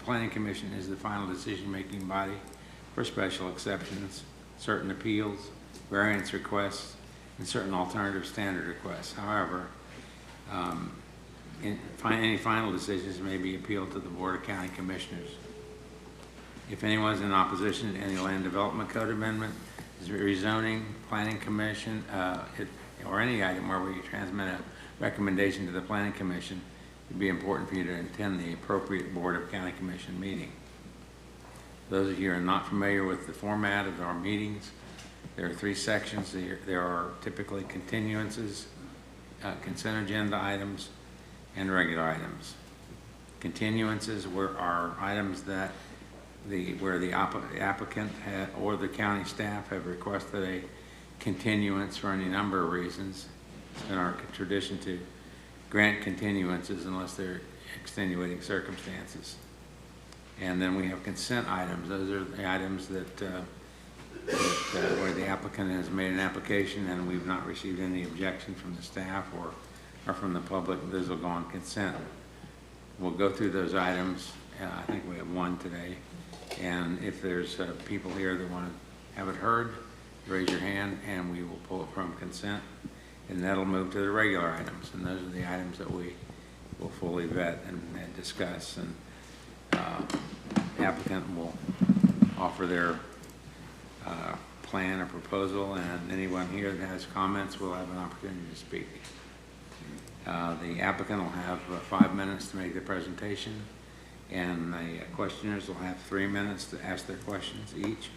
planning commission is the final decision-making body for special exceptions, certain appeals, variance requests, and certain alternative standard requests. However, any final decisions may be appealed to the Board of County Commissioners. If anyone is in opposition to any land development code amendment, rezoning, planning commission, or any item where we transmit a recommendation to the planning commission, it would be important for you to attend the appropriate Board of County Commission meeting. Those of you who are not familiar with the format of our meetings, there are 3 sections. There are typically continuances, consent agenda items, and regular items. Continuances are items that where the applicant or the county staff have requested a continuance for any number of reasons. It's been our tradition to grant continuances unless there are extenuating circumstances. And then we have consent items. Those are the items that where the applicant has made an application and we've not received any objection from the staff or from the public. Those will go on consent. We'll go through those items. I think we have 1 today. And if there's people here that want to have it heard, raise your hand and we will pull it from consent. And that'll move to the regular items. And those are the items that we will fully vet and discuss. And the applicant will offer their plan or proposal, and anyone here that has comments will have an opportunity to speak. The applicant will have 5 minutes to make the presentation, and the questioners will have 3 minutes to ask their questions each.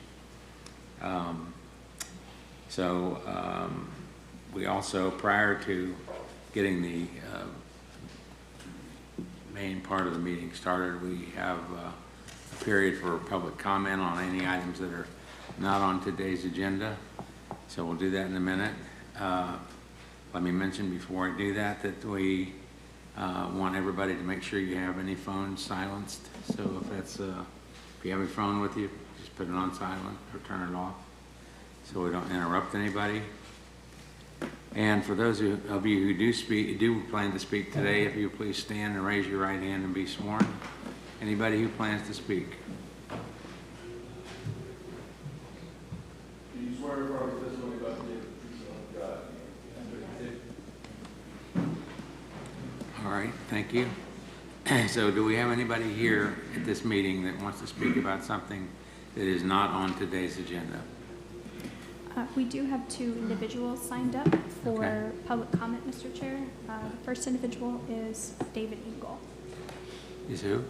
We also, prior to getting the main part of the meeting started, we have a period for public comment on any items that are not on today's agenda. So we'll do that in a minute. Let me mention before I do that we want everybody to make sure you have any phones silenced. So if you have a phone with you, just put it on silent or turn it off so we don't interrupt anybody. And for those of you who do plan to speak today, if you please stand and raise your right hand and be sworn. Anybody who plans to speak? Do you swear to affirm the testimony about the truth of God? All right, thank you. So do we have anybody here at this meeting that wants to speak about something that is not on today's agenda? We do have 2 individuals signed up for public comment, Mr. Chair. The first individual is David Engel. Is who?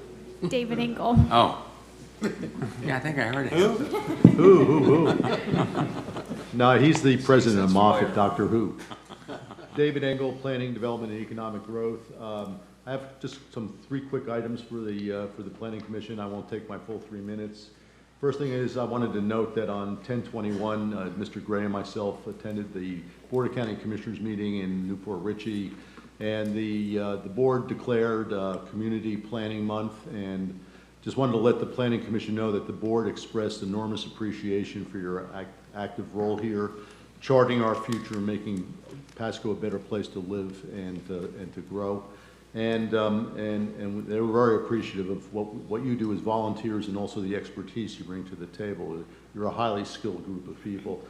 David Engel. Oh. Yeah, I think I heard it. Who? No, he's the president of Moffat, Doctor Who. David Engel, Planning, Development, and Economic Growth. I have just 3 quick items for the Planning Commission. I won't take my full 3 minutes. First thing is I wanted to note that on 10/21, Mr. Gray and myself attended the Board of County Commissioners meeting in Newport Richey, and the board declared Community Planning Month, and just wanted to let the Planning Commission know that the board expressed enormous appreciation for your active role here, charting our future and making Pasco a better place to live and to grow. And they were very appreciative of what you do as volunteers and also the expertise you bring to the table. You're a highly skilled group of people.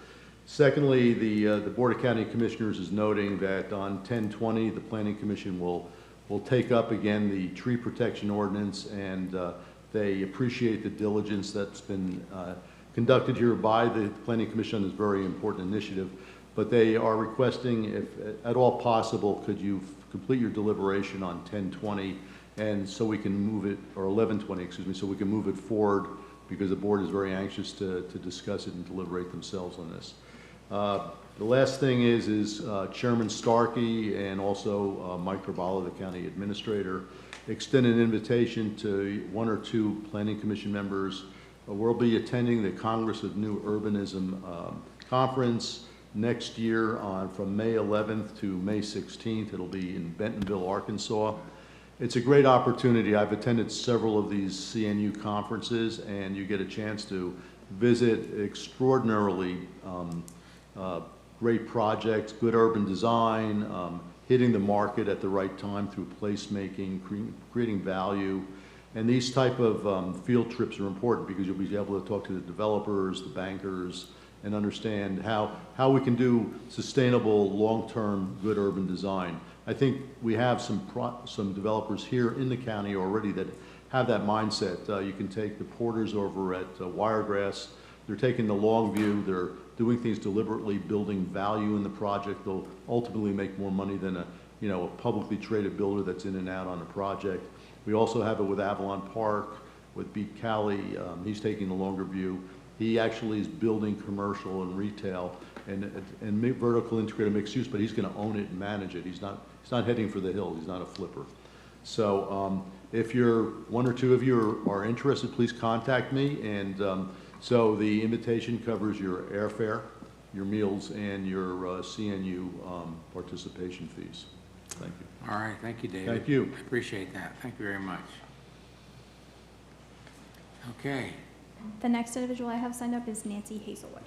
Secondly, the Board of County Commissioners is noting that on 10/20, the Planning Commission will take up again the tree protection ordinance, and they appreciate the diligence that's been conducted here by the Planning Commission on this very important initiative. But they are requesting, if at all possible, could you complete your deliberation on 10/20, and so we can move it, or 11/20, excuse me, so we can move it forward, because the board is very anxious to discuss it and deliberate themselves on this. The last thing is Chairman Starkey and also Mike Trabala, the county administrator, extended an invitation to 1 or 2 Planning Commission members. We'll be attending the Congress of New Urbanism conference next year from May 11th to May 16th. It'll be in Bentonville, Arkansas. It's a great opportunity. I've attended several of these CNU conferences, and you get a chance to visit extraordinarily great projects, good urban design, hitting the market at the right time through placemaking, creating value. And these type of field trips are important because you'll be able to talk to the developers, the bankers, and understand how we can do sustainable, long-term, good urban design. I think we have some developers here in the county already that have that mindset. You can take the Porters over at Wiregrass. They're taking the long view. They're doing things deliberately, building value in the project. They'll ultimately make more money than a publicly traded builder that's in and out on a project. We also have it with Avalon Park, with Beat Cali. He's taking the longer view. He actually is building commercial and retail and vertical integrated mixed use, but he's going to own it and manage it. He's not heading for the hills. He's not a flipper. So if one or two of you are interested, please contact me. And so the invitation covers your airfare, your meals, and your CNU participation fees. Thank you. All right, thank you, David. Thank you. I appreciate that. Thank you very much. Okay. The next individual I have signed up is Nancy Hazelwood.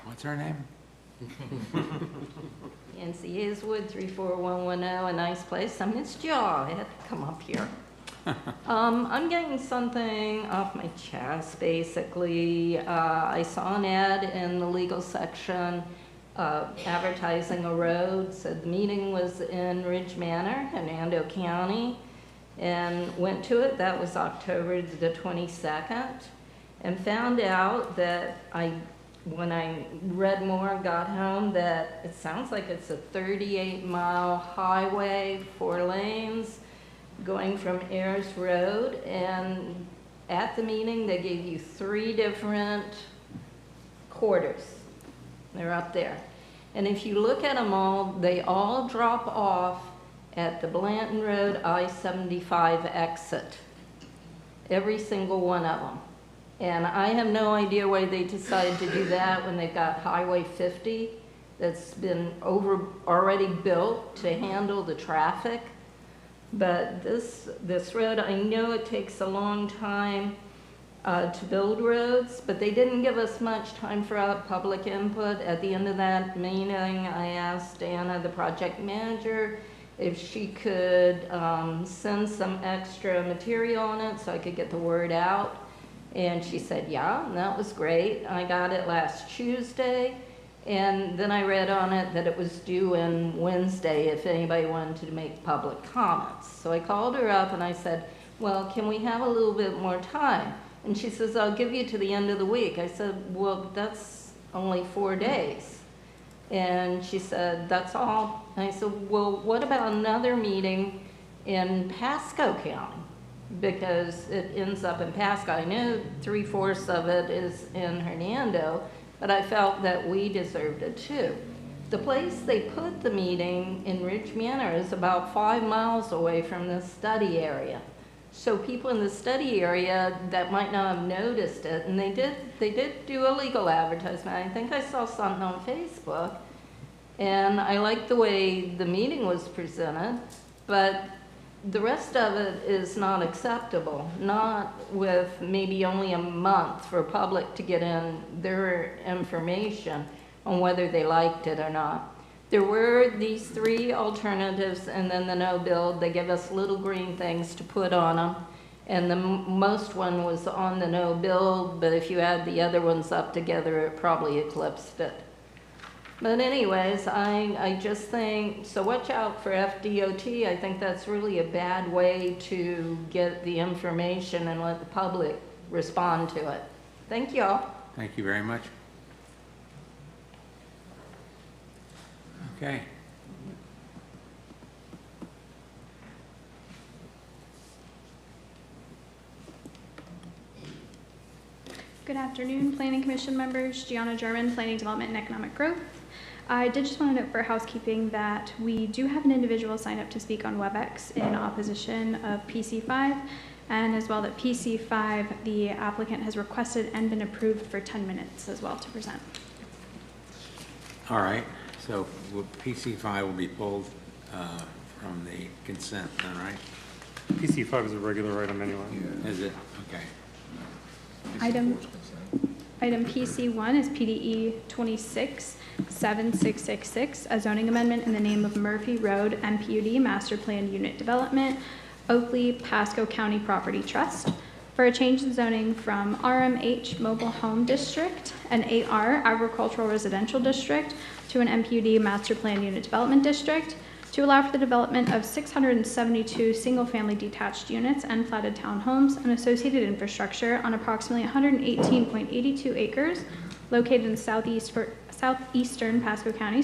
What's her name? Nancy Hazelwood, 34110, a nice place. I missed y'all. I had to come up here. I'm getting something off my chest, basically. I saw an ad in the legal section advertising a road. Said the meeting was in Ridge Manor, Hernando County, and went to it. That was October the 22nd, and found out that when I read more, got home, that it sounds like it's a 38-mile highway, 4 lanes, going from Ayers Road. And at the meeting, they gave you 3 different quarters. They're up there. And if you look at them all, they all drop off at the Blanton Road I-75 exit. Every single one of them. And I have no idea why they decided to do that when they've got Highway 50 that's been already built to handle the traffic. But this road, I know it takes a long time to build roads, but they didn't give us much time for public input. At the end of that meeting, I asked Anna, the project manager, if she could send some extra material on it so I could get the word out. And she said, yeah, and that was great. I got it last Tuesday, and then I read on it that it was due in Wednesday if anybody wanted to make public comments. So I called her up and I said, well, can we have a little bit more time? And she says, I'll give you to the end of the week. I said, well, that's only 4 days. And she said, that's all. And I said, well, what about another meeting in Pasco County? Because it ends up in Pasco. I know 3/4 of it is in Hernando, but I felt that we deserved it too. The place they put the meeting in Ridge Manor is about 5 miles away from the study area. So people in the study area that might not have noticed it, and they did do a legal advertisement. I think I saw something on Facebook, and I liked the way the meeting was presented, but the rest of it is not acceptable, not with maybe only a month for public to get in their information on whether they liked it or not. There were these 3 alternatives and then the no build. They give us little green things to put on them. And the most one was on the no build, but if you add the other ones up together, it probably eclipsed it. But anyways, I just think, so watch out for FDOT. I think that's really a bad way to get the information and let the public respond to it. Thank you all. Thank you very much. Okay. Good afternoon, Planning Commission members. Gianna German, Planning Development and Economic Growth. I did just want to note for housekeeping that we do have an individual sign up to speak on WebEx in opposition of PC5, and as well that PC5, the applicant has requested and been approved for 10 minutes as well to present. All right, so PC5 will be pulled from the consent then, right? PC5 is a regular item anyway. Is it? Okay. Item PC1 is PDE 267666, a zoning amendment in the name of Murphy Road MPUD Master Plan Unit Development Oakley Pasco County Property Trust for a change in zoning from RMH Mobile Home District and AR Agricultural Residential District to an MPUD Master Plan Unit Development District to allow for the development of 672 single-family detached units and platted townhomes and associated infrastructure on approximately 118.82 acres located in southeastern Pasco County,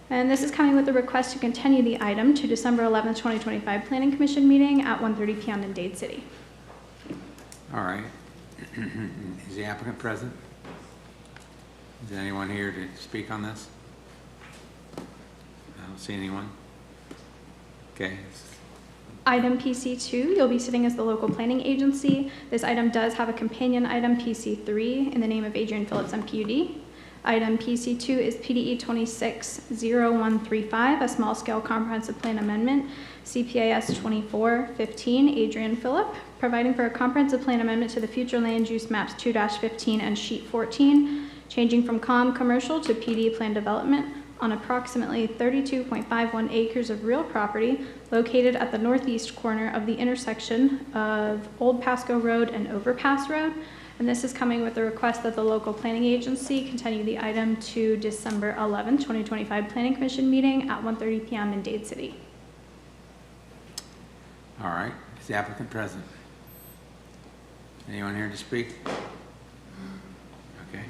And this is coming with a request to continue the item to December 11th, 2025 Planning Commission meeting at 1:30 p.m. in Dade City. All right. Is the applicant present? Is anyone here to speak on this? I don't see anyone. Okay. Item PC2, you'll be sitting as the local planning agency. This item does have a companion item, PC3, in the name of Adrian Phillips, MPUD. Item PC2 is PDE 260135, a small-scale comprehensive plan amendment, CPAS 2415, Adrian Phillip, providing for a comprehensive plan amendment to the future land use maps 2-15 and sheet 14, changing from commercial to PD plan development on approximately 32.51 acres of real property located at the northeast corner of the intersection of Old Pasco Road and Overpass Road. And this is coming with the request that the local planning agency continue the item to December 11th, 2025 Planning Commission meeting at 1:30 p.m. in Dade City. All right. Is the applicant present? Anyone here to speak? Okay.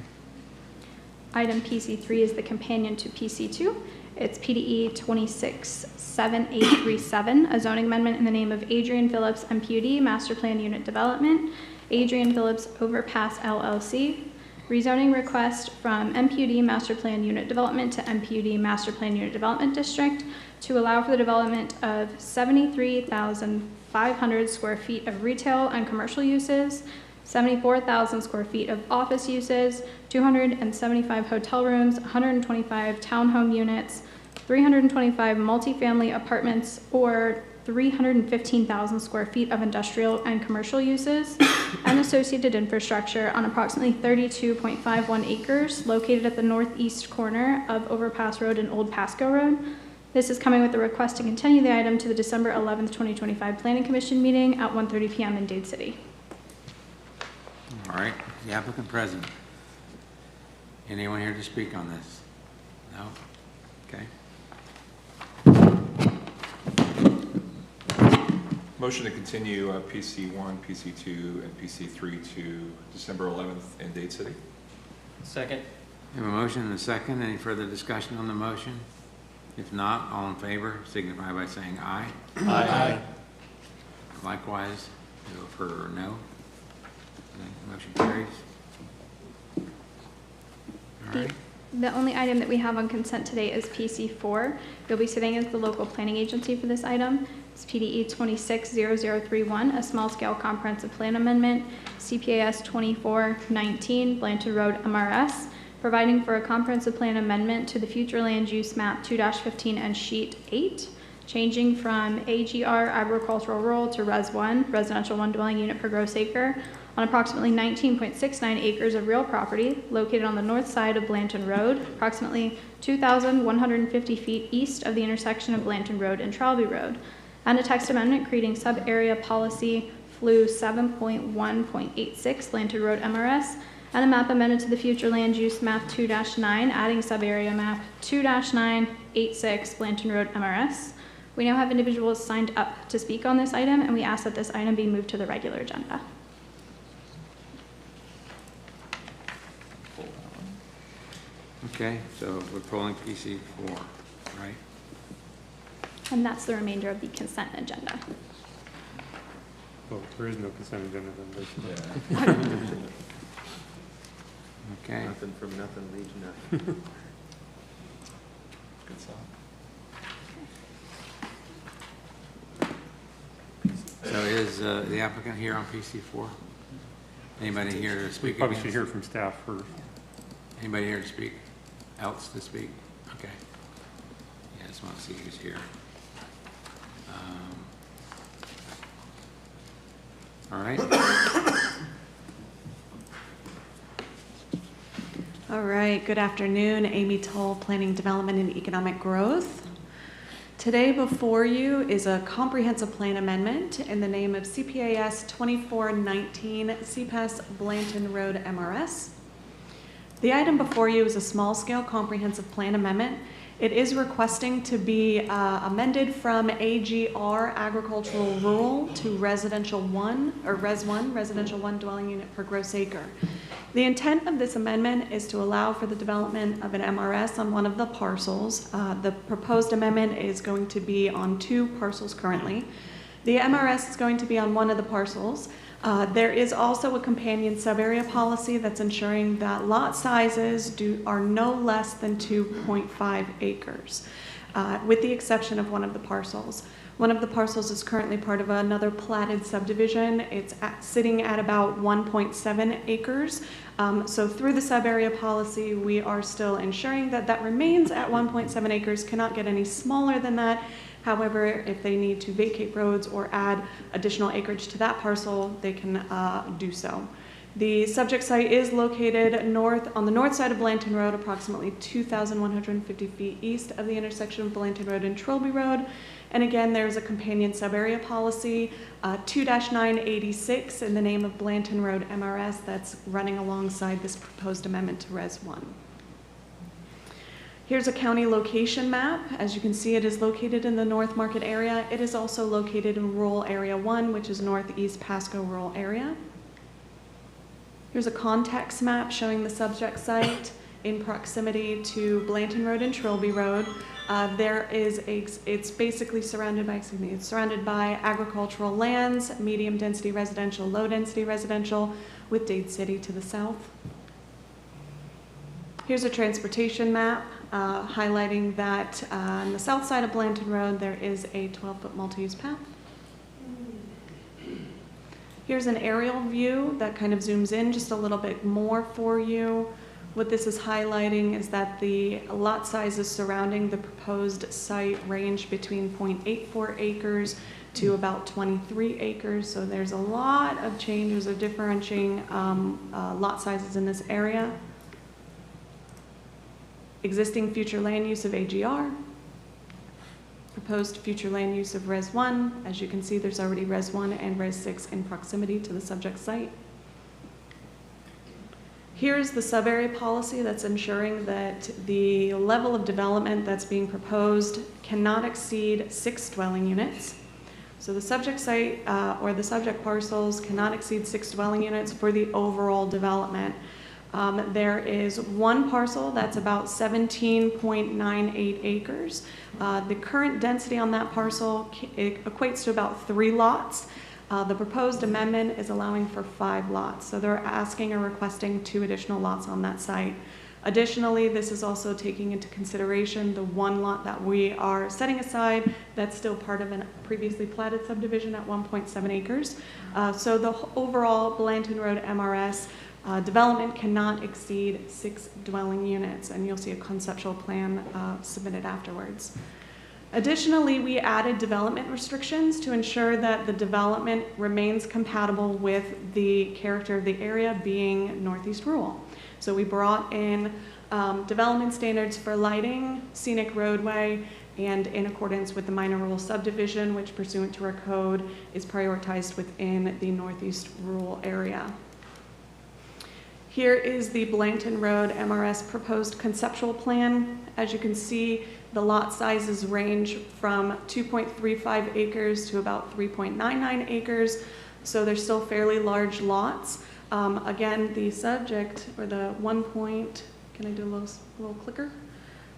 Item PC3 is the companion to PC2. It's PDE 267837, a zoning amendment in the name of Adrian Phillips, MPUD, Master Plan Unit Development, Adrian Phillips Overpass LLC, rezoning request from MPUD Master Plan Unit Development to MPUD Master Plan Unit Development District to allow for the development of 73,500 square feet of retail and commercial uses, 74,000 square feet of office uses, 275 hotel rooms, 125 townhome units, 325 multifamily apartments, or 315,000 square feet of industrial and commercial uses, and associated infrastructure on approximately 32.51 acres located at the northeast corner of Overpass Road and Old Pasco Road. This is coming with a request to continue the item to the December 11th, 2025 Planning Commission meeting at 1:30 p.m. in Dade City. All right. Is the applicant present? Anyone here to speak on this? No? Okay. Motion to continue PC1, PC2, and PC3 to December 11th in Dade City. Second. We have a motion and a second. Any further discussion on the motion? If not, all in favor signify by saying aye. Aye. Likewise, go for no. Motion carries. All right. The only item that we have on consent today is PC4. You'll be sitting as the local planning agency for this item. It's PDE 260031, a small-scale comprehensive plan amendment, CPAS 2419, Blanton Road, MRS, providing for a comprehensive plan amendment to the future land use map 2-15 and sheet 8, changing from AGR agricultural rural to Res 1, residential one dwelling unit per gross acre, on approximately 19.69 acres of real property located on the north side of Blanton Road, approximately 2,150 feet east of the intersection of Blanton Road and Tralby Road, and a text amendment creating sub-area policy FLU 7.1.86 Blanton Road MRS, and a map amendment to the future land use map 2-9, adding sub-area map 2-986 Blanton Road MRS. We now have individuals signed up to speak on this item, and we ask that this item be moved to the regular agenda. Okay, so we're pulling PC4, right? And that's the remainder of the consent agenda. Oh, there is no consent agenda then, basically. Okay. Nothing from nothing leads nothing. Good song. So is the applicant here on PC4? Anybody here to speak Probably should against? hear from staff first. Anybody here to speak? Else to speak? Okay. Yeah, I just want to see who's here. All right. All right, good afternoon. Amy Toll, Planning Development and Economic Growth. Today before you is a comprehensive plan amendment in the name of CPAS 2419 CPAS Blanton Road MRS. The item before you is a small-scale comprehensive plan amendment. It is requesting to be amended from AGR agricultural rural to residential 1 or Res 1, residential 1 dwelling unit per gross acre. The intent of this amendment is to allow for the development of an MRS on one of the parcels. The proposed amendment is going to be on 2 parcels currently. The MRS is going to be on one of the parcels. There is also a companion subarea policy that's ensuring that lot sizes are no less than 2.5 acres, with the exception of one of the parcels. One of the parcels is currently part of another platted subdivision. It's sitting at about 1.7 acres. So through the subarea policy, we are still ensuring that that remains at 1.7 acres, cannot get any smaller than that. However, if they need to vacate roads or add additional acreage to that parcel, they can do so. The subject site is located on the north side of Blanton Road, approximately 2,150 feet east of the intersection of Blanton Road and Trilby Road. And again, there's a companion subarea policy, 2-986 in the name of Blanton Road MRS that's running alongside this proposed amendment to Res 1. Here's a county location map. As you can see, it is located in the North Market area. It is also located in rural area 1, which is northeast Pasco rural area. Here's a context map showing the subject site in proximity to Blanton Road and Trilby Road. It's basically surrounded by agricultural lands, medium density residential, low density residential, with Dade City to the south. Here's a transportation map highlighting that on the south side of Blanton Road, there is a 12-foot multi-use path. Here's an aerial view that kind of zooms in just a little bit more for you. What this is highlighting is that the lot sizes surrounding the proposed site range between 0.84 acres to about 23 acres. So there's a lot of changes of differentiating lot sizes in this area. Existing future land use of AGR. Proposed future land use of Res 1. As you can see, there's already Res 1 and Res 6 in proximity to the subject site. Here's the subarea policy that's ensuring that the level of development that's being proposed cannot exceed 6 dwelling units. So the subject site or the subject parcels cannot exceed 6 dwelling units for the overall development. There is one parcel that's about 17.98 acres. The current density on that parcel equates to about 3 lots. The proposed amendment is allowing for 5 lots. So they're asking or requesting 2 additional lots on that site. Additionally, this is also taking into consideration the 1 lot that we are setting aside that's still part of a previously platted subdivision at 1.7 acres. So the overall Blanton Road MRS development cannot exceed 6 dwelling units, and you'll see a conceptual plan submitted afterwards. Additionally, we added development restrictions to ensure that the development remains compatible with the character of the area being northeast rural. So we brought in development standards for lighting, scenic roadway, and in accordance with the minor rural subdivision, which pursuant to our code is prioritized within the northeast rural area. Here is the Blanton Road MRS proposed conceptual plan. As you can see, the lot sizes range from 2.35 acres to about 3.99 acres, so they're still fairly large lots. Again, the subject, or the can I do a little clicker?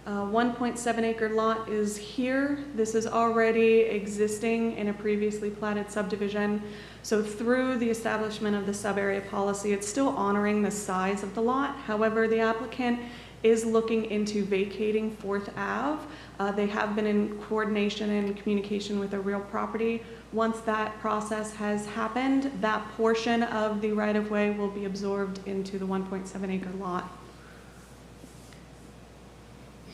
1.7 acre lot is here. This is already existing in a previously platted subdivision. So through the establishment of the subarea policy, it's still honoring the size of the lot. However, the applicant is looking into vacating 4th Ave. They have been in coordination and communication with a real property. Once that process has happened, that portion of the right-of-way will be absorbed into the 1.7 acre lot.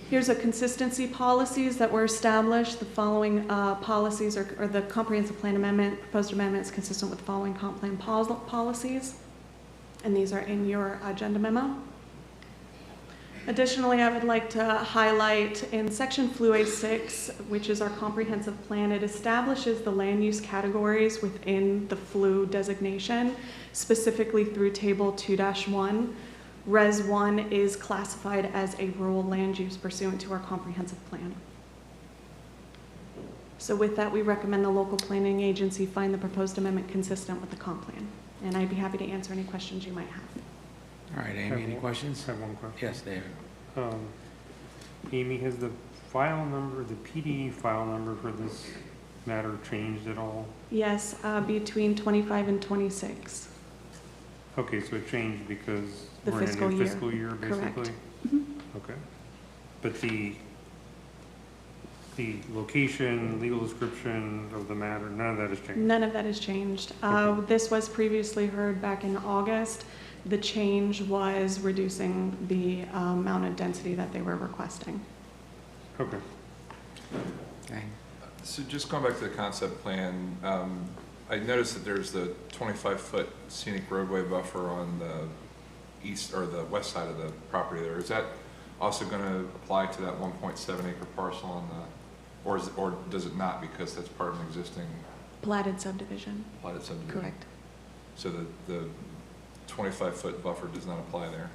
Here's a consistency policies that were established. The following policies or the comprehensive plan amendment, proposed amendment is consistent with the following comp plan policies. And these are in your agenda memo. Additionally, I would like to highlight in section FLUA 6, which is our comprehensive plan, it establishes the land use categories within the FLU designation, specifically through table 2-1. Res 1 is classified as a rural land use pursuant to our comprehensive plan. So with that, we recommend the local planning agency find the proposed amendment consistent with the comp plan. And I'd be happy to answer any questions you might have. All right, Amy, any questions? I have one question. Yes, David. Amy, has the file number, the PD file number for this matter changed at all? Yes, between 25 and 26. Okay, so it changed because The we're in a fiscal new year. fiscal year, basically? Correct. Mhm. Okay. But the location, legal description of the matter, none of that has changed? None of that has changed. Okay. This was previously heard back in August. The change was reducing the amount of density that they were requesting. Okay. Okay. So just going back to the concept plan, I noticed that there's the 25-foot scenic roadway buffer on the east or the west side of the property there. Is that also going to apply to that 1.7 acre parcel on the, or does it not because that's part of an existing Platted subdivision. platted subdivision? Correct. So the 25-foot buffer does not apply there?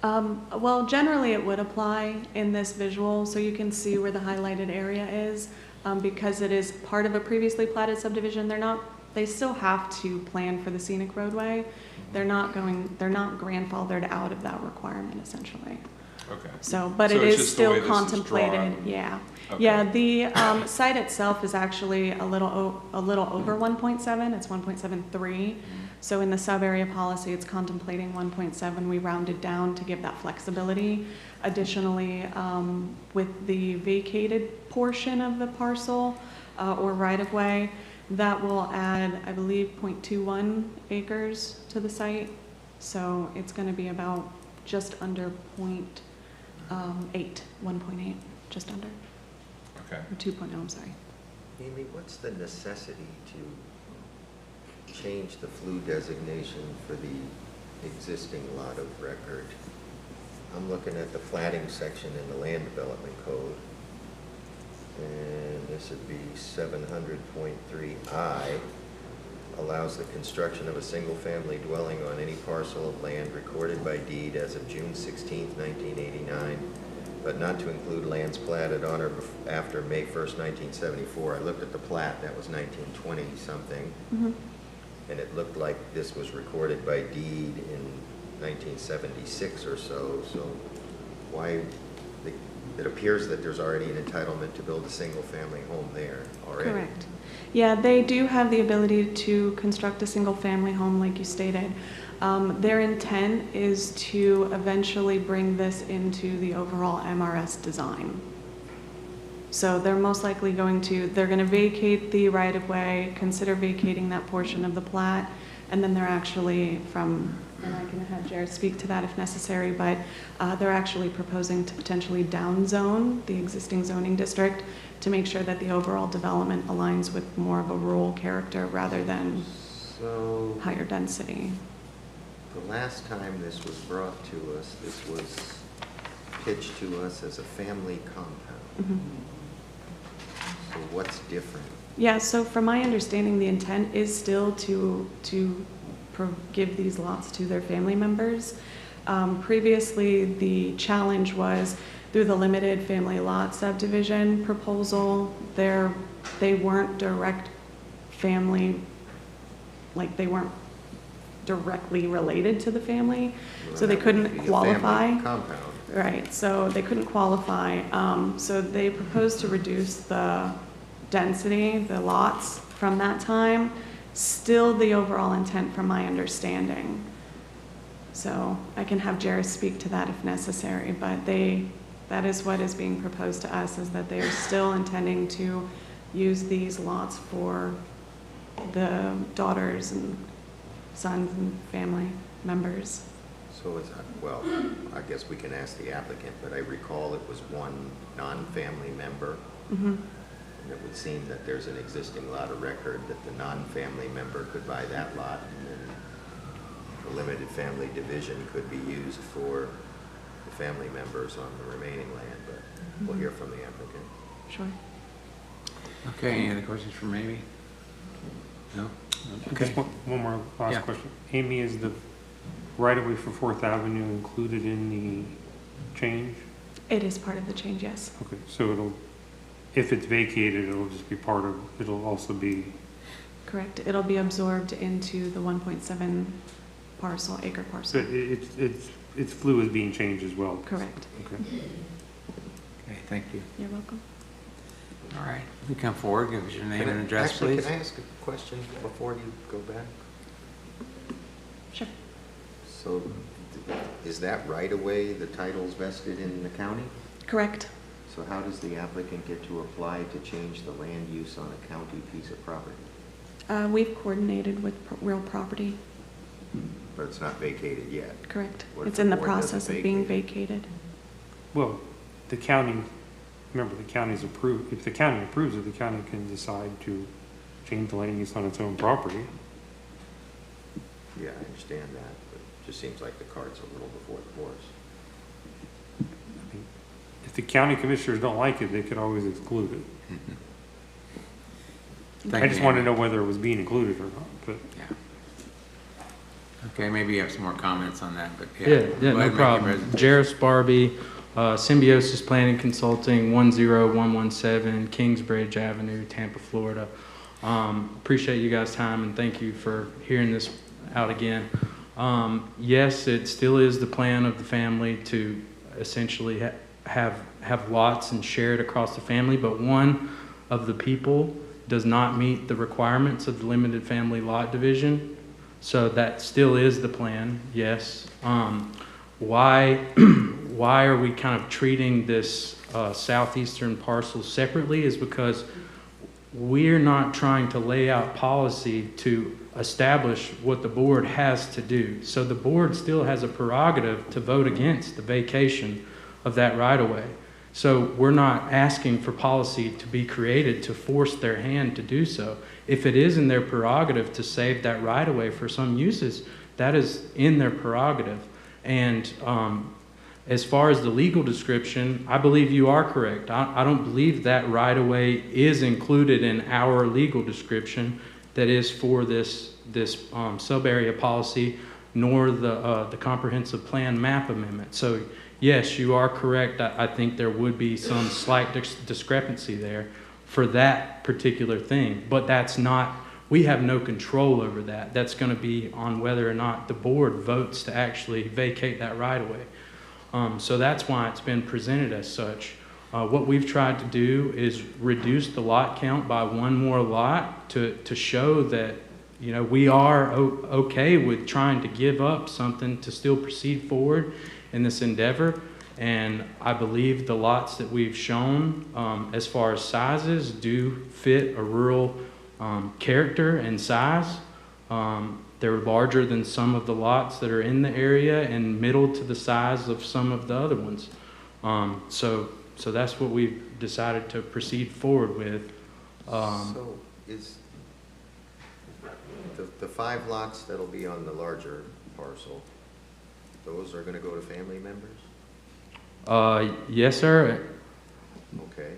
Well, generally it would apply in this visual, so you can see where the highlighted area is. Because it is part of a previously platted subdivision, they still have to plan for the scenic roadway. They're not grandfathered out of that requirement essentially. Okay. So, but So it it's is just the way still this is contemplated, drawn. yeah. Okay. Yeah, the site itself is actually a little over 1.7, it's 1.73. So in the sub-area policy, it's contemplating 1.7. We rounded down to give that flexibility. Additionally, with the vacated portion of the parcel or right-of-way, that will add, I believe, 0.21 acres to the site. So it's going to be about just under 1.8, just under, Okay. or 2.0, I'm sorry. Amy, what's the necessity to change the FLU designation for the existing lot of record? I'm looking at the platting section in the land development code, and this would be 700.3I, allows the construction of a single-family dwelling on any parcel of land recorded by deed as of June 16, 1989, but not to include lands platted on or after May 1st, 1974. I looked at the plat, that was 1920-something, and it looked like this was recorded by deed in 1976 or so, so why, it appears that there's already an entitlement to build a single-family home there already. Correct. Yeah, they do have the ability to construct a single-family home, like you stated. Their intent is to eventually bring this into the overall MRS design. So they're most likely they're going to vacate the right-of-way, consider vacating that portion of the plat, and then they're actually and I can have Jared speak to that if necessary, but they're actually proposing to potentially downzone the existing zoning district to make sure that the overall development aligns with more of a rural character rather than So higher density. the last time this was brought to us, this was pitched to us as a family compound. So what's different? Yeah, so from my understanding, the intent is still to give these lots to their family members. Previously, the challenge was through the limited family lot subdivision proposal, they weren't direct family, like they weren't directly related to the family, so they That would couldn't be a qualify. family compound. Right, so they couldn't qualify. So they proposed to reduce the density, the lots from that time. Still the overall intent from my understanding. So I can have Jared speak to that if necessary, but that is what is being proposed to us, is that they are still intending to use these lots for the daughters and sons and family members. So it's, well, I guess we can ask the applicant, but I recall it was one non-family member. And it would seem that there's an existing lot of record that the non-family member could buy that lot, and then the limited family division could be used for the family members on the remaining land, but we'll hear from the applicant. Sure. Okay, any other questions for Amy? No? Okay. Just one more Yeah. last question. Amy, is the right-of-way for Fourth Avenue included in the change? It is part of the change, yes. Okay, so it'll, if it's vacated, it'll just be part of, it'll also be, Correct. It'll be absorbed into the 1.7 acre so parcel. its flue is being changed as well? Correct. Okay. Okay, thank you. You're welcome. All right, you come forward, give us your name and address, Actually, please. can I ask a question before you go back? Sure. So is that right away, the title's vested in the county? Correct. So how does the applicant get to apply to change the land use on a county piece of property? We've coordinated with real property. But it's not vacated yet. Correct. What if It's in the the board doesn't process of being vacate vacated. Well, the county, remember, the county's approved, if the county approves it, the county can decide to change the land use on its own property. Yeah, I understand that, but it just seems like the cart's a little before the horse. I mean, if the county commissioners don't like it, they could always exclude it. Thank I you, just want to Amy. know whether it was being included or not, but. Yeah. Okay, maybe you have some more comments on that, but yeah. Yeah, Go yeah, ahead no and make your problem. presentation. Jairus Barbie, Symbiosis Planning Consulting, 10117 Kingsbridge Avenue, Tampa, Florida. Appreciate you guys' time and thank you for hearing this out again. Yes, it still is the plan of the family to essentially have lots and share it across the family, but one of the people does not meet the requirements of the limited family lot division. So that still is the plan, yes. Why are we kind of treating this southeastern parcel separately is because we're not trying to lay out policy to establish what the board has to do. So the board still has a prerogative to vote against the vacation of that right-of-way. So we're not asking for policy to be created to force their hand to do so. If it is in their prerogative to save that right-of-way for some uses, that is in their prerogative. And as far as the legal description, I believe you are correct. I don't believe that right-of-way is included in our legal description that is for this sub-area policy, nor the comprehensive plan map amendment. So yes, you are correct. I think there would be some slight discrepancy there for that particular thing, but that's not, we have no control over that. That's going to be on whether or not the board votes to actually vacate that right-of-way. So that's why it's been presented as such. What we've tried to do is reduce the lot count by one more lot to show that, you know, we are okay with trying to give up something to still proceed forward in this endeavor. And I believe the lots that we've shown as far as sizes do fit a rural character and size. They're larger than some of the lots that are in the area and middle to the size of some of the other ones. So that's what we've decided to proceed forward with. So is the 5 lots that'll be on the larger parcel, those are gonna go to family members? Yes, sir. Okay,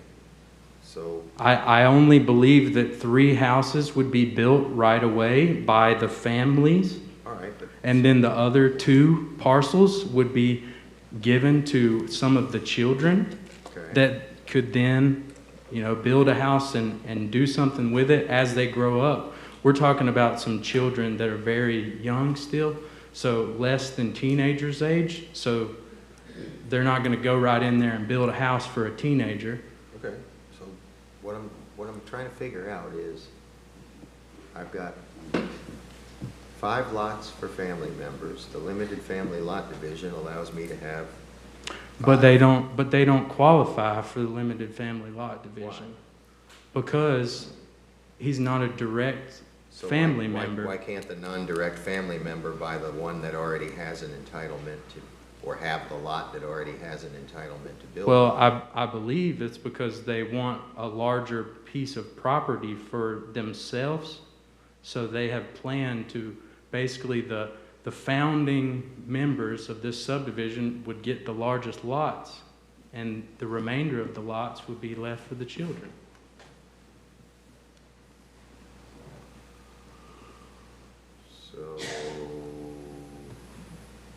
so, I only believe that 3 houses would be built right away by the families, all right, but, and then the other 2 parcels would be given to some of the children okay. that could then, you know, build a house and do something with it as they grow up. We're talking about some children that are very young still, so less than teenagers' age. So they're not going to go right in there and build a house for a teenager. Okay, so what I'm trying to figure out is, I've got 5 lots for family members. The limited family lot division allows me to have 5. But they don't qualify for the limited family lot division. Because he's not a direct So family why member. Why can't the non-direct family member buy the one that already has an entitlement to, or have the lot that already has an entitlement to build? Well, I believe it's because they want a larger piece of property for themselves. So they have planned to, basically the the founding members of this subdivision would get the largest lots, and the remainder of the lots would be left for the children. So,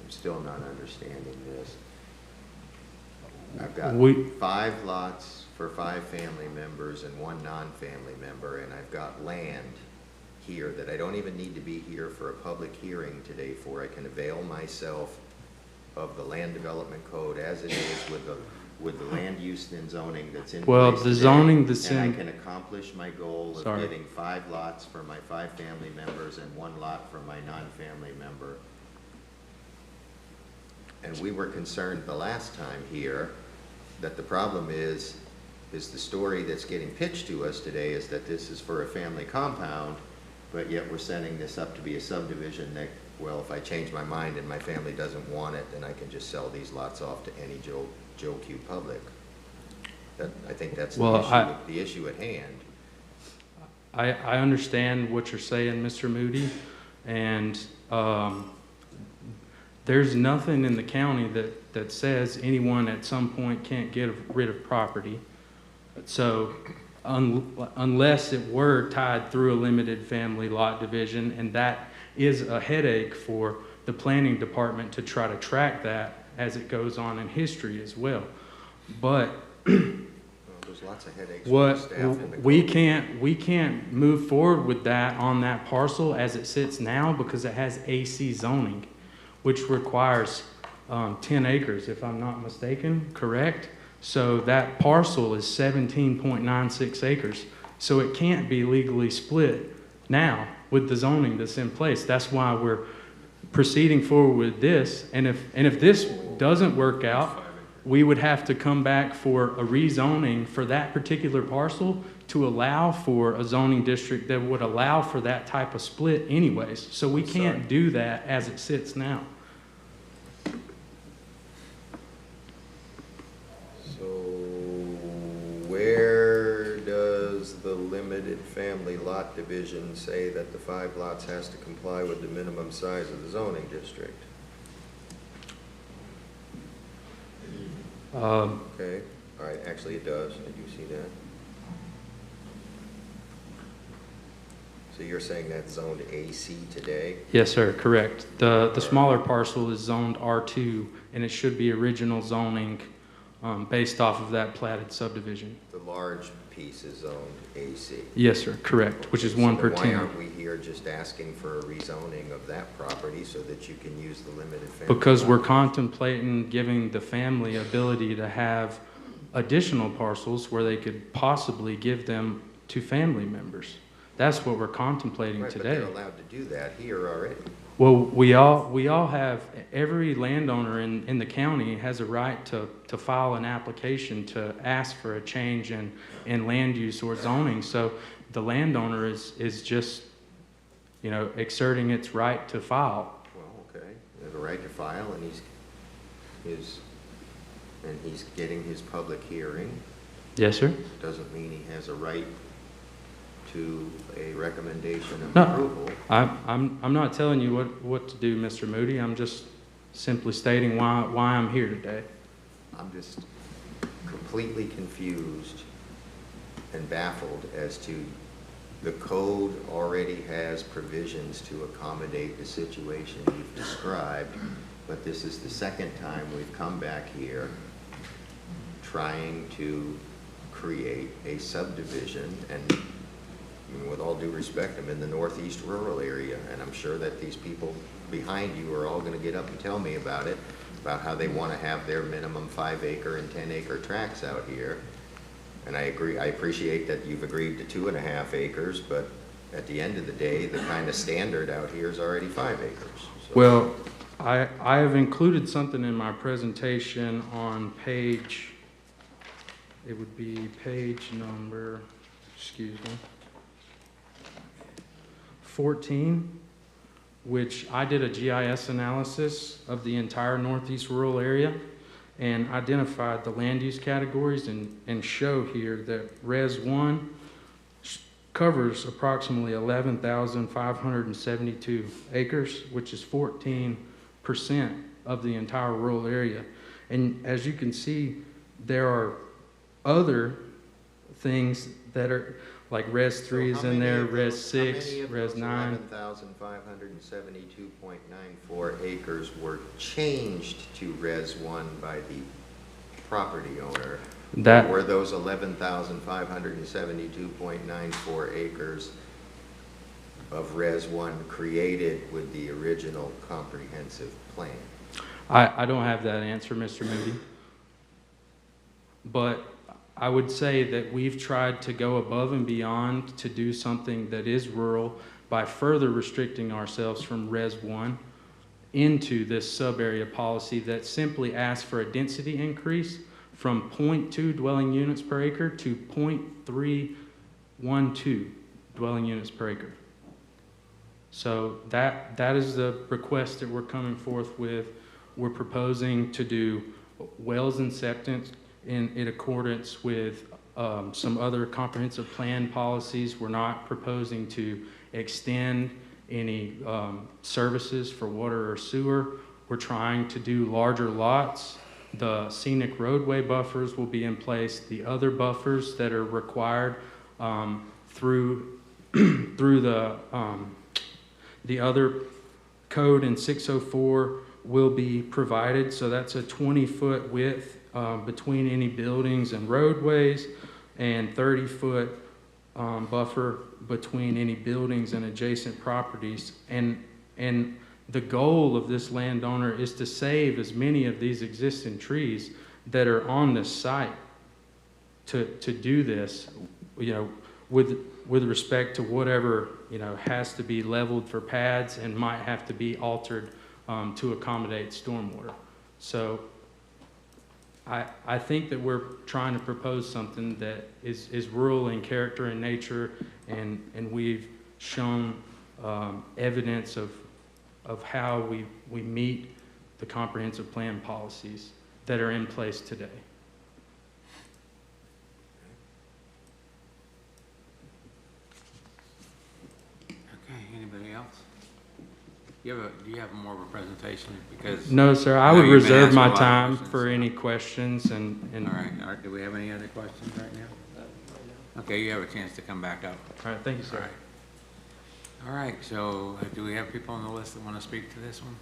I'm still not understanding this. I've got We- 5 lots for 5 family members and 1 non-family member, and I've got land here that I don't even need to be here for a public hearing today for. I can avail myself of the land development code as it is with the land use and zoning that's in Well, place the today, zoning that's and I in- can accomplish my goal of Sorry. getting 5 lots for my 5 family members and 1 lot for my non-family member. And we were concerned the last time here that the problem is the story that's getting pitched to us today is that this is for a family compound, but yet we're setting this up to be a subdivision that, well, if I change my mind and my family doesn't want it, then I can just sell these lots off to any Joe Q. Public. I think that's the issue at hand. I understand what you're saying, Mr. Moody, and there's nothing in the county that says anyone at some point can't get rid of property. So unless it were tied through a limited family lot division, and that is a headache for the planning department to try to track that as it goes on in history as well. But There's lots of headaches for the staff in the we can't move forward with that on that parcel as it sits now because it has AC zoning, which requires 10 acres, if I'm not mistaken, correct? So that parcel is 17.96 acres. So it can't be legally split now with the zoning that's in place. That's why we're proceeding forward with this. And if this doesn't work out, we would have to come back for a rezoning for that particular parcel to allow for a zoning district that would allow for that type of split anyways. So we can't do that as it sits now. So where does the limited family lot division say that the 5 lots has to comply with the minimum size of the zoning district? Okay, all right, actually it does, I do see that. So you're saying that's zoned AC today? Yes, sir, correct. The smaller parcel is zoned R2, and it should be original zoning based off of that platted subdivision. The large piece is zoned AC? Yes, sir, correct, which is 1 per So 10. why aren't we here just asking for a rezoning of that property so that you can use the limited family? Because lot? we're contemplating giving the family ability to have additional parcels where they could possibly give them to family members. That's what we're contemplating Right, today. but they're allowed to do that here already. Well, we all have, every landowner in the county has a right to file an application to ask for a change in land use or zoning. So the landowner is just, exerting its right to file. Well, okay, they have a right to file, and he's getting his public hearing. Yes, sir? Doesn't mean he has a right to a recommendation of No. approval. I'm not telling you what to do, Mr. Moody. I'm just simply stating why I'm here today. I'm just completely confused and baffled as to the code already has provisions to accommodate the situation you've described, but this is the second time we've come back here trying to create a subdivision. And with all due respect, I'm in the northeast rural area, and I'm sure that these people behind you are all going to get up and tell me about it, about how they want to have their minimum 5-acre and 10-acre tracts out here. And I agree, I appreciate that you've agreed to 2.5 acres, but at the end of the day, the kind of standard out here is already 5 acres. So Well, I have included something in my presentation on page, it would be page number, 14, which I did a GIS analysis of the entire northeast rural area and identified the land use categories and show here that Res 1 covers approximately 11,572 acres, which is 14% of the entire rural area. And as you can see, there are other things that are, like Res 3 is in there, Res 6, Res 9. 11,572.94 acres were changed to Res 1 by the property owner. That, Were those 11,572.94 acres of Res 1 created with the original comprehensive plan? I don't have that answer, Mr. Moody. But I would say that we've tried to go above and beyond to do something that is rural by further restricting ourselves from Res 1 into this sub-area policy that simply asks for a density increase from 0.2 dwelling units per acre to 0.312 dwelling units per acre. So that is the request that we're coming forth with. We're proposing to do wells and septic in accordance with some other comprehensive plan policies. We're not proposing to extend any services for water or sewer. We're trying to do larger lots. The scenic roadway buffers will be in place. The other buffers that are required through the other code in 604 will be provided. So that's a 20-foot width between any buildings and roadways, and 30-foot buffer between any buildings and adjacent properties. And the goal of this landowner is to save as many of these existing trees that are on this site to do this, you know, with respect to whatever, you know, has to be leveled for pads and might have to be altered to accommodate stormwater. So I think that we're trying to propose something that is rural in character and nature, and we've shown evidence of how we meet the comprehensive plan policies that are in place today. Okay, anybody else? Do you have more of a presentation? Because No, sir, I would reserve my time for any questions and all right, do we have any other questions right now? Okay, you have a chance to come back up. all right, thank you, sir. All right, so do we have people on the list that want to speak to this one?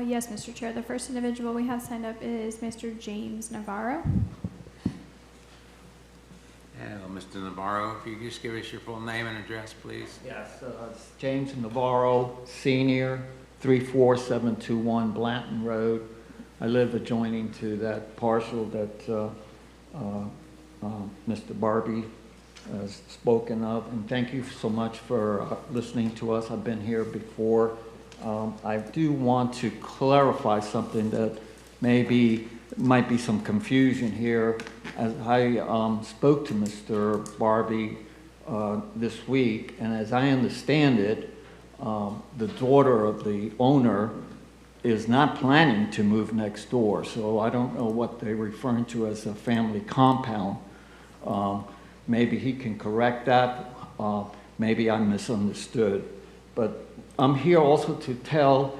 Yes, Mr. Chair. The first individual we have signed up is Mr. James Navarro. Hello, Mr. Navarro, if you could just give us your full name and address, please. Yes, it's James Navarro, Senior, 34721 Blanton Road. I live adjoining to that parcel that Mr. Barbie has spoken of. And thank you so much for listening to us. I've been here before. I do want to clarify something that might be some confusion here. As I spoke to Mr. Barbie this week, and as I understand it, the daughter of the owner is not planning to move next door, so I don't know what they're referring to as a family compound. Maybe he can correct that. Maybe I misunderstood. But I'm here also to tell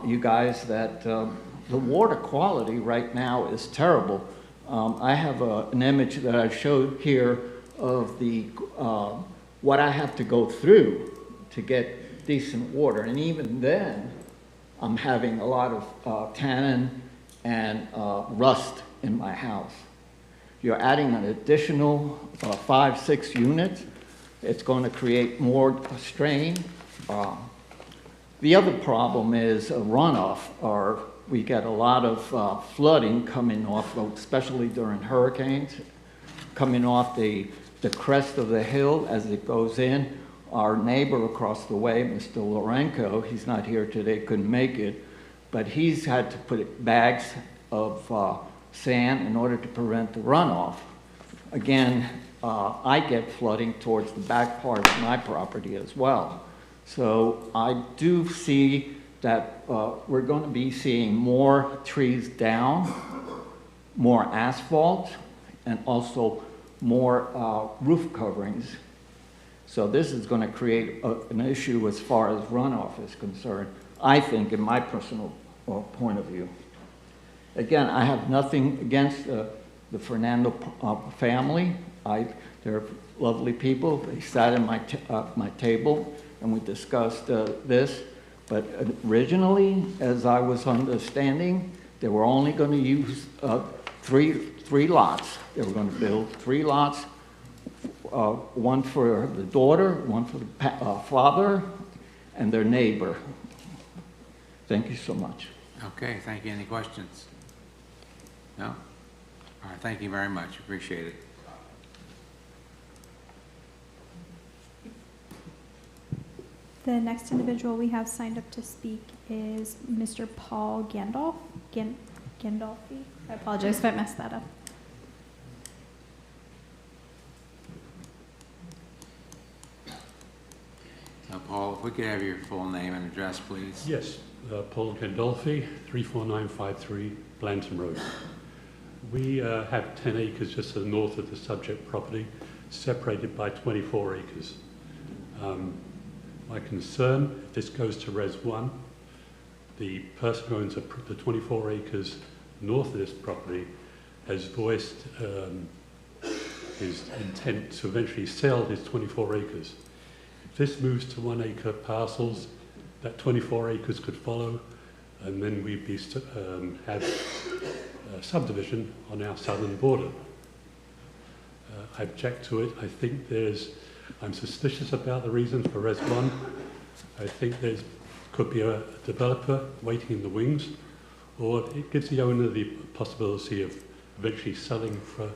you guys that the water quality right now is terrible. I have an image that I showed here of the what I have to go through to get decent water, and even then, I'm having a lot of tannin and rust in my house. You're adding an additional 5-6 units. It's going to create more strain. The other problem is runoff, or we get a lot of flooding coming off, especially during hurricanes, coming off the crest of the hill as it goes in. Our neighbor across the way, Mr. Lorenko, he's not here today, couldn't make it, but he's had to put bags of sand in order to prevent the runoff. Again, I get flooding towards the back part of my property as well. So I do see that we're going to be seeing more trees down, more asphalt, and also more roof coverings. So this is going to create an issue as far as runoff is concerned, I think, in my personal point of view. Again, I have nothing against the Fernando family. They're lovely people. They sat at my table and we discussed this. But originally, as I was understanding, they were only going to use three lots. They were going to build 3 lots, one for the daughter, one for the father, and their neighbor. Thank you so much. Okay, thank you. Any questions? No? All right, thank you very much. Appreciate it. The next individual we have signed up to speak is Mr. Paul Gandolfi. I apologize if I messed that up. Paul, if we could have your full name and address, please. Yes, Paul Gandolfi, 34953 Blanton Road. We have 10 acres just to the north of the subject property, separated by 24 acres. My concern, if this goes to Res 1, the person who owns the 24 acres north of this property has voiced his intent to eventually sell his 24 acres. If this moves to 1 acre parcels, that 24 acres could follow, and then we'd be have a subdivision on our southern border. I object to it. I think I'm suspicious about the reason for Res 1. I think could be a developer waiting in the wings, or it gives the owner the possibility of eventually selling for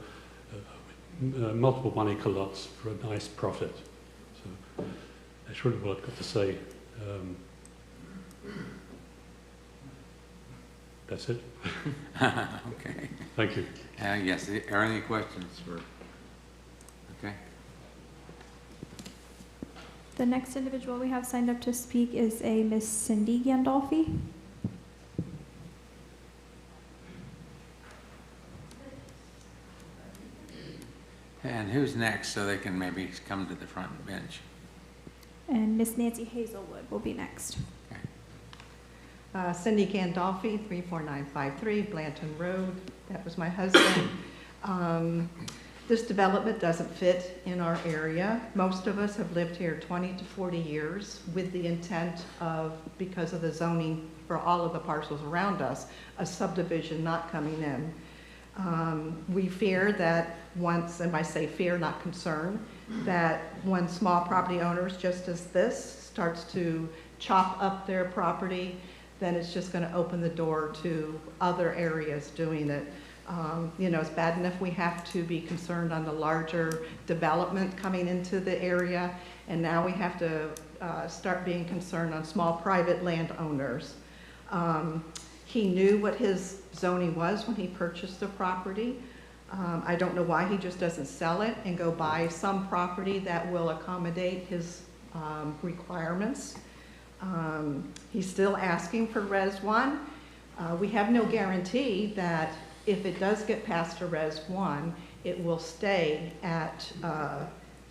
multiple 1 acre lots for a nice profit. So that's really what I've got to say. That's it. Okay. Thank you. Yes, are there any questions for? Okay. The next individual we have signed up to speak is a Miss Cindy Gandolfi. And who's next, so they can maybe come to the front bench? And Miss Nancy Hazelwood will be next. Cindy Gandolfi, 34953 Blanton Road. That was my husband. This development doesn't fit in our area. Most of us have lived here 20 to 40 years with the intent of, because of the zoning for all of the parcels around us, a subdivision not coming in. We fear that once, and I say fear, not concern, that when small property owners, just as this, starts to chop up their property, then it's just going to open the door to other areas doing it. You know, it's bad enough we have to be concerned on the larger development coming into the area, and now we have to start being concerned on small private landowners. He knew what his zoning was when he purchased the property. I don't know why he just doesn't sell it and go buy some property that will accommodate his requirements. He's still asking for Res 1. We have no guarantee that if it does get past to Res 1, it will stay at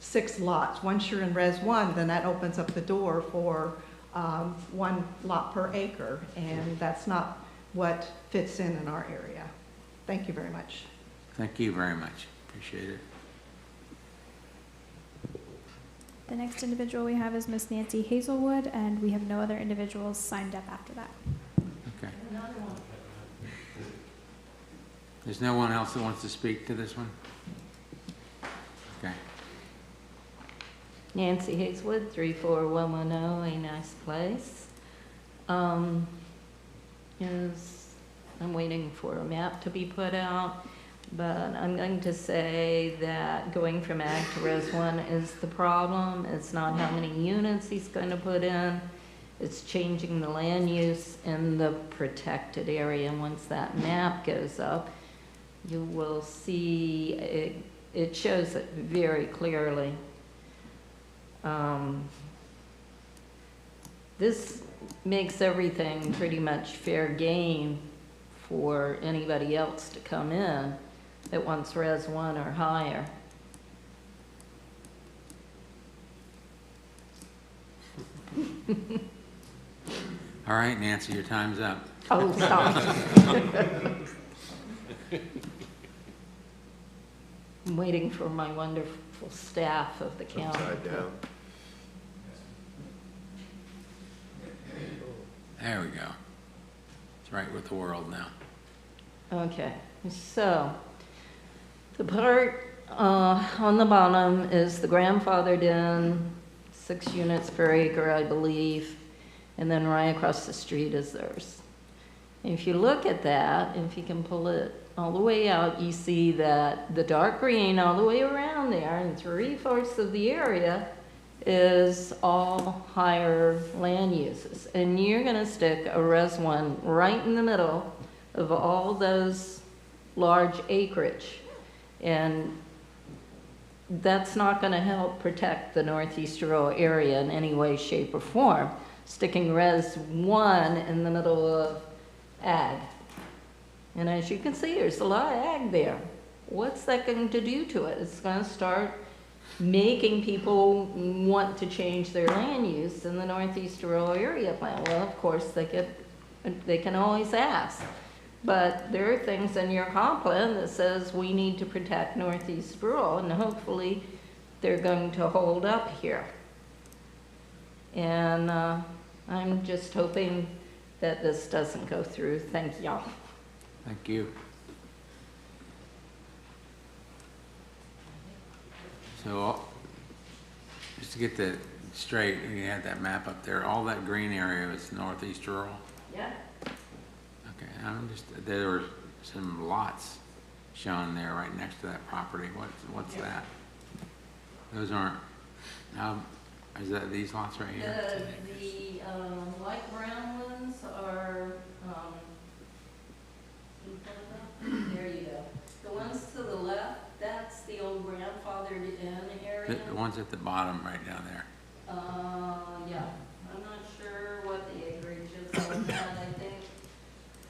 6 lots. Once you're in Res 1, then that opens up the door for 1 lot per acre, and that's not what fits in our area. Thank you very much. Thank you very much. Appreciate it. The next individual we have is Miss Nancy Hazelwood, and we have no other individuals signed up after that. Okay. There's no one else that wants to speak to this one? Okay. Nancy Hazelwood, 34110, a nice place. I'm waiting for a map to be put out, but I'm going to say that going from Ag to Res 1 is the problem. It's not how many units he's going to put in. It's changing the land use in the protected area. And once that map goes up, you will see it shows it very clearly. This makes everything pretty much fair game for anybody else to come in that wants Res 1 or higher. All right, Nancy, your time's up. Oh, stop. I'm waiting for my wonderful staff of the county. Upside down. There we go. It's right with the world now. Okay, so the part on the bottom is the grandfathered in, 6 units per acre, I believe, and then right across the street is theirs. If you look at that, if you can pull it all the way out, you see that the dark green all the way around there, and 3/4 of the area is all higher land uses. And you're gonna stick a Res 1 right in the middle of all those large acreage. And that's not gonna help protect the northeast rural area in any way, shape, or form. Sticking Res 1 in the middle of ag. And as you can see, there's a lot of ag there. What's that going to do to it? It's going to start making people want to change their land use in the northeast rural area plan. Well, of course, they can always ask. But there are things in your comp plan that says we need to protect northeast rural, and hopefully they're going to hold up here. And I'm just hoping that this doesn't go through. Thank y'all. Thank you. So, just to get that straight, you had that map up there, all that green area is northeast rural? Yeah. Okay, there were some lots shown there right next to that property. What's that? Those aren't, is that these lots right here? The light brown ones are, there you go. The ones to the left, that's the old grandfathered in area. The ones at the bottom right down there. Yeah. I'm not sure what the acreage is on that. I think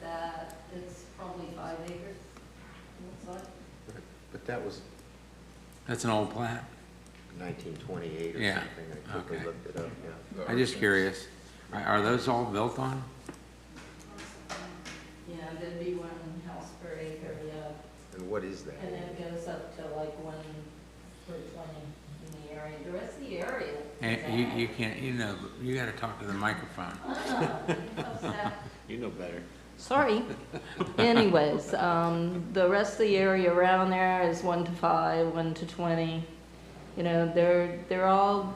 that it's probably 5 acres. Looks like. But that was That's an old plat? 1928 or Yeah, something. I quickly okay. looked it up, yeah. I'm just curious. Are those all built on? Yeah, there'd be 1 house per acre, yeah. And what is that? And it goes up to like 1 per 20 in the area. The rest of the area. Hey, you can't, you gotta talk to the microphone. You know better. Sorry. Anyways, the rest of the area around there is 1 to 5, 1 to 20. You know, they're all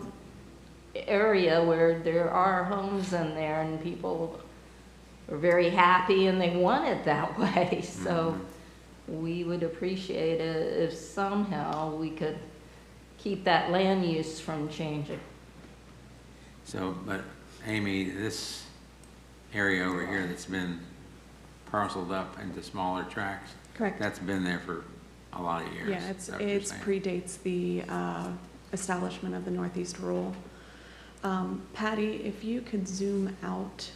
area where there are homes in there and people are very happy and they want it that way. So we would appreciate it if somehow we could keep that land use from changing. So, but Amy, this area over here that's been parceled up into smaller tracts, Correct. that's been there for a lot of years. Yeah, Is that what you're it saying? predates the establishment of the Northeast Rural. Patty, if you could zoom out,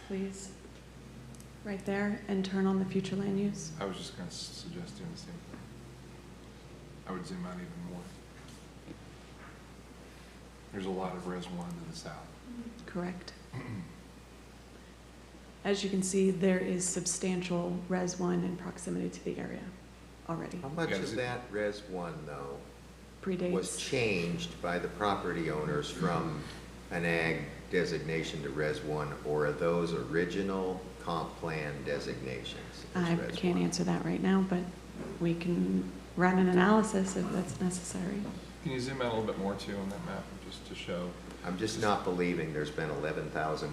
please, right there, and turn on the future land use. I was just going to suggest doing the same thing. I would zoom out even more. There's a lot of Res 1 to the south. Correct. As you can see, there is substantial Res 1 in proximity to the area already. How much Yeah, of that Res 1, though, was Predates. changed by the property owners from an ag designation to Res 1, or are those original comp plan designations? as I Res can't 1? answer that right now, but we can run an analysis if that's necessary. Can you zoom out a little bit more too on that map, just to show? I'm just not believing there's been 11,000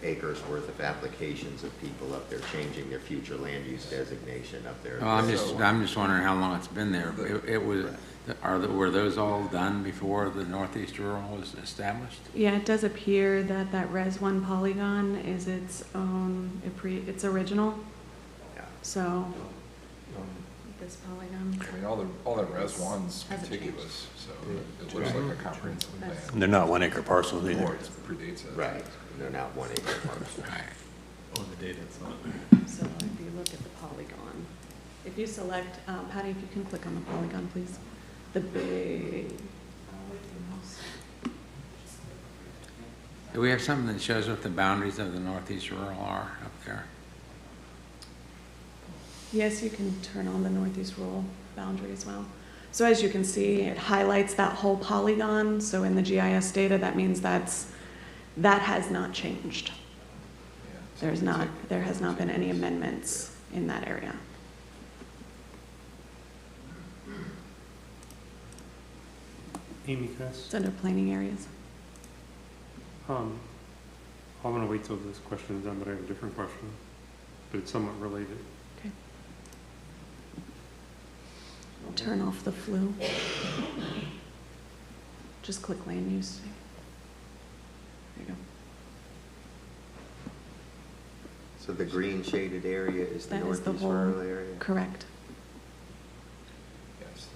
acres worth of applications of people up there changing their future land use designation up there. Well, I'm just wondering how long it's been there. Were those all done before the Northeast Rural was established? Yeah, it does appear that that Res 1 polygon is its own, it's original, Yeah. so this polygon. I mean, all the Res 1's Hasn't contiguous, so it looks like a comprehensive plan. They're not 1 acre parcels Or either. it predates it. Right, they're not 1 acre parcels. Right. On the data, it's not. So if you look at the polygon, if you select, Patty, if you can click on the polygon, please. The big, Do we have something that shows what the boundaries of the northeast rural are up there? Yes, you can turn on the northeast rural boundary as well. So as you can see, it highlights that whole polygon. So in the GIS data, that means that has not changed. Yeah. There has not been any amendments in that area. Amy, can I ask? It's under planning areas. I'm gonna wait till this question is done, but I have a different question, but it's somewhat related. Okay. Turn off the flu. Just click land use. There you go. So the green shaded area is the That is the northeast whole- rural area? Correct. Yes.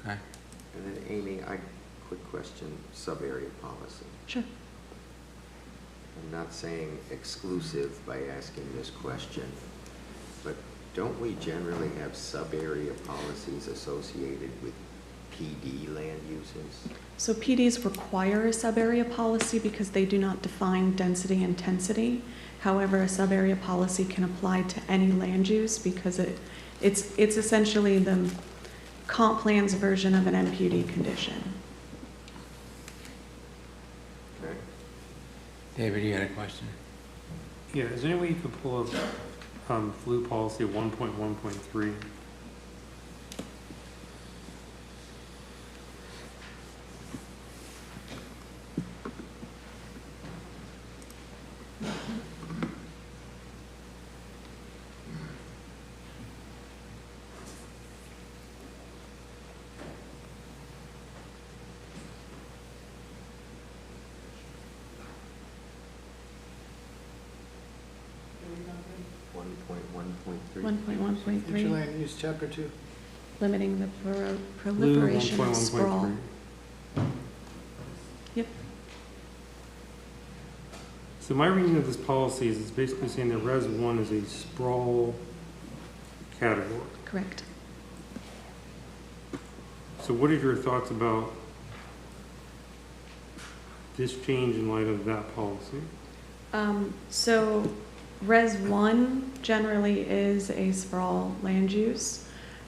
Okay. And then Amy, quick question, sub-area policy. Sure. I'm not saying exclusive by asking this question, but don't we generally have sub-area policies associated with PD land uses? So PDs require a sub-area policy because they do not define density intensity. However, a sub-area policy can apply to any land use because it's essentially the comp plan's version of an MPUD condition. Okay. David, you had a question? Yeah, is there any way you could pull up flu policy 1.1.3? One point one point three. 1.1.3, land use, chapter 2. limiting the Flu proliferation of sprawl. 1.1.3. Yep. So my reading of this policy is it's basically saying that Res 1 is a sprawl category. Correct. So what are your thoughts about this change in light of that policy? So Res 1 generally is a sprawl land use.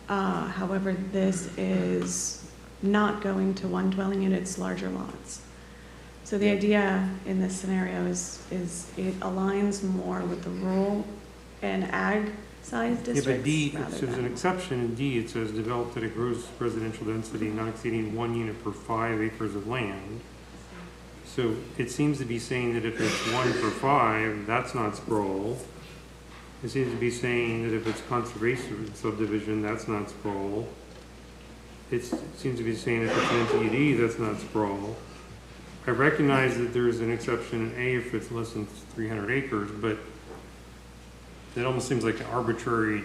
However, this is not going to one dwelling units, larger lots. So the idea in this scenario is it aligns more with the rural and ag size districts. Yeah, but D, rather so there's an than- exception in D, it says developed at a gross residential density not exceeding 1 unit per 5 acres of land. So it seems to be saying that if it's 1 per 5, that's not sprawl. It seems to be saying that if it's conservation subdivision, that's not sprawl. It seems to be saying if it's an MPUD, that's not sprawl. I recognize that there's an exception in A if it's less than 300 acres, but it almost seems like an arbitrary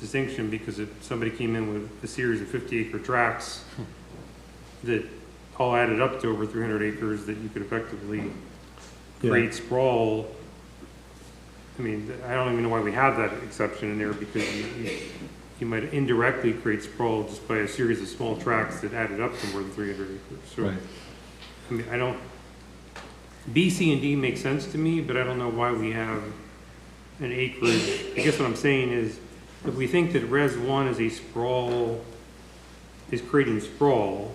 distinction because if somebody came in with a series of 50-acre tracts that all added up to over 300 acres that you could effectively create sprawl. I mean, I don't even know why we have that exception in there because you might indirectly create sprawl just by a series of small tracts that added up to more than 300 acres. So, Right. I mean, B, C, and D make sense to me, but I don't know why we have an acreage. I guess what I'm saying is, if we think that Res 1 is a sprawl, is creating sprawl,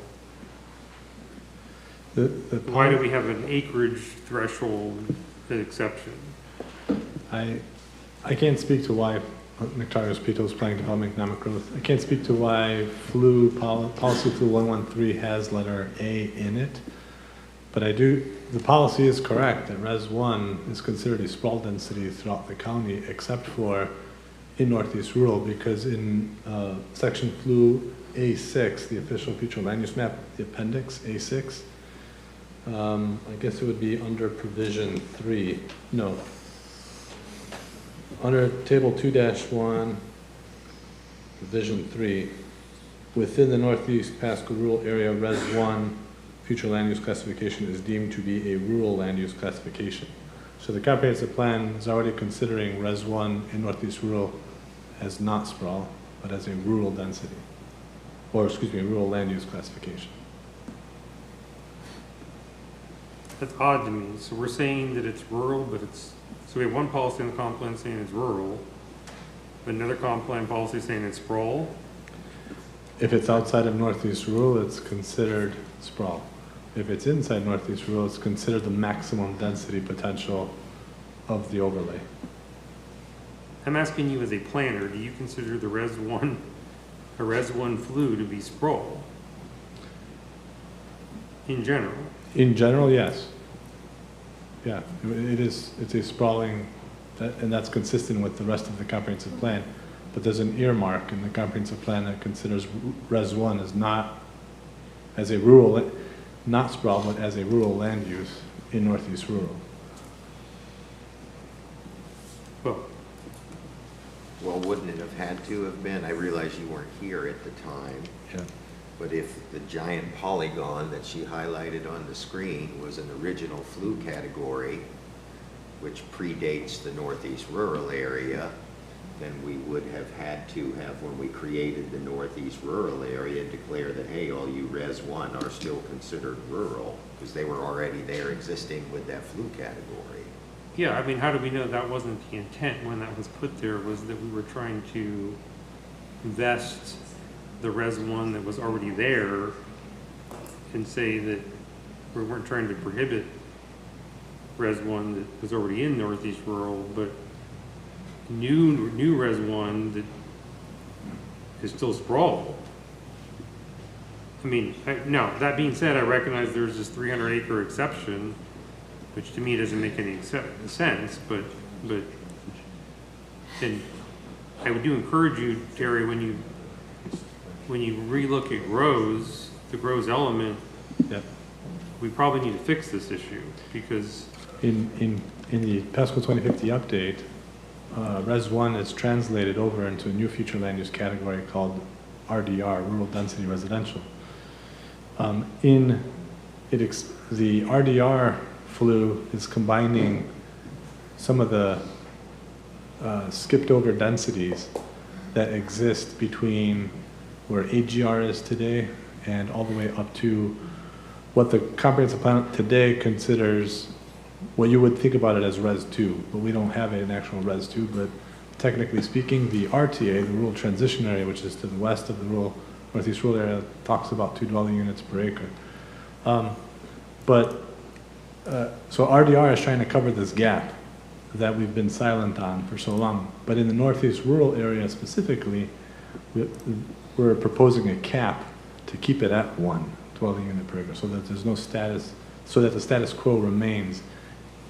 why do we have an acreage threshold exception? I can't speak to why Nectarios Pito's planning development economic growth. I can't speak to why policy flu 113 has letter A in it, but the policy is correct that Res 1 is considered a sprawl density throughout the county except for in Northeast Rural because in section flu A6, the official future land use map, the appendix A6, I guess it would be under provision 3. No. Under table 2-1, provision 3, within the Northeast Pasco rural area, Res 1, future land use classification is deemed to be a rural land use classification. So the comprehensive plan is already considering Res 1 in Northeast rural as not sprawl, but as a rural density, or excuse me, rural land use classification. that's odd to me. So we're saying that it's rural, but it's, so we have one policy in the comp plan saying it's rural, but another comp plan policy saying it's sprawl. If it's outside of Northeast rural, it's considered sprawl. If it's inside Northeast rural, it's considered the maximum density potential of the overlay. I'm asking you as a planner, do you consider the a Res 1 flu to be sprawl? In general? In general, yes. Yeah, it is, it's a sprawling, and that's consistent with the rest of the comprehensive plan. But there's an earmark in the comprehensive plan that considers Res 1 as not as a rural, not sprawl, but as a rural land use in Northeast rural. Well, wouldn't it have had to have been? I realize you weren't here at the time. Yeah. But if the giant polygon that she highlighted on the screen was an original flu category, which predates the Northeast rural area, then we would have had to have, when we created the Northeast rural area, declare that, hey, all you Res 1 are still considered rural, because they were already there existing with that flu category. Yeah, I mean, how do we know that wasn't the intent when that was put there, was that we were trying to vest the Res 1 that was already there and say that we weren't trying to prohibit Res 1 that was already in Northeast rural, but new Res 1 that is still sprawl. I mean, now, that being said, I recognize there's this 300-acre exception, which to me doesn't make any sense, but and I would do encourage you, Terry, when you relook at grows, the grows element, Yep. we probably need to fix this issue, because In the Pasco 2050 update, Res 1 is translated over into a new future land use category called RDR, Rural Density Residential. The RDR flu is combining some of the skipped over densities that exist between where AGR is today and all the way up to what the comprehensive plan today considers what you would think about it as Res 2, but we don't have an actual Res 2, but technically speaking, the RTA, the rural transition area, which is to the west of the rural, Northeast rural area, talks about 2 dwelling units per acre. So RDR is trying to cover this gap that we've been silent on for so long. But in the Northeast rural area specifically, we're proposing a cap to keep it at 1 dwelling unit per acre, so that there's no status, so that the status quo remains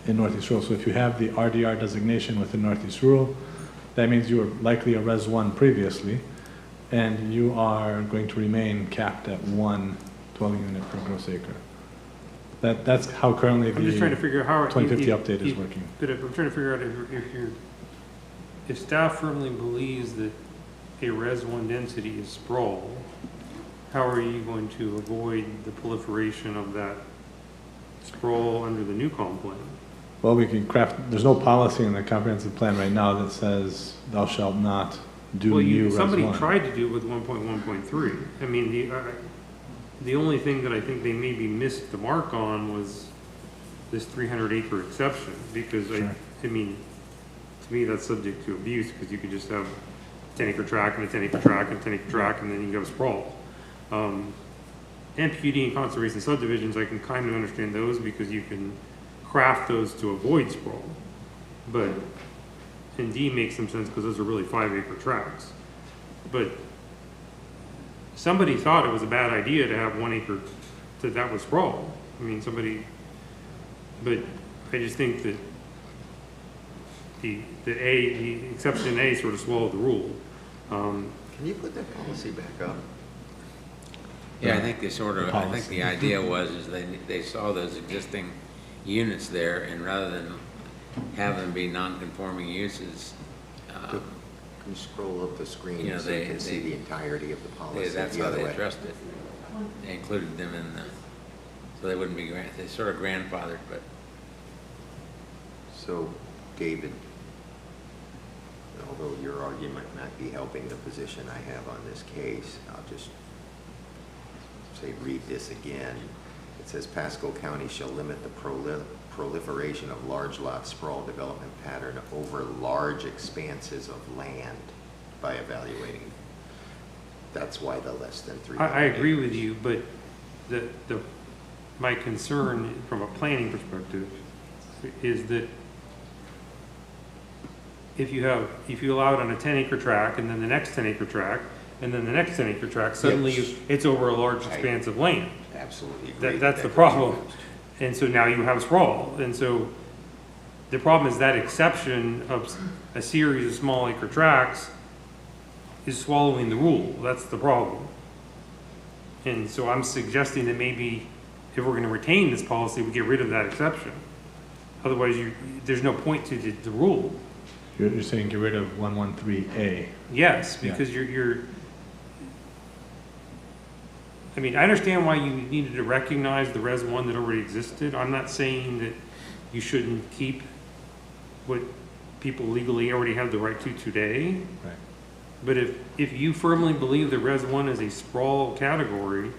in Northeast rural. So if you have the RDR designation within Northeast rural, that means you were likely a Res 1 previously, and you are going to remain capped at 1 dwelling unit per gross acre. That's how currently I'm just trying to figure out how 2050 update is working. But I'm trying to figure out if staff firmly believes that a Res 1 density is sprawl, how are you going to avoid the proliferation of that sprawl under the new comp plan? Well, we can craft, there's no policy in the comprehensive plan right now that says thou shalt not do new Res 1. Somebody tried to do it with 1.1.3. I mean, the only thing that I think they maybe missed the mark on was this 300-acre exception, because Sure. I mean, to me, that's subject to abuse, because you could just have a 10-acre tract and a 10-acre tract and a 10-acre tract, and then you can have a sprawl. MPUD and conservation subdivisions, I can kind of understand those because you can craft those to avoid sprawl. But, and D makes some sense because those are really 5-acre tracts. But somebody thought it was a bad idea to have 1 acre, that was sprawl. I mean, but I just think that the exception A sort of swallowed the rule. Can you put that policy back up? Yeah, I think I think the idea was is they saw those existing units there, and rather than have them be non-conforming uses, Can you scroll up the screen you know, so you can see the entirety of the policy that's the how other they way? addressed it. They included them in so they wouldn't be they sort of grandfathered, but So, David, although your argument might be helping the position I have on this case, I'll just say read this again. It says Pasco County shall limit the proliferation of large lot sprawl development pattern over large expanses of land by evaluating. That's why the less than 3. I agree with you, but my concern from a planning perspective is that if you allow it on a 10-acre tract and then the next 10-acre tract and then the next 10-acre tract, suddenly it's over a large expanse of land. Absolutely agree. That's the problem. And so now you have sprawl. And so the problem is that exception of a series of small acre tracts is swallowing the rule. That's the problem. And so I'm suggesting that maybe if we're going to retain this policy, we get rid of that exception. Otherwise, there's no point to the rule. You're saying get rid of 113A? Yes, because I mean, I understand why you needed to recognize the Res 1 that already existed. I'm not saying that you shouldn't keep what people legally already have the right to today. Right. But if you firmly believe that Res 1 is a sprawl category,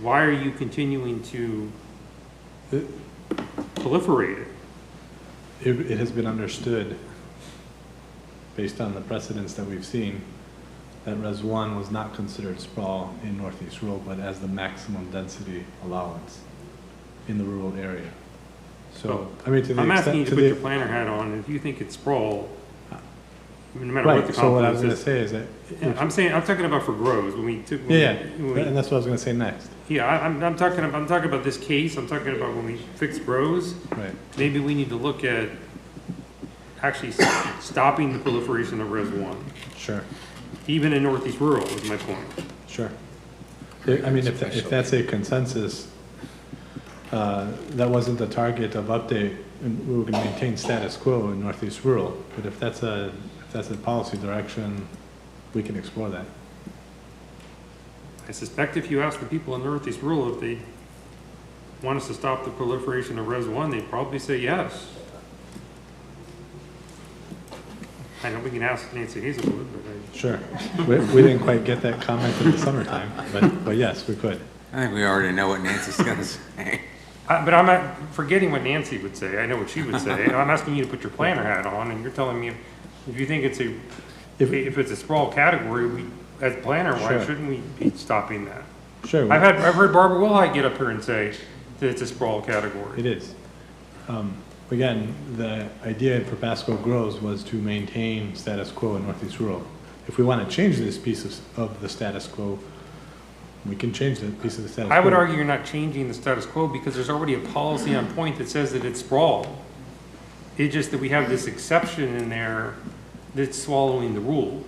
why are you continuing to proliferate it? It has been understood, based on the precedents that we've seen, that Res 1 was not considered sprawl in Northeast Rural, but as the maximum density allowance in the rural area. So, I mean, to the I'm extent... asking you to put your planner hat on. If you think it's sprawl, no matter what the so what I was confidence going is. to say is that... I'm talking about for grows. and that's what I was going to say next. Yeah, I'm talking about this case. I'm talking about when we fix grows. Right. Maybe we need to look at actually stopping the proliferation of Res 1. Sure. Even in Northeast Rural is my point. Sure. I mean, if that's a consensus, that wasn't the target of update, and we were going to maintain status quo in Northeast Rural. But if that's a policy direction, we can explore that. I suspect if you ask the people in Northeast Rural if they want us to stop the proliferation of Res 1, they'd probably say yes. I know we can ask Nancy Hazelwood, but Sure. We didn't quite get that comment in the summertime, but yes, we could. I think we already know what Nancy's going to say. but I'm not forgetting what Nancy would say. I know what she would say. I'm asking you to put your planner hat on, and you're telling me if you think it's if it's a sprawl category, as a planner, why Sure. shouldn't we be stopping that? Sure. I've heard Barbara Wilhite get up here and say that it's a sprawl category. It is. Again, the idea for Pasco Grows was to maintain status quo in Northeast Rural. If we want to change this piece of the status quo, we can change the piece of the status quo. I would argue you're not changing the status quo because there's already a policy on point that says that it's sprawl. It's just that we have this exception in there that's swallowing the rule.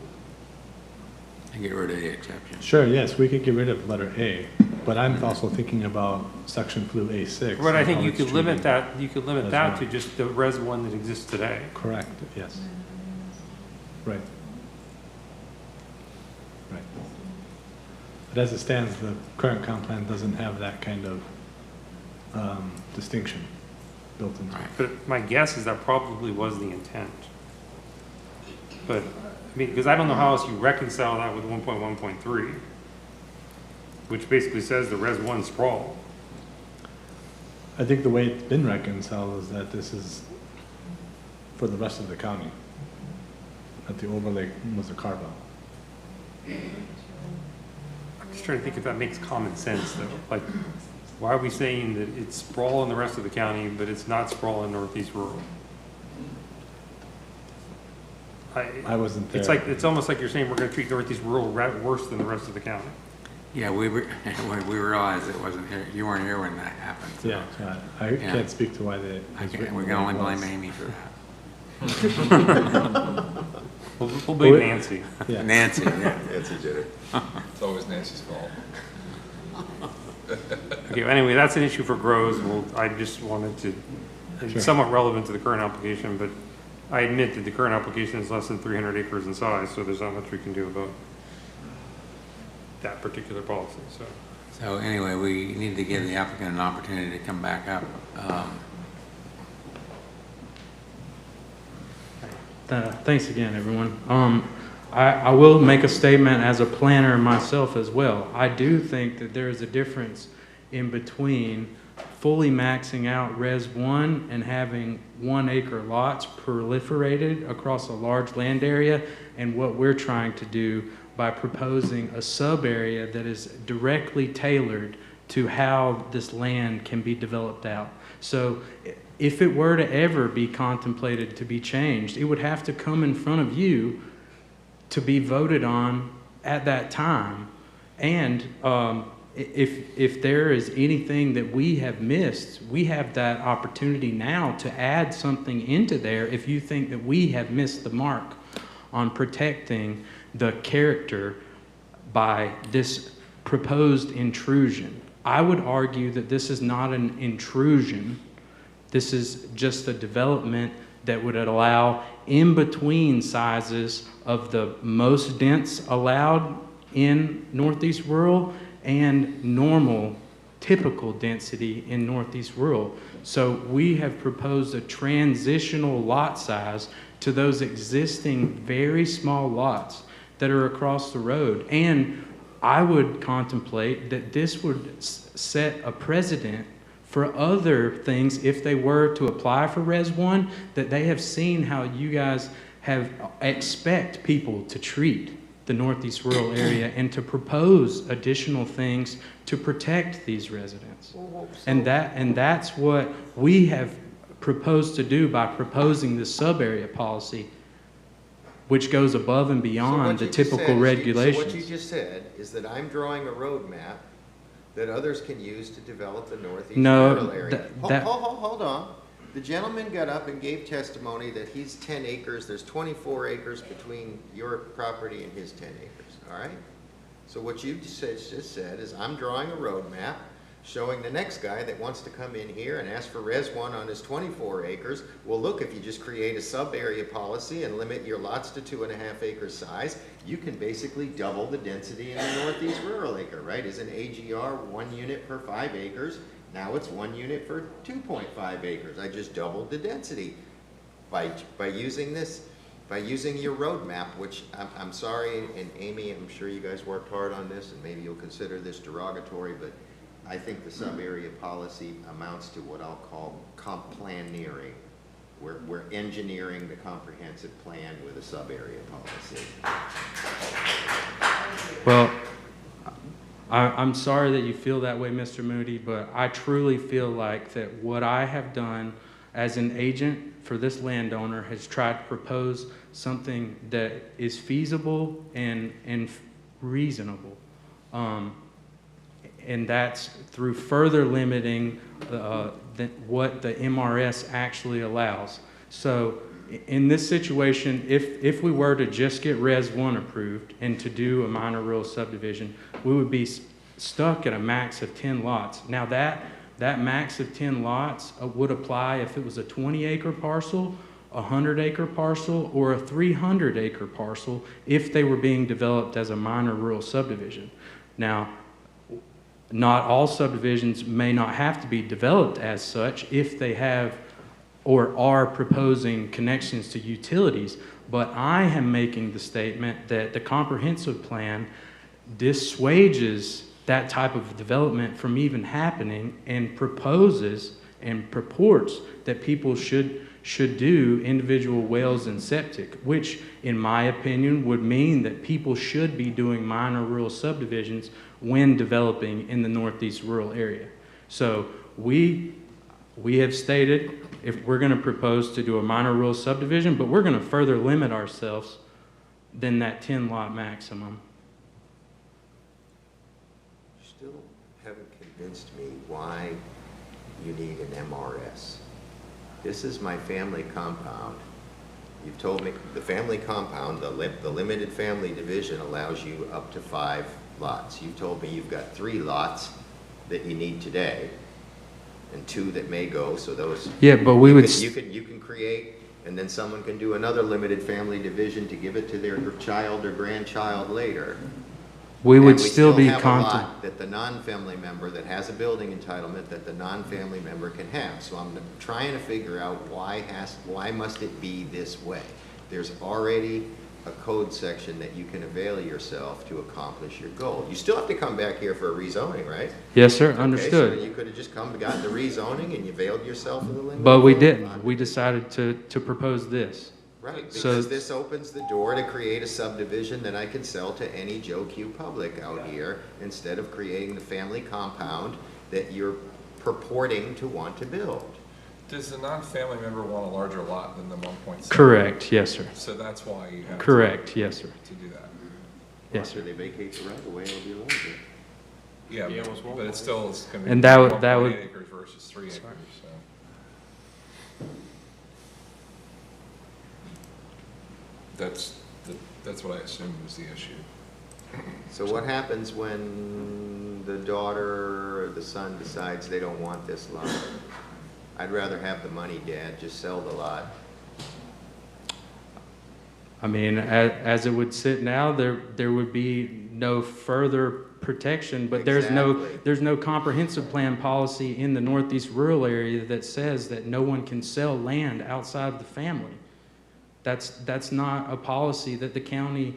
And get rid of the exception. Sure, yes, we could get rid of letter A, but I'm also thinking about section flu A6. But I think and you how could it's limit treated. that. You could limit As that well. to just the Res 1 that exists today. Correct, yes. Right. Right. But as it stands, the current comp plan doesn't have that kind of distinction built into it. But my guess is that probably was the intent. But, I mean, because I don't know how else you reconcile that with 1.1.3, which basically says the Res 1 sprawl. I think the way it's been reconciled is that this is for the rest of the county, that the overlay was a carve-out. I'm just trying to think if that makes common sense, though. Like, why are we saying that it's sprawl in the rest of the county, but it's not sprawl in Northeast Rural? I wasn't there. It's almost like you're saying we're going to treat Northeast Rural worse than the rest of the county. Yeah, we realized it wasn't here. You weren't here when that happened. So Yeah, so I can't speak to why they. we can only blame Amy for that. We'll blame Nancy. Yeah. Nancy, yeah. Nancy did it. It's always Nancy's fault. Okay, well, anyway, that's an issue for grows. Well, I just wanted to, it's Sure. somewhat relevant to the current application, but I admit that the current application is less than 300 acres in size, so there's not much we can do about that particular policy, so. So anyway, we need to give the applicant an opportunity to come back up. Thanks again, everyone. I will make a statement as a planner myself as well. I do think that there is a difference in between fully maxing out Res 1 and having 1 acre lots proliferated across a large land area, and what we're trying to do by proposing a sub area that is directly tailored to how this land can be developed out. So if it were to ever be contemplated to be changed, it would have to come in front of you to be voted on at that time. And if there is anything that we have missed, we have that opportunity now to add something into there if you think that we have missed the mark on protecting the character by this proposed intrusion. I would argue that this is not an intrusion. This is just a development that would allow in-between sizes of the most dense allowed in Northeast Rural and normal, typical density in Northeast Rural. So we have proposed a transitional lot size to those existing very small lots that are across the road. And I would contemplate that this would set a precedent for other things if they were to apply for Res 1, that they have seen how you guys expect people to treat the Northeast Rural area and to propose additional things to protect these residents. And that's what we have proposed to do by proposing this sub-area policy, which goes above and beyond the typical regulations. So what you just said is that I'm drawing a roadmap that others can use to develop the Northeast Rural area. Hold on. The gentleman got up and gave testimony that he's 10 acres, there's 24 acres between your property and his 10 acres, all right? So what you just said is I'm drawing a roadmap showing the next guy that wants to come in here and ask for Res 1 on his 24 acres. Well, look, if you just create a sub-area policy and limit your lots to 2.5 acre size, you can basically double the density in the Northeast Rural acre, right? Isn't AGR 1 unit per 5 acres? Now it's 1 unit for 2.5 acres. I just doubled the density by using this, by using your roadmap, which I'm sorry, and Amy, I'm sure you guys worked hard on this, and maybe you'll consider this derogatory, but I think the sub-area policy amounts to what I'll call complaneering. We're engineering the comprehensive plan with a sub-area policy. Well, I'm sorry that you feel that way, Mr. Moody, but I truly feel like that what I have done as an agent for this landowner has tried to propose something that is feasible and reasonable. And that's through further limiting what the MRS actually allows. So in this situation, if we were to just get Res 1 approved and to do a minor rural subdivision, we would be stuck at a max of 10 lots. Now that max of 10 lots would apply if it was a 20-acre parcel, a 100-acre parcel, or a 300-acre parcel if they were being developed as a minor rural subdivision. Now, not all subdivisions may not have to be developed as such if they have or are proposing connections to utilities, but I am making the statement that the comprehensive plan dissuades that type of development from even happening and proposes and purports that people should do individual wells and septic, which in my opinion would mean that people should be doing minor rural subdivisions when developing in the Northeast Rural area. So we have stated if we're going to propose to do a minor rural subdivision, but we're going to further limit ourselves than that 10 lot maximum. You still haven't convinced me why you need an MRS. This is my family compound. You've told me the family compound, the limited family division allows you up to 5 lots. You've told me you've got 3 lots that you need today and 2 that may go, so those... Yeah, but we would... You can create, and then someone can do another limited family division to give it to their child or grandchild later. We would still be have a lot that the non-family member that has a building entitlement that the non-family member can have. So I'm trying to figure out why must it be this way? There's already a code section that you can avail yourself to accomplish your goal. You still have to come back here for a rezoning, right? Yes, sir, Okay, understood. so you could have just gotten the rezoning and you availed yourself of the limited. But we development. didn't. We decided to propose this. Right, So- because this opens the door to create a subdivision that I can sell to any Joe Q public out here, instead of creating the family compound that you're purporting to want to build. Does the non-family member want a larger lot than the 1.7? Correct, yes, sir. So that's why you have Correct, yes, sir. to do that. Yes, After sir. they vacate the right of way, it'll be larger. Yeah, but it still is going to be And that would- 1.8 acres versus 3 acres, so. That's what I assumed was the issue. So what happens when the daughter or the son decides they don't want this lot? I'd rather have the money, Dad, just sell the lot. I mean, as it would sit now, there would be no further protection, but Exactly. there's no comprehensive plan policy in the Northeast rural area that says that no one can sell land outside of the family. That's not a policy that the county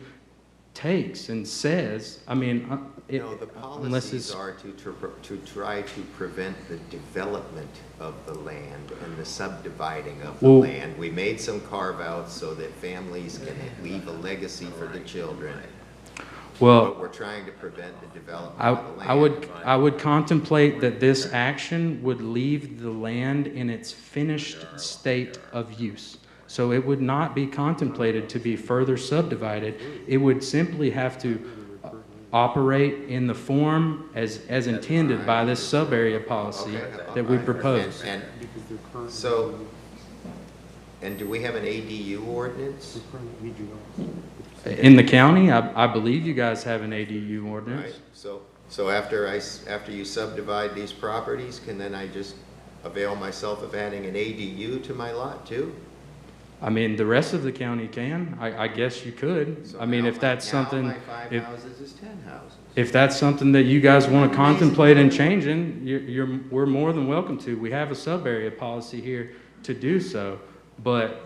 takes and says. I mean, No, the unless policies it's are to try to prevent the development of the land and the subdividing of the Well- land. We made some carve-outs so that families can leave a legacy for the children. well. But we're trying to prevent the development of the land. I would contemplate that this action would leave the land in its finished state of use. So it would not be contemplated to be further subdivided. It would simply have to operate in the form as intended by this sub-area policy that we propose. And Because they're currently. so, and do we have an ADU ordinance? They're currently VGLs. In the county, I believe you guys have an ADU ordinance. Right, so after you subdivide these properties, can then I just avail myself of adding an ADU to my lot too? I mean, the rest of the county can. I guess you could. So I mean, now if that's something, Now my 5 if, houses is 10 houses. if that's something that you guys want to contemplate and changing, we're more than welcome to. We have a sub-area policy here to do so. But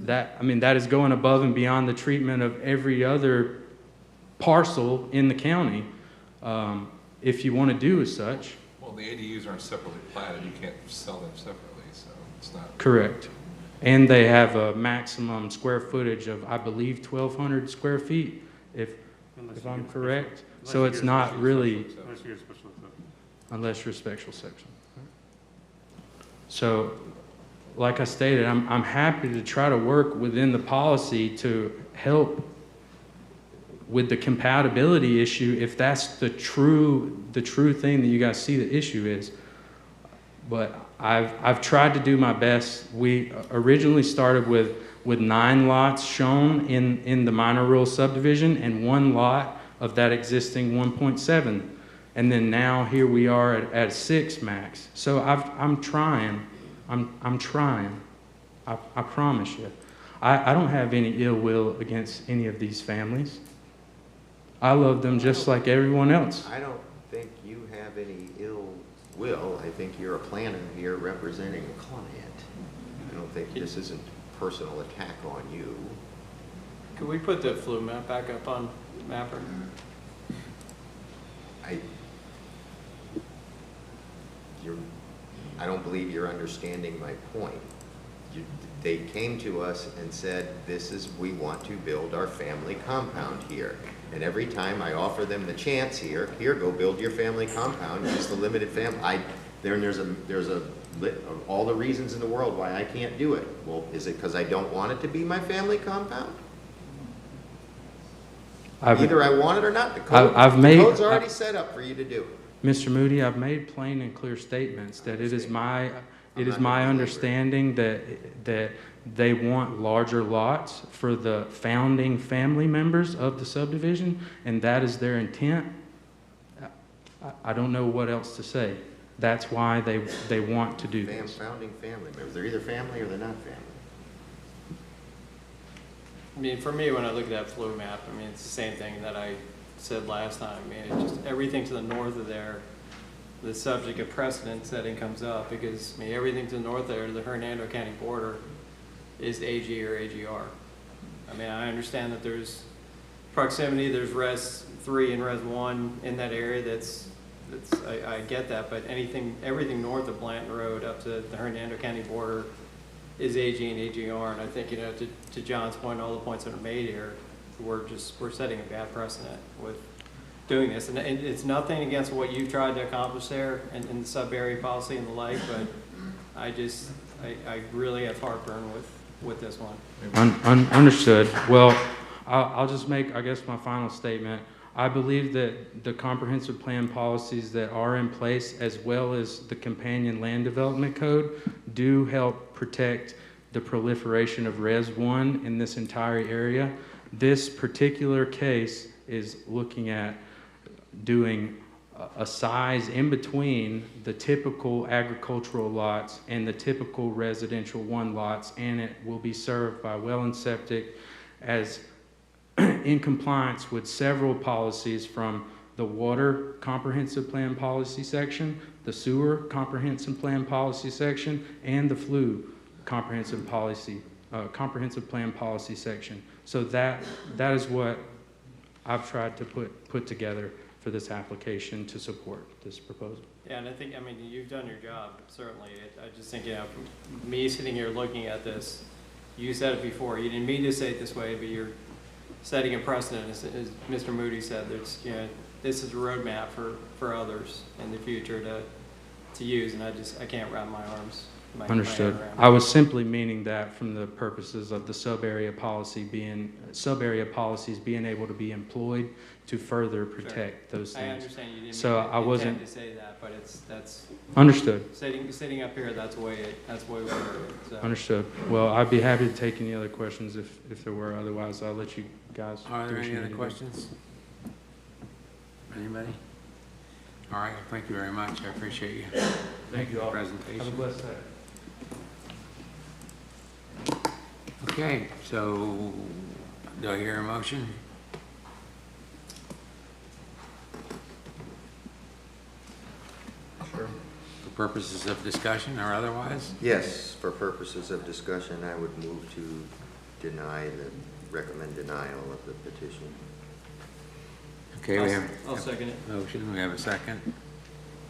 that is going above and beyond the treatment of every other parcel in the county, if you want to do as such. Well, the ADUs aren't separately platted, you can't sell them separately, so it's not. Correct. And they have a maximum square footage of, I believe, 1,200 square feet, if I'm correct. So it's not really, Unless you're a special exception. unless you're a special section. So, like I stated, I'm happy to try to work within the policy to help with the compatibility issue, if that's the true thing that you guys see the issue is. But I've tried to do my best. We originally started with 9 lots shown in the minor rural subdivision and 1 lot of that existing 1.7. And then now here we are at 6 max. So I'm trying. I'm trying. I promise you. I don't have any ill will against any of these families. I love them just like everyone else. I don't think you have any ill will. I think you're a planner here representing a client. I don't think this isn't a personal attack on you. Could we put the flu map back up on Mapper? I don't believe you're understanding my point. They came to us and said, we want to build our family compound here. And every time I offer them the chance here, go build your family compound, use the limited family. There's all the reasons in the world why I can't do it. Well, is it because I don't want it to be my family compound? Either I want it or not. The code's already set up for you to do it. Mr. Moody, I've made plain and clear statements that it is my understanding that they want larger lots for the founding family members of the subdivision, and that is their intent. I don't know what else to say. That's why they want to do this. Founding family members. They're either family or they're not family. I mean, for me, when I look at that flu map, I mean, it's the same thing that I said last time. I mean, it's just everything to the north of there, the subject of precedent setting comes up because, I mean, everything to the north there, the Hernando County border, is AG or AGR. I mean, I understand that there's proximity, there's Res 3 and Res 1 in that area, I get that, but everything north of Blanton Road up to the Hernando County border is AG and AGR, and I think, to John's point, all the points that are made here, we're setting a bad precedent with doing this, and it's nothing against what you've tried to accomplish there in the sub-area policy and the like, but I really have heartburn with this one. Understood. Well, I'll just make, I guess, my final statement. I believe that the comprehensive plan policies that are in place, as well as the companion land development code, do help protect the proliferation of Res 1 in this entire area. This particular case is looking at doing a size in between the typical agricultural lots and the typical residential 1 lots, and it will be served by well and septic as in compliance with several policies from the water comprehensive plan policy section, the sewer comprehensive plan policy section, and the flu comprehensive plan policy section. So that is what I've tried to put together for this application to support this proposal. Yeah, and I think, you've done your job, certainly. I just think, from me sitting here looking at this, you said it before, you didn't mean to say it this way, but you're setting a precedent, as Mr. Moody said. There's, this is a roadmap for others in the future to use, and I can't wrap my arms. Understood. I was simply meaning that from the purposes of the sub-area policies being able to be employed to further protect those things. I understand you didn't intend to say that, but that's understood. Sitting up here, that's the way we heard it. So. Understood. Well, I'd be happy to take any other questions if there were. Otherwise, I'll let you guys. Are there any other questions? Anybody? All right. Well, thank you very much. I appreciate you. Thank you all. Presentation. Have a blessed day. Okay, so do I hear a motion? Sure. For purposes of discussion or otherwise? Yes, for purposes of discussion, I would move to recommend denial of the petition. Okay, we have I'll second it. motion, we have a second.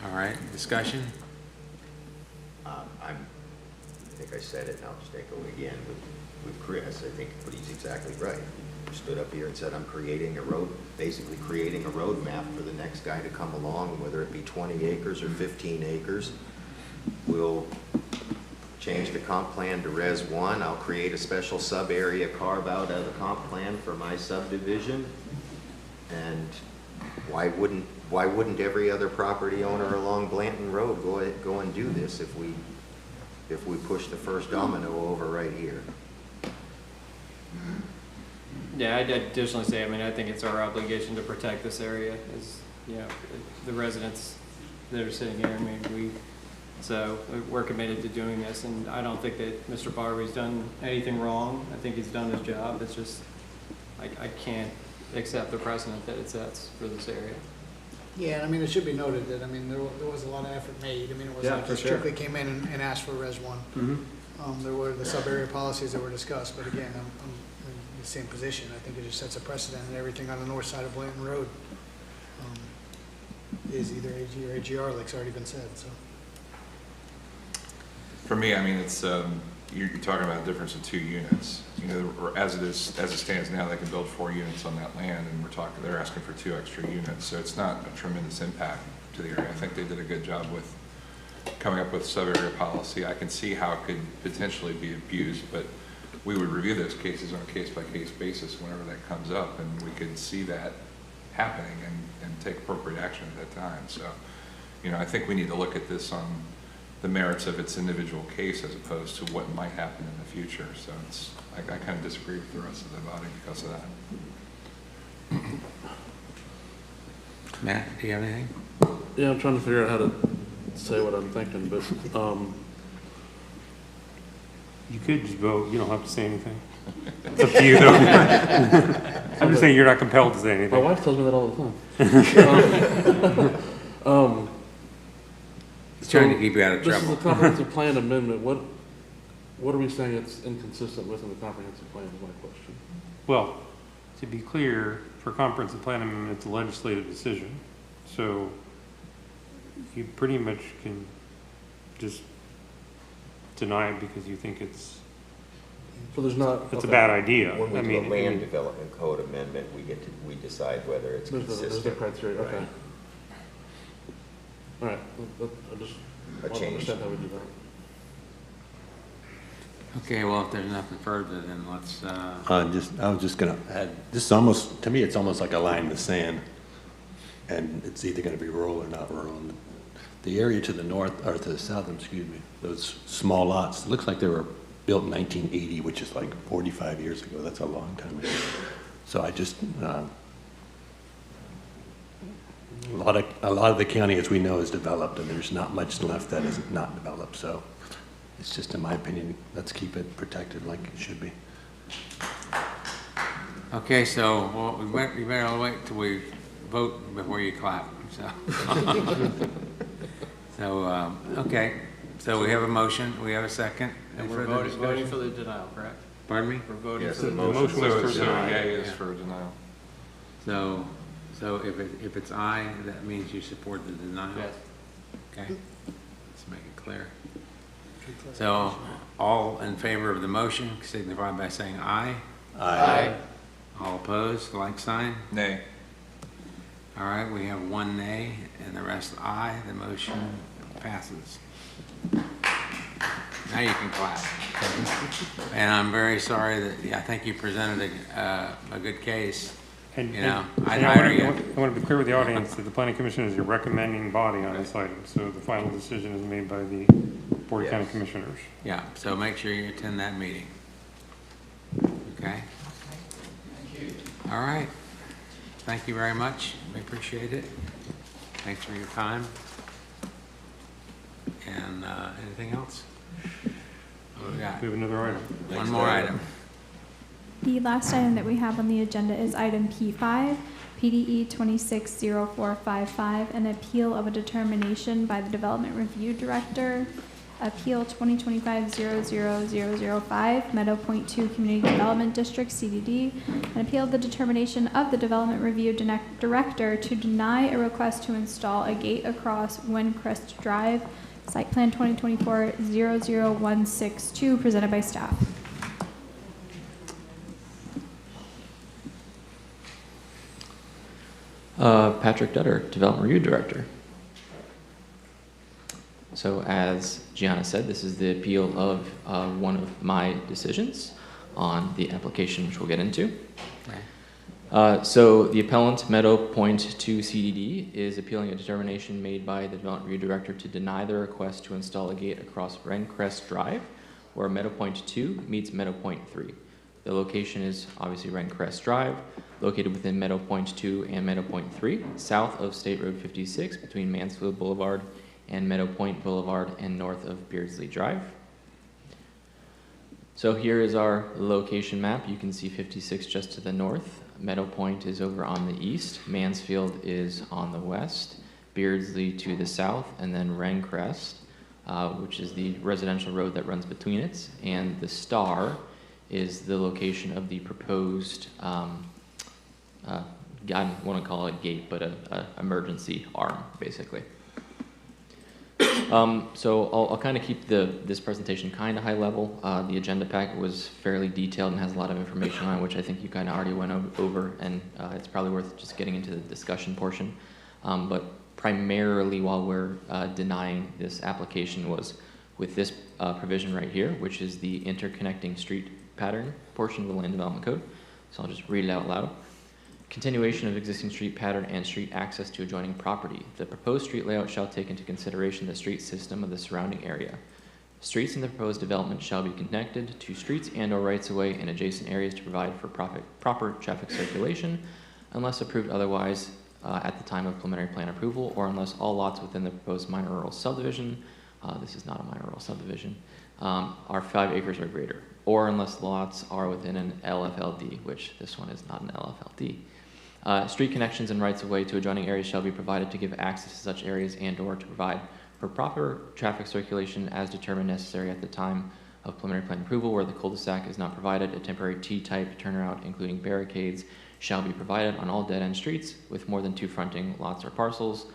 All right, discussion? I think I said it, and I'll just echo it again with Chris. I think, but he's exactly right. He stood up here and said, I'm basically creating a roadmap for the next guy to come along, whether it be 20 acres or 15 acres. We'll change the comp plan to Res 1. I'll create a special sub-area carve-out of the comp plan for my subdivision. And why wouldn't every other property owner along Blanton Road go and do this if we push the first domino over right here? Yeah, I'd additionally say, I think it's our obligation to protect this area, as the residents that are sitting here. So we're committed to doing this, and I don't think that Mr. Barber's done anything wrong. I think he's done his job. It's just I can't accept the precedent that it sets for this area. Yeah, and it should be noted that, there was a lot of effort made. It wasn't like he strictly came in and asked for Res 1. Mm-hmm. There were the sub-area policies that were discussed, but again, I'm in the same position. I think it just sets a precedent, and everything on the north side of Blanton Road is either AG or AGR, like it's already been said, so. For me, it's, you're talking about a difference of 2 units. As it stands now, they can build 4 units on that land, and they're asking for 2 extra units. So it's not a tremendous impact to the area. I think they did a good job with coming up with sub-area policy. I can see how it could potentially be abused, but we would review those cases on a case-by-case basis whenever that comes up, and we could see that happening and take appropriate action at that time. So, I think we need to look at this on the merits of its individual case as opposed to what might happen in the future. So I kind of disagree with the rest of the body because of that. Matt, do you have anything? Yeah, I'm trying to figure out how to say what I'm thinking, but You could just vote. You don't have to say anything. It's up to you, though. I'm just saying you're not compelled to say anything. my wife tells me that all the time. He's trying to keep you out of trouble. This is a comprehensive plan amendment. What are we saying it's inconsistent with in the comprehensive plan is my question. Well, to be clear, for comprehensive plan amendment, it's a legislative decision. So you pretty much can just deny it because you think it's So there's not. it's okay. a bad idea. When we I do mean, a land development code amendment, we decide whether it's There's consistent. the criteria, okay. Right. All right, I just A want to change. understand how we do that. Okay, well, if there's nothing further, then let's, I was just gonna add, this is almost, to me, it's almost like a line in the sand. And it's either gonna be rural or not rural. And the area to the north, or to the south, excuse me, those small lots, it looks like they were built in 1980, which is like 45 years ago. That's a long time ago. So I just, a lot of the county, as we know, is developed, and there's not much left that is not developed. So it's just, in my opinion, let's keep it protected like it should be. okay, so, well, we better wait till we vote before you clap, so. So, okay, so we have a motion, we have a second. And Any we're further voting discussion? for the denial, correct? Pardon me? We're voting Yes, for the the motion. was for So denial. yay is Yeah. for denial. So if it's aye, that means you support the denial? Yes. Okay, let's make it clear. So, all in favor of the motion signify by saying aye. Aye. All opposed, like sign. Nay. All right, we have one nay and the rest aye. The motion passes. Now you can clap. And I'm very sorry that, I think you presented a good case. And, You know, and I'd I hire you. want to be clear with the audience that the planning commission is your recommending body on this item. So the final decision is made by the Board of County Yes. Commissioners. Yeah, so make sure you attend that meeting. Okay? All right. Thank you very much. We appreciate it. Thanks for your time. And anything else? What do we got? We have another item. One more item. The last item that we have on the agenda is item P5, PDE 260455, an appeal of a determination by the Development Review Director, Appeal 2025-00005, Meadow Point 2 Community Development District, CDD, an appeal of the determination of the Development Review Director to deny a request to install a gate across Wencrest Drive, Site Plan 2024-00162, presented by staff. Patrick Dutter, Development Review Director. So as Gianna said, this is the appeal of one of my decisions on the application, which we'll get into. So the appellant, Meadow Point 2 CDD, is appealing a determination made by the Development Review Director to deny the request to install a gate across Rencrest Drive, where Meadow Point 2 meets Meadow Point 3. The location is obviously Rencrest Drive, located within Meadow Point 2 and Meadow Point 3, south of State Road 56, between Mansfield Boulevard and Meadow Point Boulevard, and north of Beardsley Drive. So here is our location map. You can see 56 just to the north. Meadow Point is over on the east. Mansfield is on the west. Beardsley to the south, and then Rencrest, which is the residential road that runs between it. And the star is the location of the proposed, I don't want to call it a gate, but a emergency arm, basically. So I'll kind of keep this presentation kind of high level. The agenda packet was fairly detailed and has a lot of information on it, which I think you kind of already went over, and it's probably worth just getting into the discussion portion. But primarily while we're denying this application was with this provision right here, which is the interconnecting street pattern portion of the Land Development Code. So I'll just read it out loud. Continuation of existing street pattern and street access to adjoining property. The proposed street layout shall take into consideration the street system of the surrounding area. Streets in the proposed development shall be connected to streets and/or rights-of-way in adjacent areas to provide for proper traffic circulation, unless approved otherwise at the time of preliminary plan approval, or unless all lots within the proposed minor rural subdivision, this is not a minor rural subdivision, are 5 acres or greater, or unless lots are within an LFLD, which this one is not an LFLD. Street connections and rights-of-way to adjoining areas shall be provided to give access to such areas and/or to provide for proper traffic circulation as determined necessary at the time of preliminary plan approval where the cul-de-sac is not provided, a temporary T-type turnaround, including barricades, shall be provided on all dead-end streets with more than 2 fronting lots or parcels.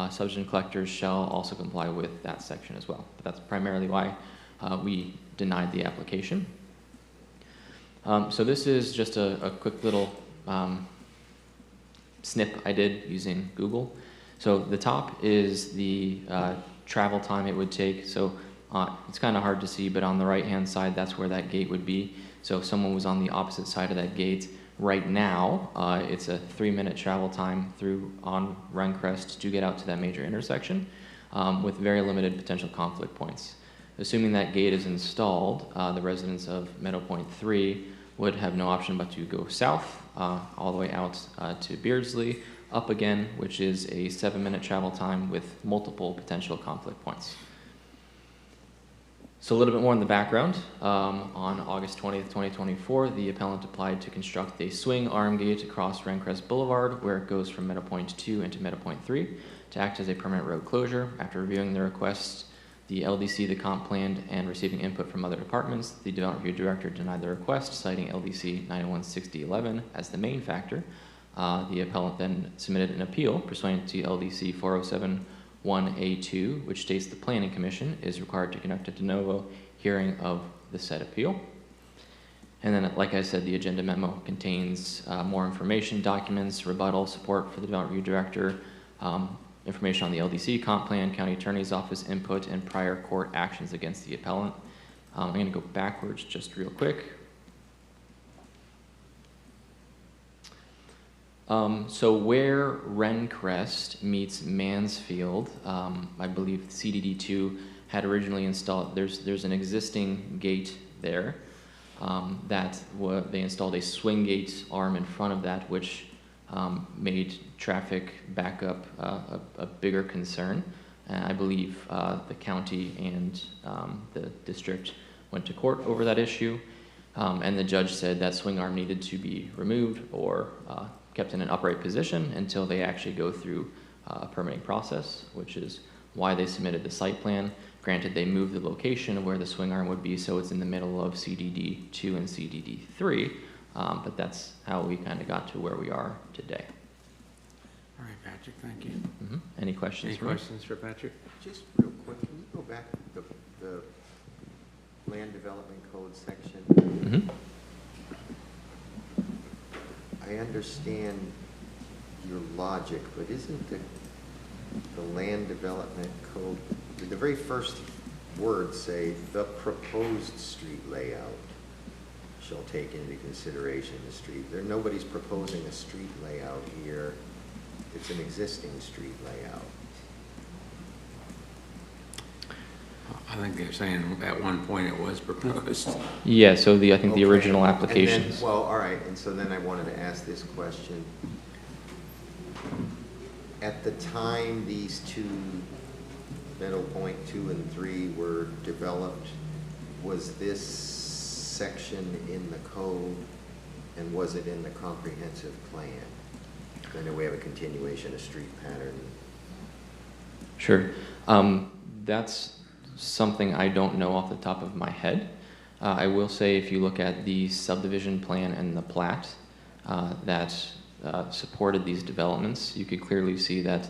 Subdivision collectors shall also comply with that section as well. But that's primarily why we denied the application. So this is just a quick little snip I did using Google. So the top is the travel time it would take. So it's kind of hard to see, but on the right-hand side, that's where that gate would be. So if someone was on the opposite side of that gate, right now, it's a 3-minute travel time through on Rencrest to get out to that major intersection with very limited potential conflict points. Assuming that gate is installed, the residents of Meadow Point 3 would have no option but to go south all the way out to Beardsley, up again, which is a 7-minute travel time with multiple potential conflict points. So a little bit more in the background. On August 20th, 2024, the appellant applied to construct a swing arm gate across Rencrest Boulevard, where it goes from Meadow Point 2 into Meadow Point 3, to act as a permanent road closure. After reviewing the request, the LDC, the comp plan, and receiving input from other departments, the development review director denied the request, citing LDC 9016011 as the main factor. The appellant then submitted an appeal pursuant to LDC 4071A2, which states the Planning Commission is required to conduct a de novo hearing of the said appeal. And then, like I said, the agenda memo contains more information, documents, rebuttal, support for the development review director, information on the LDC comp plan, county attorney's office input, and prior court actions against the appellant. I'm going to go backwards just real quick. So where Rencrest meets Mansfield, I believe CDD2 had originally installed, there's an existing gate there they installed a swing gate arm in front of that, which made traffic backup a bigger concern. I believe the county and the district went to court over that issue, and the judge said that swing arm needed to be removed or kept in an upright position until they actually go through a permitting process, which is why they submitted the site plan. Granted, they moved the location of where the swing arm would be, so it's in the middle of CDD2 and CDD3, but that's how we kind of got to where we are today. All right, Patrick, thank you. Mm-hmm. Any questions? Any questions for Patrick? Just real quick, can you go back to the land development code section? Mm-hmm. I understand your logic, but isn't the land development code, did the very first word say the proposed street layout shall take into consideration the street? Nobody's proposing a street layout here. It's an existing street layout. I think they're saying at one point it was proposed. Yeah, so I think the Okay. original And applications. then, well, all right, and so then I wanted to ask this question. At the time these two, Meadow Point 2 and 3 were developed, was this section in the code, and was it in the comprehensive plan? I know we have a continuation of street pattern. Sure. That's something I don't know off the top of my head. I will say if you look at the subdivision plan and the plat that supported these developments, you could clearly see that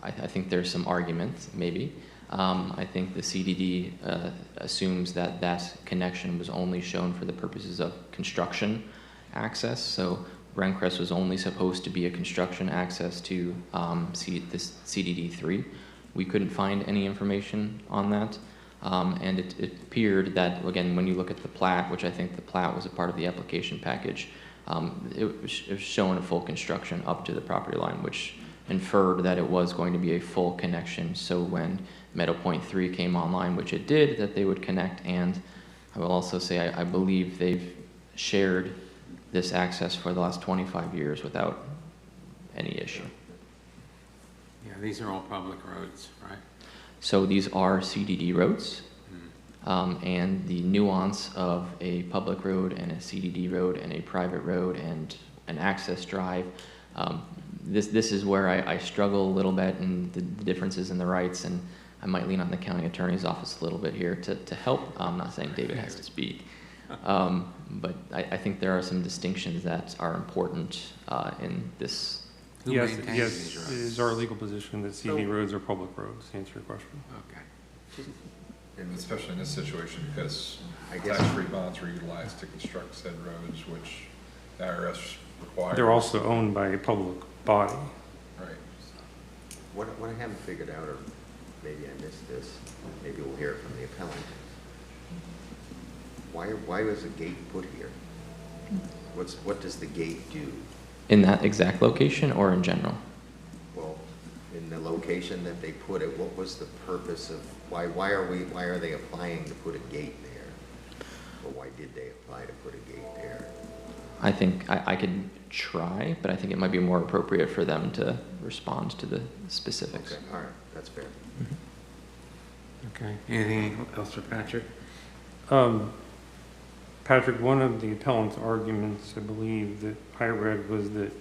I think there's some argument, maybe. I think the CDD assumes that that connection was only shown for the purposes of construction access. So Rencrest was only supposed to be a construction access to this CDD3. We couldn't find any information on that. And it appeared that, again, when you look at the plat, which I think the plat was a part of the application package, it was showing a full construction up to the property line, which inferred that it was going to be a full connection. So when Meadow Point 3 came online, which it did, that they would connect. And I will also say I believe they've shared this access for the last 25 years without any issue. Yeah, these are all public roads, right? So these are CDD roads, and the nuance of a public road and a CDD road and a private road and an access drive, this is where I struggle a little bit, and the differences in the rights, and I might lean on the county attorney's office a little bit here to help. I'm not saying David has to speak, but I think there are some distinctions that are important in this. Yes, it is our legal position that CD roads are public roads, to answer your question. Okay. And especially in this situation, because I guess- tax-free bonds were utilized to construct said roads, which the IRS requires. They're also owned by a public body. Right. What I haven't figured out, or maybe I missed this, maybe we'll hear it from the appellant. Why was a gate put here? What does the gate do? In that exact location or in general? Well, in the location that they put it, what was the purpose of, why are they applying to put a gate there? Or why did they apply to put a gate there? I think I could try, but I think it might be more appropriate for them to respond to the specifics. Okay, all right, that's fair. Okay. Anything else for Patrick? Patrick, one of the appellant's arguments, I believe, that I read was that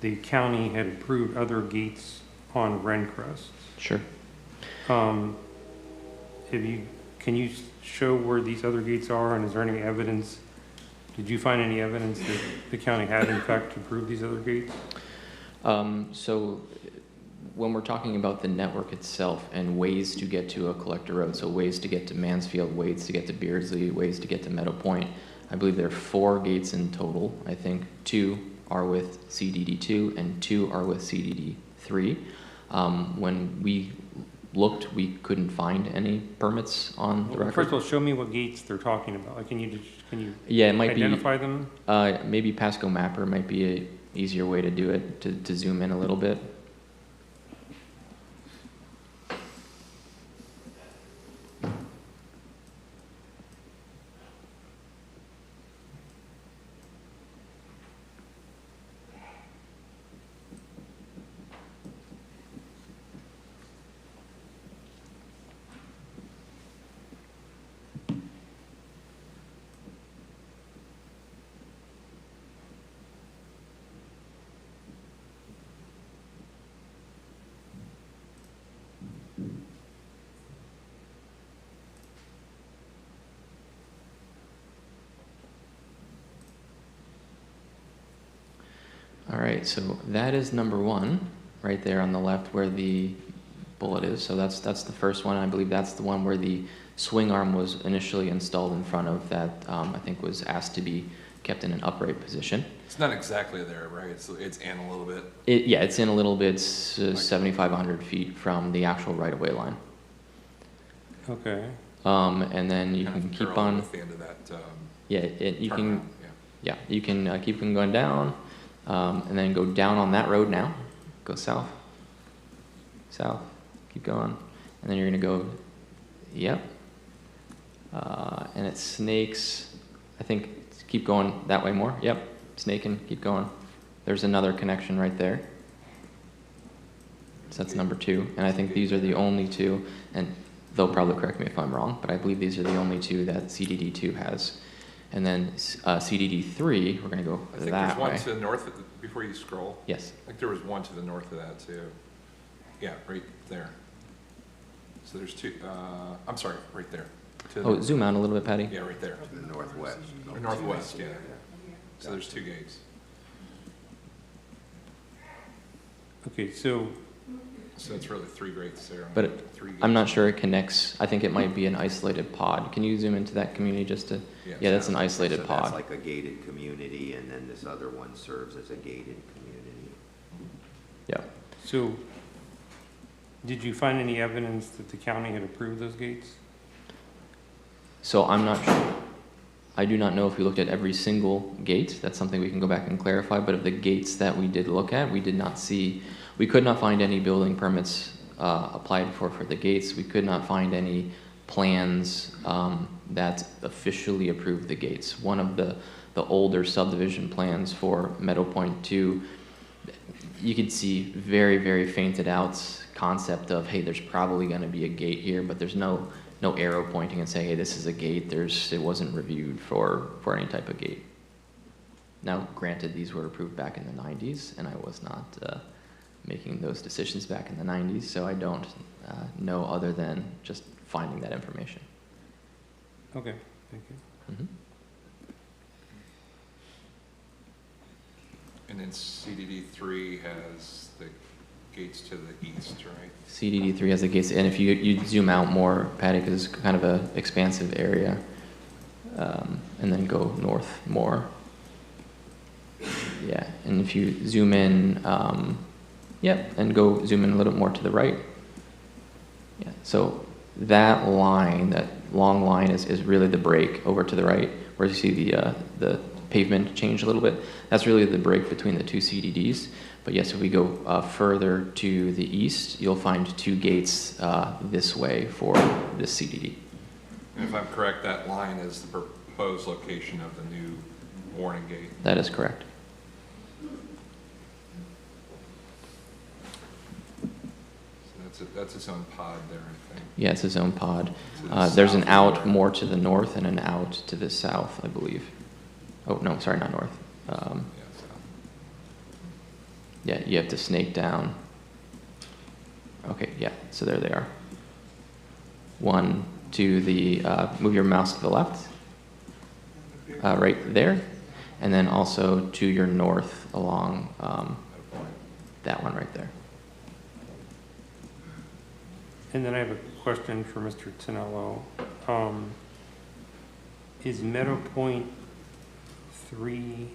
the county had approved other gates on Rencrest. Sure. Can you show where these other gates are, and is there any evidence? Did you find any evidence that the county had in fact approved these other gates? So when we're talking about the network itself and ways to get to a collector road, so ways to get to Mansfield, ways to get to Beardsley, ways to get to Meadow Point, I believe there are 4 gates in total. I think 2 are with CDD2 and 2 are with CDD3. When we looked, we couldn't find any permits on the record. First of all, show me what gates they're talking about. Like, can you Yeah, it might identify them? Maybe Pasco Mapper might be a easier way to do it, to zoom in a little bit. All right, so that is number 1, right there on the left where the bullet is. So that's the first one. I believe that's the one where the swing arm was initially installed in front of that, I think was asked to be kept in an upright position. It's not exactly there, right? It's in a little bit. Yeah, it's in a little bit, 7,500 feet from the actual right-of-way line. Okay. And then you can keep on. At the end of that. Yeah, you can. Yeah, you can keep on going down, and then go down on that road now. Go south. South. Keep going, and then you're gonna go. Yep. And it snakes. I think keep going that way more. Yep. Snaking. Keep going. There's another connection right there. So that's number 2, and I think these are the only 2. And they'll probably correct me if I'm wrong, but I believe these are the only 2 that CDD2 has. And then CDD3, we're going to go that way. I think there's one to the north, before you scroll. Yes. I think there was one to the north of that too. Yeah, right there. So there's 2, I'm sorry, right there. Oh, zoom out a little bit, Patty. Yeah, right there. To the northwest. Or northwest, yeah. So there's 2 gates. Okay, so it's really 3 gates there. But 3 gates. I'm not sure it connects. I think it might be an isolated pod. Can you zoom into that community just to? Yeah, that's an isolated So pod. that's like a gated community, and then this other one serves as a gated community. Yeah. So, did you find any evidence that the county had approved those gates? So I'm not sure. I do not know if we looked at every single gate. That's something we can go back and clarify. But of the gates that we did look at, we did not see. We could not find any building permits applied for the gates. We could not find any plans that officially approved the gates. One of the older subdivision plans for Meadow Point 2, you could see very, very fainted out concept of, hey, there's probably going to be a gate here, but there's no arrow pointing and saying, hey, this is a gate. It wasn't reviewed for any type of gate. Now, granted, these were approved back in the 90s, and I was not making those decisions back in the 90s, so I don't know other than just finding that information. Okay, thank you. Mhm. And then CDD 3 has the gates to the east, right? CDD 3 has the gates, and if you zoom out more, Patty, because it's kind of an expansive area, and then go north more. Yeah, and if you zoom in, yep, and go zoom in a little more to the right. Yeah, so that line, that long line is really the break over to the right, where you see the pavement change a little bit. That's really the break between the two CDDs. But yes, if we go further to the east, you'll find two gates this way for this CDD. And if I'm correct, that line is the proposed location of the new warning gate. That is correct. So that's its own pod there, I think. Yeah, it's its own pod. To There's an south out there. more to the north and an out to the south, I believe. Oh, no, sorry, not north. Yeah, south. Yeah, you have to snake down. Okay, yeah, so there they are. One to the, move your mouse to the left, right there, and then also to your north along that one right there. And then I have a question for Mr. Tonello. Is Meadow Point 3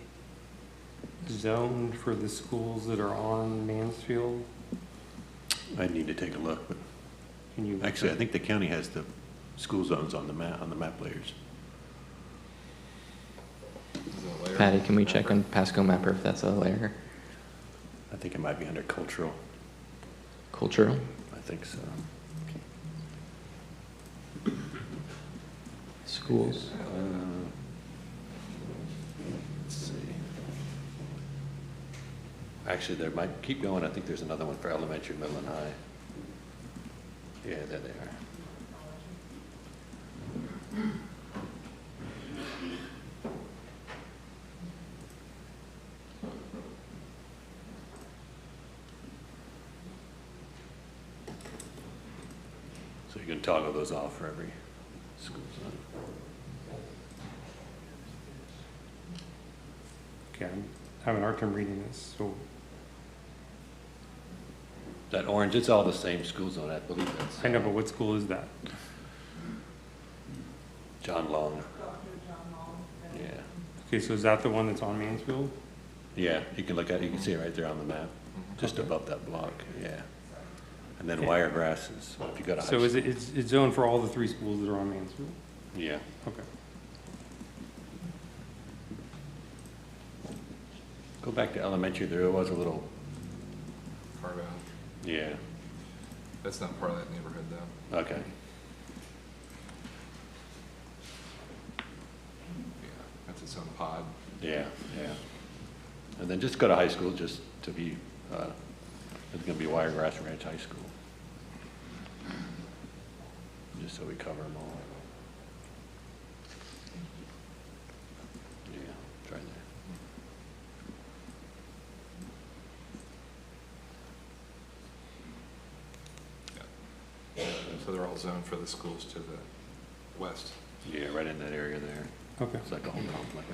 zoned for the schools that are on Mansfield? I need to take a look, but Can you? actually, I think the county has the school zones on the map layers. Is it a layer? Patty, can we check on Pasco Mapper if that's a layer? I think it might be under cultural. Cultural? I think so. Schools. Let's see. Actually, there might, keep going, I think there's another one for elementary, middle, and high. Yeah, there they are. So you can toggle those off for every school zone. Okay, I'm having a hard time reading this, so. That orange, it's all the same school zone, I believe that's. I know, but what school is that? John Long. Yeah. Okay, so is that the one that's on Mansfield? Yeah, you can look at it, you can see it right there on the map, just Okay. above that block, yeah. And then Okay. Wiregrass is, if you got a high So is school. it's zoned for all the 3 schools that are on Mansfield? Yeah. Okay. Go back to elementary, there was a little, Carve out. yeah, That's not part of that neighborhood, though. okay. Yeah, that's its own pod. Yeah, yeah. And then just go to high school, just to be, it's gonna be Wiregrass Ranch High School. Just so we cover them all. Yeah, try there. So they're all zoned for the schools to the west. Yeah, right in that area there. Okay. It's like a whole complex.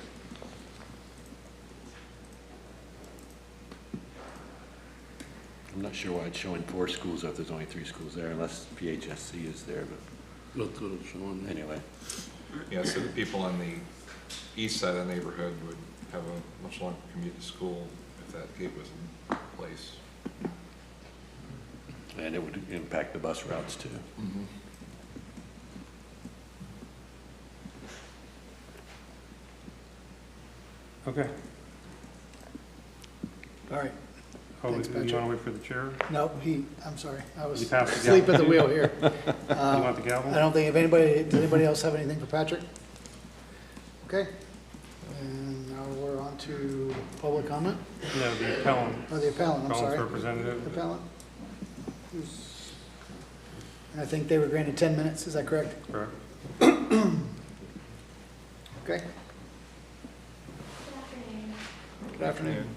I'm not sure why it's showing 4 schools if there's only 3 schools there, unless PHSC is there, but That's what it's showing. anyway. Yeah, so the people on the east side of the neighborhood would have a much longer commute to school if that gate was in place. And it would impact the bus routes too. Okay. All right. Oh, Thanks, you Patrick. want to wait for the chair? No, I'm sorry. I was You passed the asleep gavel. at the wheel here. You want the gavel? I don't think, does anybody else have anything for Patrick? Okay. And now we're on to public comment. No, the appellant. Oh, the appellant, I'm Appellant's sorry. representative. Appellant. And I think they were granted 10 minutes, is that correct? Correct. Okay. Good afternoon.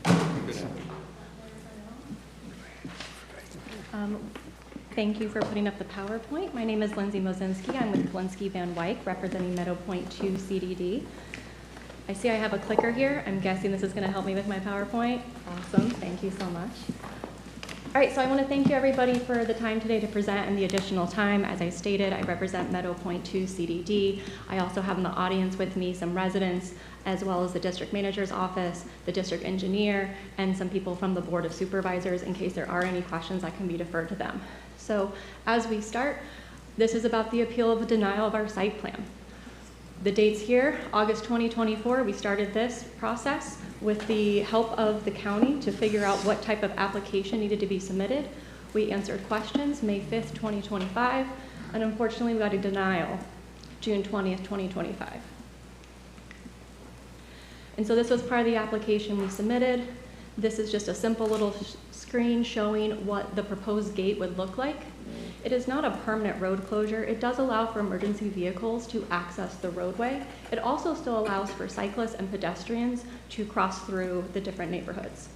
Thank you for putting up the PowerPoint. My name is Lindsay Mozinski. I'm with Glinski Van Wyck, representing Meadow Point 2 CDD. I see I have a clicker here. I'm guessing this is going to help me with my PowerPoint. Awesome. Thank you so much. All right, so I want to thank you, everybody, for the time today to present and the additional time. As I stated, I represent Meadow Point 2 CDD. I also have in the audience with me some residents, as well as the district manager's office, the district engineer, and some people from the Board of Supervisors in case there are any questions that can be deferred to them. So as we start, this is about the appeal of the denial of our site plan. The dates here, August 2024, we started this process with the help of the county to figure out what type of application needed to be submitted. We answered questions May 5th, 2025, and unfortunately we got a denial June 20th, 2025. And so this was part of the application we submitted. This is just a simple little screen showing what the proposed gate would look like. It is not a permanent road closure. It does allow for emergency vehicles to access the roadway. It also still allows for cyclists and pedestrians to cross through the different neighborhoods.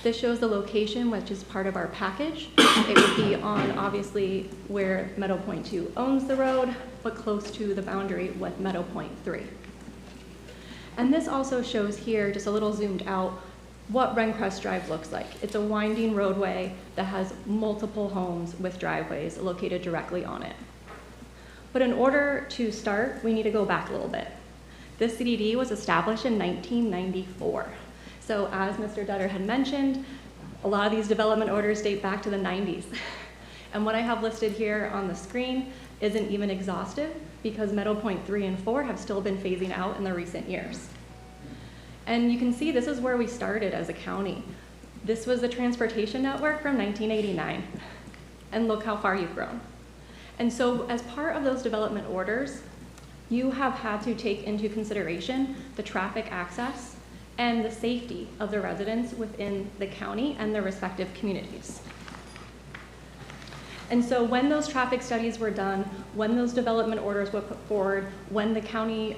This shows the location, which is part of our package. It would be on, obviously, where Meadow Point 2 owns the road, but close to the boundary with Meadow Point 3. And this also shows here, just a little zoomed out, what Rencrest Drive looks like. It's a winding roadway that has multiple homes with driveways located directly on it. But in order to start, we need to go back a little bit. This CDD was established in 1994. So as Mr. Dutter had mentioned, a lot of these development orders date back to the 90s. And what I have listed here on the screen isn't even exhaustive because Meadow Point 3 and 4 have still been phasing out in the recent years. And you can see this is where we started as a county. This was the transportation network from 1989. And look how far you've grown. And so as part of those development orders, you have had to take into consideration the traffic access and the safety of the residents within the county and their respective communities. And so when those traffic studies were done, when those development orders were put forward, when the county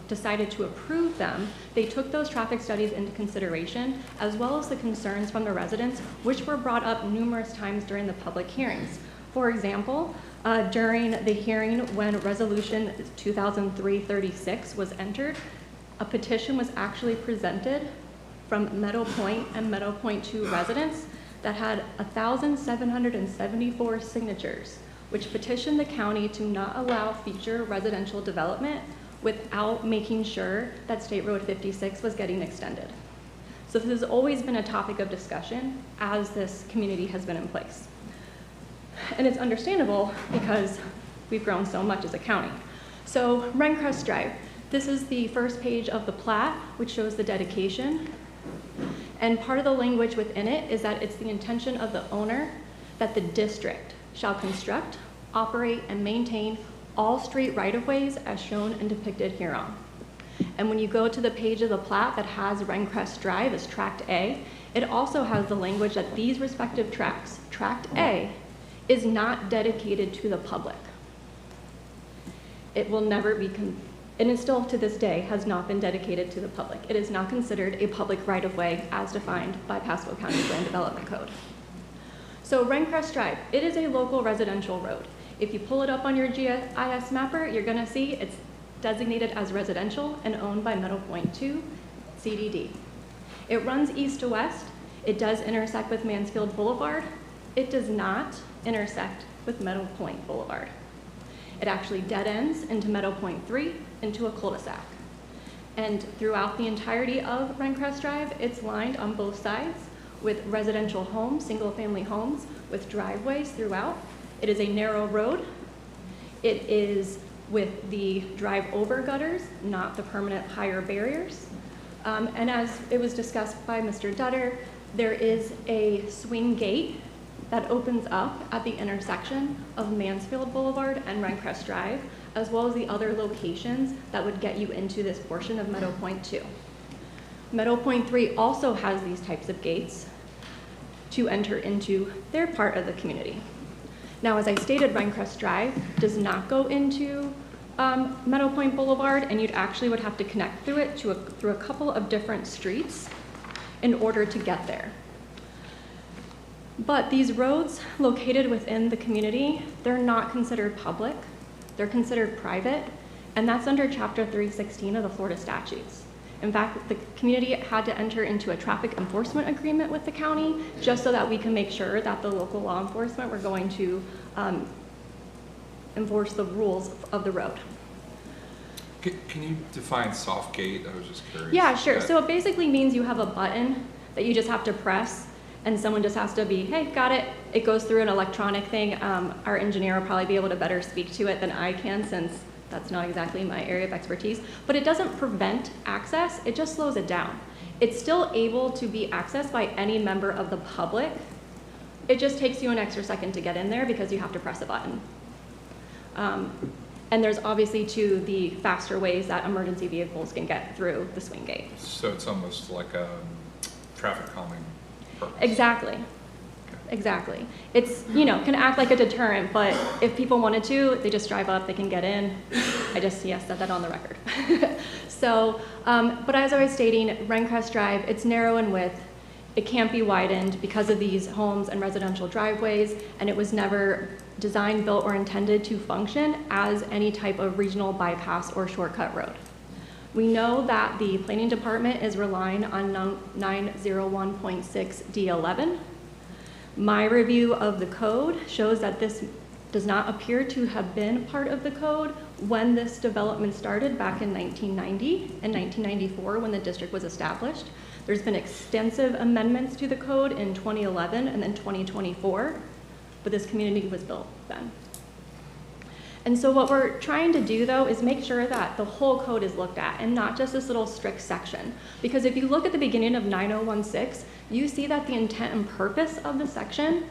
decided to approve them, they took those traffic studies into consideration, as well as the concerns from the residents, which were brought up numerous times during the public hearings. For example, during the hearing when Resolution 2003-36 was entered, a petition was actually presented from Meadow Point and Meadow Point 2 residents that had 1,774 signatures, which petitioned the county to not allow future residential development without making sure that State Road 56 was getting extended. So this has always been a topic of discussion as this community has been in place. And it's understandable because we've grown so much as a county. So Rencrest Drive, this is the first page of the plat, which shows the dedication. And part of the language within it is that it's the intention of the owner that the district shall construct, operate, and maintain all street right-of-ways as shown and depicted hereon. And when you go to the page of the plat that has Rencrest Drive as Tract A, it also has the language that these respective tracts, Tract A, is not dedicated to the public. It will never be, and it still to this day has not been dedicated to the public. It is not considered a public right-of-way as defined by Pasco County Land Development Code. So Rencrest Drive, it is a local residential road. If you pull it up on your GIS mapper, you're gonna see it's designated as residential and owned by Meadow Point 2 CDD. It runs east to west. It does intersect with Mansfield Boulevard. It does not intersect with Meadow Point Boulevard. It actually dead ends into Meadow Point 3 into a cul-de-sac. And throughout the entirety of Rencrest Drive, it's lined on both sides with residential homes, single-family homes, with driveways throughout. It is a narrow road. It is with the drive-over gutters, not the permanent higher barriers. And as it was discussed by Mr. Dutter, there is a swing gate that opens up at the intersection of Mansfield Boulevard and Rencrest Drive, as well as the other locations that would get you into this portion of Meadow Point 2. Meadow Point 3 also has these types of gates to enter into their part of the community. Now, as I stated, Rencrest Drive does not go into Meadow Point Boulevard, and you'd actually would have to connect through it through a couple of different streets in order to get there. But these roads located within the community, they're not considered public, they're considered private, and that's under Chapter 316 of the Florida statutes. In fact, the community had to enter into a traffic enforcement agreement with the county just so that we can make sure that the local law enforcement were going to enforce the rules of the road. Can you define soft gate? I was just curious. Yeah, sure. So it basically means you have a button that you just have to press, and someone just has to be, hey, got it. It goes through an electronic thing. Our engineer will probably be able to better speak to it than I can, since that's not exactly my area of expertise. But it doesn't prevent access, it just slows it down. It's still able to be accessed by any member of the public. It just takes you an extra second to get in there because you have to press a button. And there's obviously the faster ways that emergency vehicles can get through the swing gate. So it's almost like a traffic calming purpose. Exactly. Exactly. It's, can act like a deterrent, but if people wanted to, they just drive up, they can get in. I just, said that on the record. So, but as I was stating, Rencrest Drive, it's narrow in width. It can't be widened because of these homes and residential driveways, and it was never designed, built, or intended to function as any type of regional bypass or shortcut road. We know that the planning department is relying on 901.6 D11. My review of the code shows that this does not appear to have been part of the code when this development started back in 1990 and 1994 when the district was established. There's been extensive amendments to the code in 2011 and then 2024, but this community was built then. And so what we're trying to do, though, is make sure that the whole code is looked at and not just this little strict section. Because if you look at the beginning of 9016, you see that the intent and purpose of the section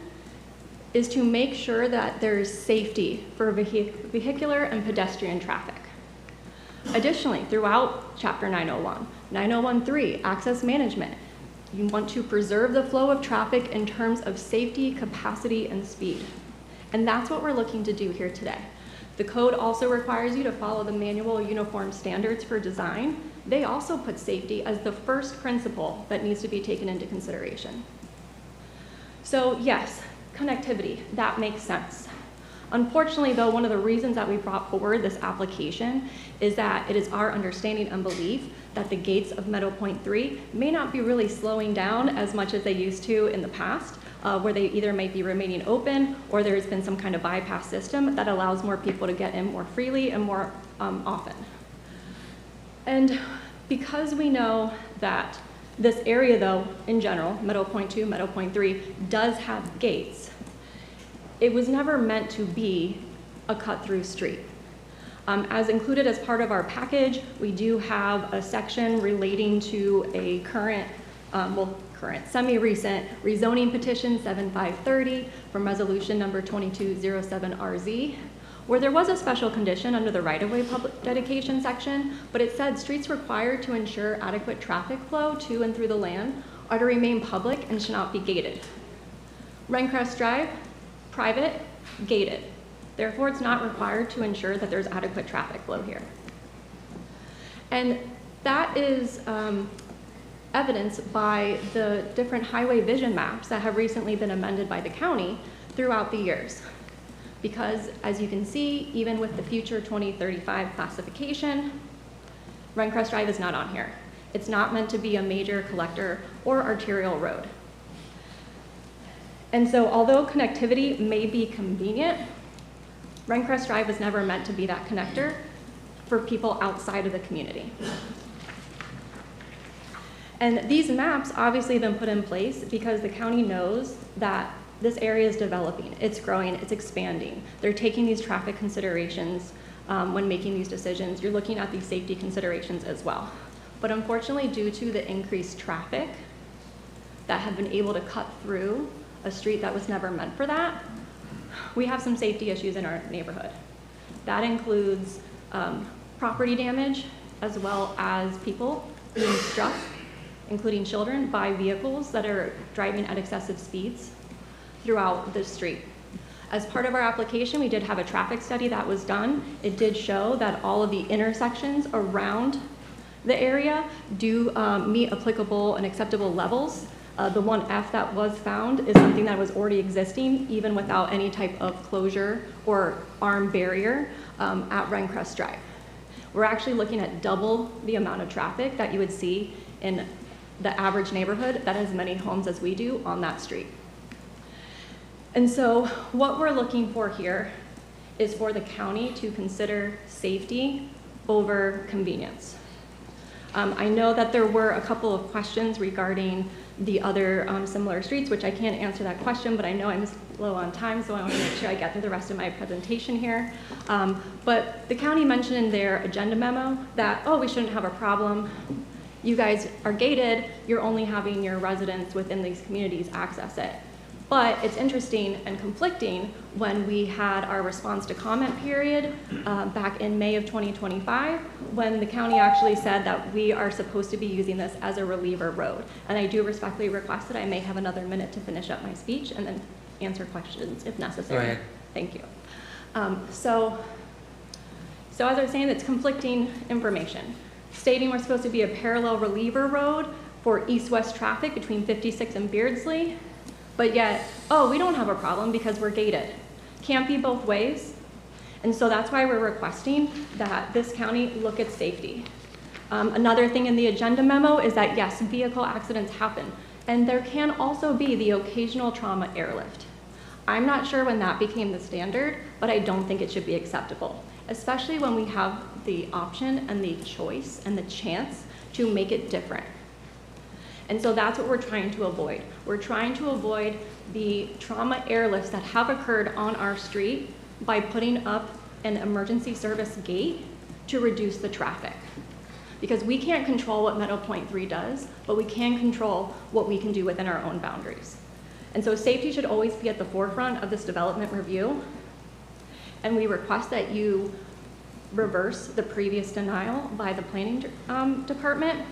is to make sure that there's safety for vehicular and pedestrian traffic. Additionally, throughout Chapter 901, 9013, access management, you want to preserve the flow of traffic in terms of safety, capacity, and speed. And that's what we're looking to do here today. The code also requires you to follow the manual uniform standards for design. They also put safety as the first principle that needs to be taken into consideration. So yes, connectivity, that makes sense. Unfortunately, though, one of the reasons that we brought forward this application is that it is our understanding and belief that the gates of Meadow Point 3 may not be really slowing down as much as they used to in the past, where they either might be remaining open or there's been some kind of bypass system that allows more people to get in more freely and more often. And because we know that this area, though, in general, Meadow Point 2, Meadow Point 3, does have gates, it was never meant to be a cut-through street. As included as part of our package, we do have a section relating to a current, semi-recent rezoning petition 7530 from resolution number 2207RZ, where there was a special condition under the right-of-way public dedication section, but it said streets required to ensure adequate traffic flow to and through the land are to remain public and should not be gated. Rencrest Drive, private, gated. Therefore, it's not required to ensure that there's adequate traffic flow here. And that is evidenced by the different highway vision maps that have recently been amended by the county throughout the years. Because as you can see, even with the future 2035 classification, Rencrest Drive is not on here. It's not meant to be a major collector or arterial road. And so although connectivity may be convenient, Rencrest Drive was never meant to be that connector for people outside of the community. And these maps obviously have been put in place because the county knows that this area is developing, it's growing, it's expanding. They're taking these traffic considerations when making these decisions. You're looking at these safety considerations as well. But unfortunately, due to the increased traffic that have been able to cut through a street that was never meant for that, we have some safety issues in our neighborhood. That includes property damage as well as people being struck, including children, by vehicles that are driving at excessive speeds throughout the street. As part of our application, we did have a traffic study that was done. It did show that all of the intersections around the area do meet applicable and acceptable levels The 1F that was found is something that was already existing, even without any type of closure or arm barrier at Rencrest Drive. We're actually looking at double the amount of traffic that you would see in the average neighborhood that has as many homes as we do on that street. And so what we're looking for here is for the county to consider safety over convenience. I know that there were a couple of questions regarding the other similar streets, which I can't answer that question, but I know I'm low on time, so I want to make sure I get through the rest of my presentation here. But the county mentioned in their agenda memo that, oh, we shouldn't have a problem. You guys are gated, you're only having your residents within these communities access it. But it's interesting and conflicting when we had our response to comment period back in May of 2025, when the county actually said that we are supposed to be using this as a reliever road. And I do respectfully request that I may have another minute to finish up my speech and then answer questions if necessary. Go ahead. Thank you. So as I was saying, it's conflicting information. Stating we're supposed to be a parallel reliever road for east-west traffic between 56 and Beardsley, but yet, oh, we don't have a problem because we're gated. Can't be both ways. And so that's why we're requesting that this county look at safety. Another thing in the agenda memo is that yes, vehicle accidents happen, and there can also be the occasional trauma airlift. I'm not sure when that became the standard, but I don't think it should be acceptable, especially when we have the option and the choice and the chance to make it different. And so that's what we're trying to avoid. We're trying to avoid the trauma airlifts that have occurred on our street by putting up an emergency service gate to reduce the traffic. Because we can't control what Meadow Point 3 does, but we can control what we can do within our own boundaries. And so safety should always be at the forefront of this development review. And we request that you reverse the previous denial by the planning department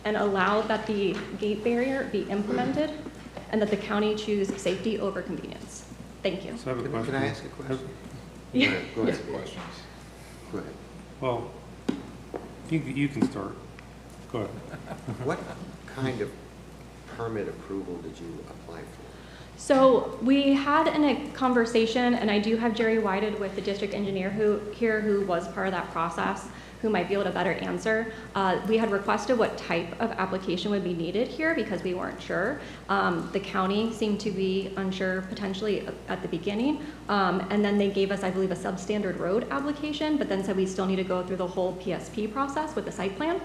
and allow that the gate barrier be implemented and that the county choose safety over convenience. Thank you. So I have a question. Can I ask a question? Yeah. Go ahead. Questions? Go ahead. Well, you can start. Go ahead. What kind of permit approval did you apply for? So we had a conversation, and I do have Jerry Whited with the district engineer who was part of that process, who might be able to better answer. We had requested what type of application would be needed here because we weren't sure. The county seemed to be unsure potentially at the beginning. And then they gave us, I believe, a substandard road application, but then said we still need to go through the whole PSP process with the site plan.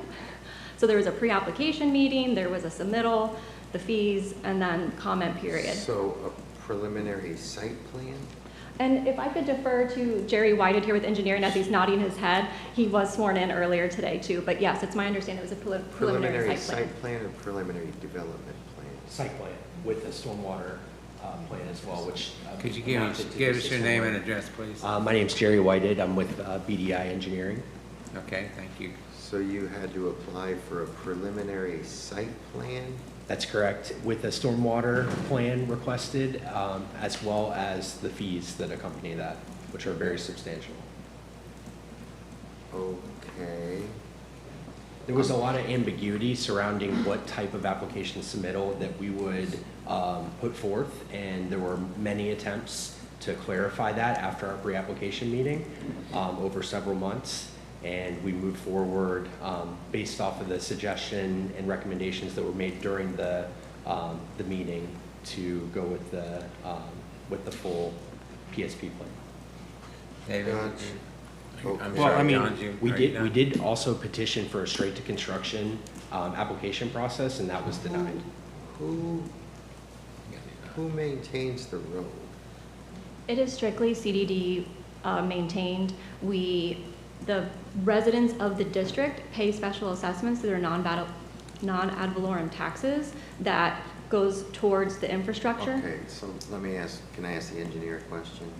So there was a pre-application meeting, there was a submittal, the fees, and then comment period. So a preliminary site plan? And if I could defer to Jerry Whited here with engineering as he's nodding his head, he was sworn in earlier today too, but yes, it's my understanding it was a preliminary site plan. Or preliminary development plan? Site plan with the stormwater plan as well, which. Could you give us your name and address, please? My name's Jerry Whited. I'm with BDI Engineering. Okay, thank you. So you had to apply for a preliminary site plan? That's correct, with a stormwater plan requested, as well as the fees that accompany that, which are very substantial. Okay. There was a lot of ambiguity surrounding what type of application submittal that we would put forth, and there were many attempts to clarify that after our pre-application meeting over several months. And we moved forward based off of the suggestion and recommendations that were made during the meeting to go with the full PSP plan. David? I'm Well, sorry, I mean, John, we did also petition for a straight to construction application process, and that was denied. Who maintains the road? It is strictly CDD maintained. The residents of the district pay special assessments through their non-ad valorem taxes that goes towards the infrastructure. Okay, so can I ask the engineer a question?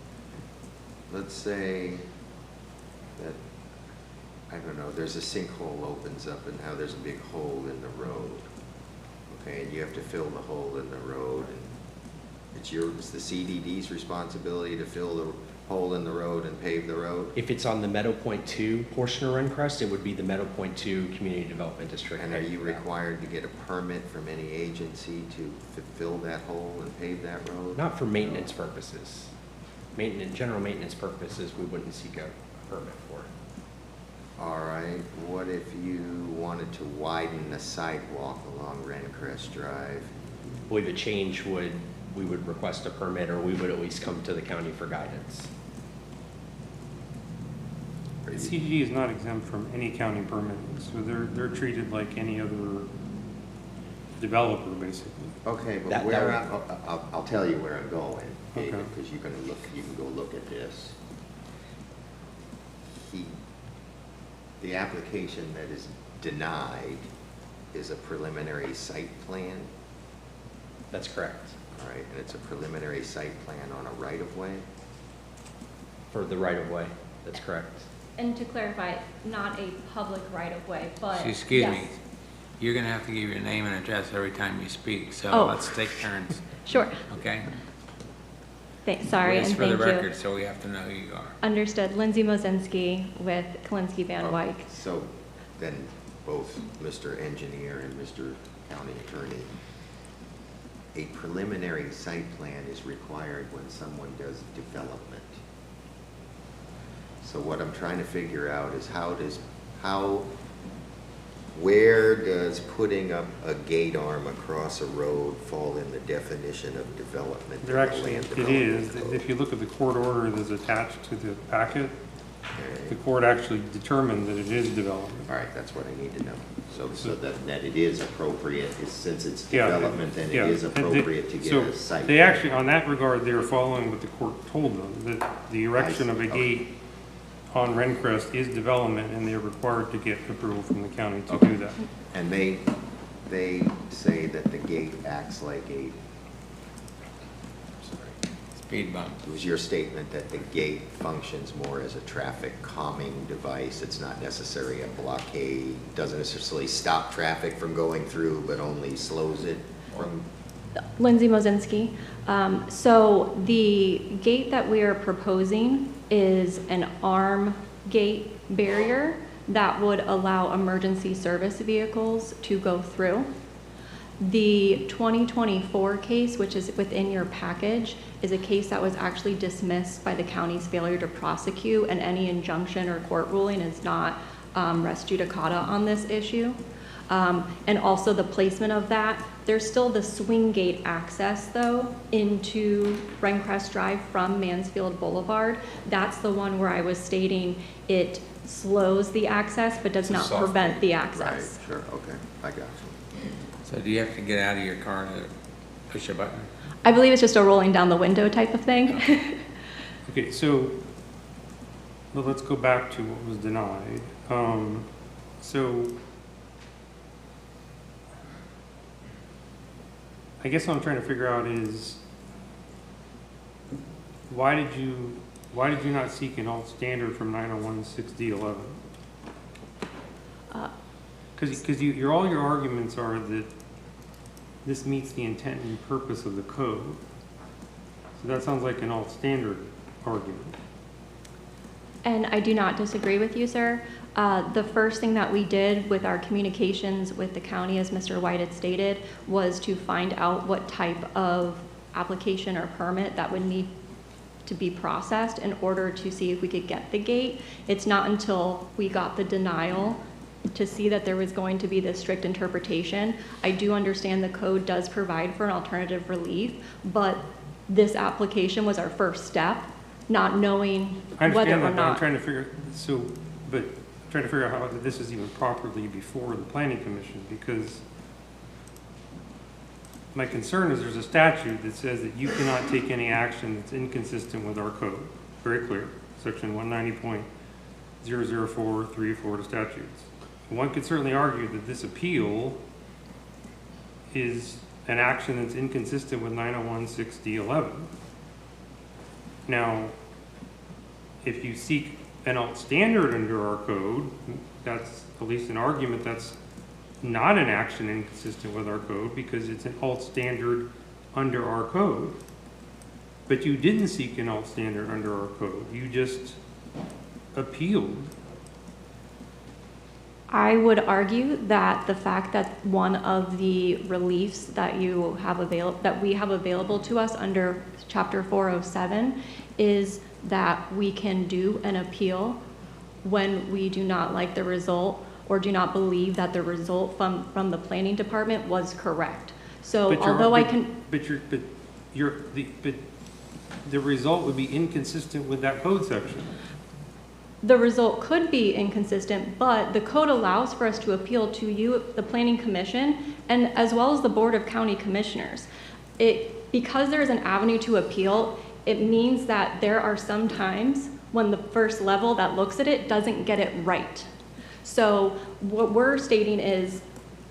Let's say that, I don't know, there's a sinkhole opens up and now there's a big hole in the road. Okay, and you have to fill the hole in the road, and it's the CDD's responsibility to fill hole in the road and pave the road? If it's on the Meadow Point 2 portion of Rencrest, it would be the Meadow Point 2 Community Development District. And are you required to get a permit from any agency to fill that hole and pave that road? Not for maintenance purposes. General maintenance purposes, we wouldn't seek a permit for. All right, what if you wanted to widen the sidewalk along Rencrest Drive? I believe a change we would request a permit, or we would at least come to the county for guidance. The CDD is not exempt from any county permitting, so they're treated like any other developer, basically. Okay, but I'll tell you where I'm going, David, because you can go look at this. The application that is denied is a preliminary site plan. That's correct. All right, and it's a preliminary site plan on a right-of-way? For the right-of-way, that's correct. And to clarify, not a public right-of-way, but Excuse yes. me, you're gonna have to give your name and address every time you speak, so Oh. let's take turns. Sure. Okay? Sorry, It's and for the thank you. record, so we have to know who you are. Understood. Lindsay Mozinski with Kalinsky Van Wyk. So then both Mr. Engineer and Mr. County Attorney, a preliminary site plan is required when someone does development. So what I'm trying to figure out is where does putting up a gate arm across a road fall in the definition of development? There actually, it is. If you look at the court order that's attached to the packet, the court actually determined that it is development. All right, that's what I need to know. So that it is appropriate, since it's Yeah, development, then it yeah. is appropriate to get a site. They actually, on that regard, they are following what the court told them, that the erection of a gate on Rencrest is development, and they are required to get approval from the county to do that. And they say that the gate acts like speed bump. It was your statement that the gate functions more as a traffic calming device. It's not necessarily a blockade, doesn't necessarily stop traffic from going through, but only slows it from. Lindsay Mozinski. So the gate that we are proposing is an arm gate barrier that would allow emergency service vehicles to go through. The 2024 case, which is within your package, is a case that was actually dismissed by the county's failure to prosecute, and any injunction or court ruling is not res judicata on this issue. And also the placement of that, there's still the swing gate access though into Rencrest Drive from Mansfield Boulevard. That's the one where I was stating it slows the access but does not prevent the access. Right, sure, okay, I got you. So do you have to get out of your car to push a button? I believe it's just a rolling down the window type of thing. Okay, so well, let's go back to what was denied. So I guess what I'm trying to figure out is why did you not seek an alt standard from 901-6D11? Because all your arguments are that this meets the intent and purpose of the code. So that sounds like an alt standard argument. And I do not disagree with you, sir. The first thing that we did with our communications with the county, as Mr. White had stated, was to find out what type of application or permit that would need to be processed in order to see if we could get the gate. It's not until we got the denial to see that there was going to be this strict interpretation. I do understand the code does provide for an alternative relief, but this application was our first step, not knowing whether or I'm not. trying to figure, trying to figure out how this is even properly before the planning commission, because my concern is there's a statute that says that you cannot take any action that's inconsistent with our code. Very clear, section 190.00434 to statutes. One could certainly argue that this appeal is an action that's inconsistent with 901-6D11. Now, if you seek an alt standard under our code, that's at least an argument that's not an action inconsistent with our code because it's an alt standard under our code. But you didn't seek an alt standard under our code. You just appealed. I would argue that the fact that one of the reliefs that you have that we have available to us under Chapter 407 is that we can do an appeal when we do not like the result or do not believe that the result from the planning department was correct. So although the result would be inconsistent with that code section. the result could be inconsistent, but the code allows for us to appeal to you, the Planning Commission, and as well as the Board of County Commissioners. Because there is an avenue to appeal, it means that there are some times when the first level that looks at it doesn't get it right. So what we're stating is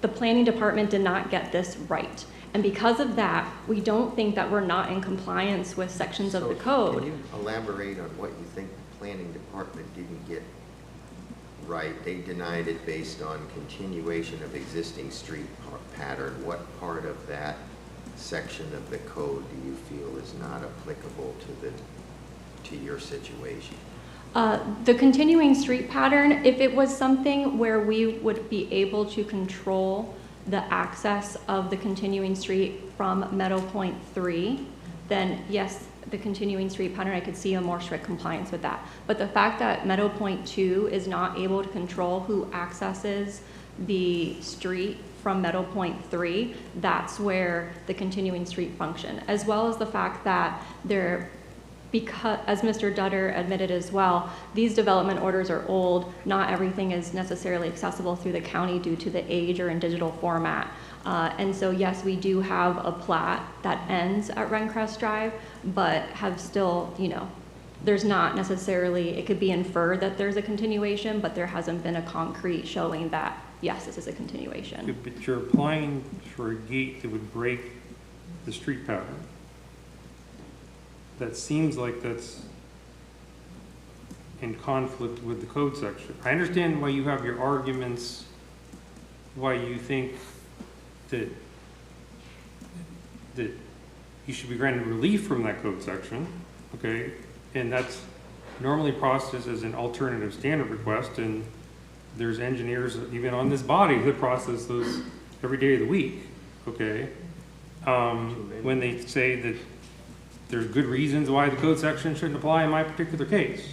the Planning Department did not get this right. And because of that, we don't think that we're not in compliance with sections of the code. Can you elaborate on what you think the Planning Department didn't get right? They denied it based on continuation of existing street pattern. What part of that section of the code do you feel is not applicable to your situation? The continuing street pattern, if it was something where we would be able to control the access of the continuing street from Meadow Point 3, then yes, the continuing street pattern, I could see a more strict compliance with that. But the fact that Meadow Point 2 is not able to control who accesses the street from Meadow Point 3, that's where the continuing street function, as well as the fact that because, as Mr. Dutter admitted as well, these development orders are old. Not everything is necessarily accessible through the county due to the age or in digital format. And so yes, we do have a plat that ends at Rencrest Drive, but have still, there's not necessarily, it could be inferred that there's a continuation, but there hasn't been a concrete showing that, yes, this is a continuation. But you're applying for a gate that would break the street pattern. That seems like that's in conflict with the code section. I understand why you have your arguments, why you think that you should be granted relief from that code section, okay? And that's normally processed as an alternative standard request, and there's engineers even on this body that process those every day of the week, okay? When they say that there's good reasons why the code section shouldn't apply in my particular case.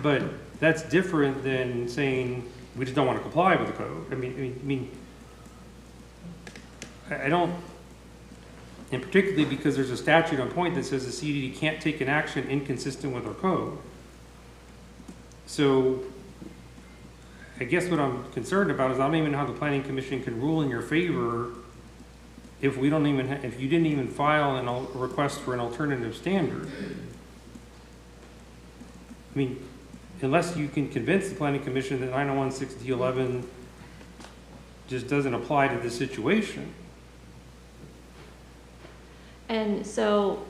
But that's different than saying we just don't want to comply with the code. I don't, and particularly because there's a statute on point that says the CDD can't take an action inconsistent with our code. So I guess what I'm concerned about is I don't even know how the Planning Commission can rule in your favor if we don't even, if you didn't even file a request for an alternative standard. I mean, unless you can convince the Planning Commission that 901-6D11 just doesn't apply to this situation. And so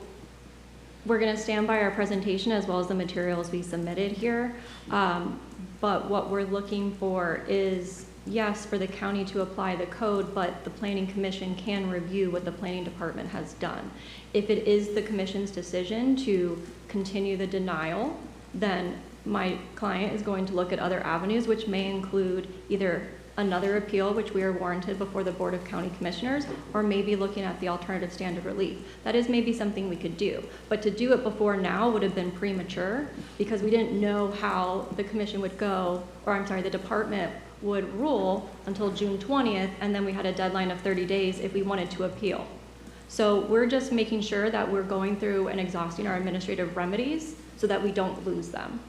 we're going to stand by our presentation as well as the materials we submitted here. But what we're looking for is, yes, for the county to apply the code, but the Planning Commission can review what the Planning Department has done. If it is the Commission's decision to continue the denial, then my client is going to look at other avenues, which may include either another appeal, which we are warranted before the Board of County Commissioners, or maybe looking at the alternative standard relief. That is maybe something we could do. But to do it before now would have been premature because we didn't know how the Commission would go, or I'm sorry, the department would rule until June 20th, and then we had a deadline of 30 days if we wanted to appeal. So we're just making sure that we're going through and exhausting our administrative remedies so that we don't lose them.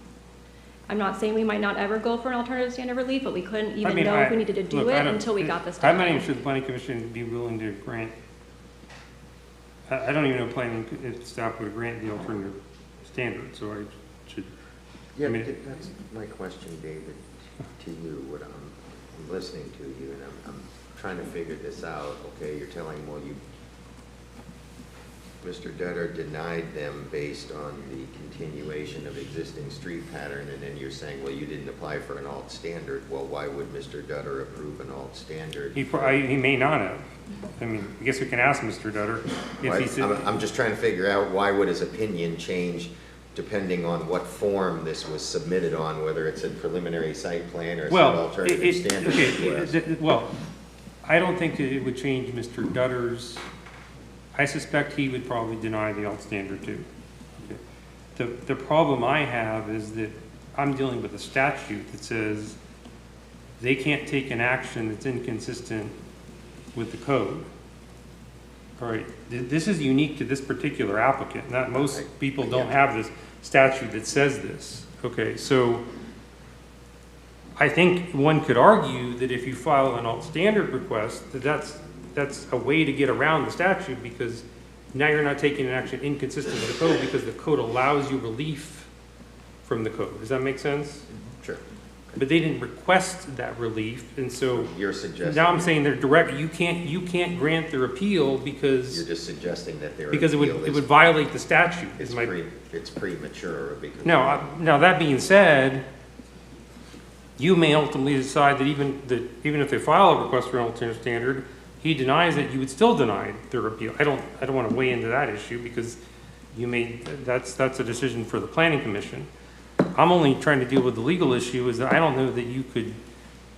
I'm not saying we might not ever go for an alternative standard relief, but we couldn't even know if we needed to do it until we got this done. I'm not even sure the Planning Commission would be willing to grant. I don't even know planning staff would grant the alternative standard, so I should. Yeah, that's my question, David, to you. What I'm listening to you, and I'm trying to figure this out. Okay, you're telling, well, Mr. Dutter denied them based on the continuation of existing street pattern, and then you're saying, well, you didn't apply for an alt standard. Well, why would Mr. Dutter approve an alt standard? He may not have. I mean, I guess we can ask Mr. Dutter if he said. I'm just trying to figure out why would his opinion change depending on what form this was submitted on, whether it's a preliminary site plan or some alternative standard request. Well, I don't think that it would change Mr. Dutter's. I suspect he would probably deny the alt standard too. Okay. The problem I have is that I'm dealing with a statute that says they can't take an action that's inconsistent with the code. All right, this is unique to this particular applicant. Not most people don't have this statute that says this. Okay, so I think one could argue that if you file an alt standard request, that's a way to get around the statute, because now you're not taking an action inconsistent with the code because the code allows you relief from the code. Does that make sense? Sure. But they didn't request that relief, and so you're suggesting now I'm saying they're direct. You can't grant their appeal because you're just suggesting that their because it would violate the statute. It's premature because now that being said, you may ultimately decide that even if they file a request for an alternative standard, he denies it, you would still deny their appeal. I don't want to weigh into that issue because that's a decision for the planning commission. I'm only trying to deal with the legal issue. Is that I don't know that you could.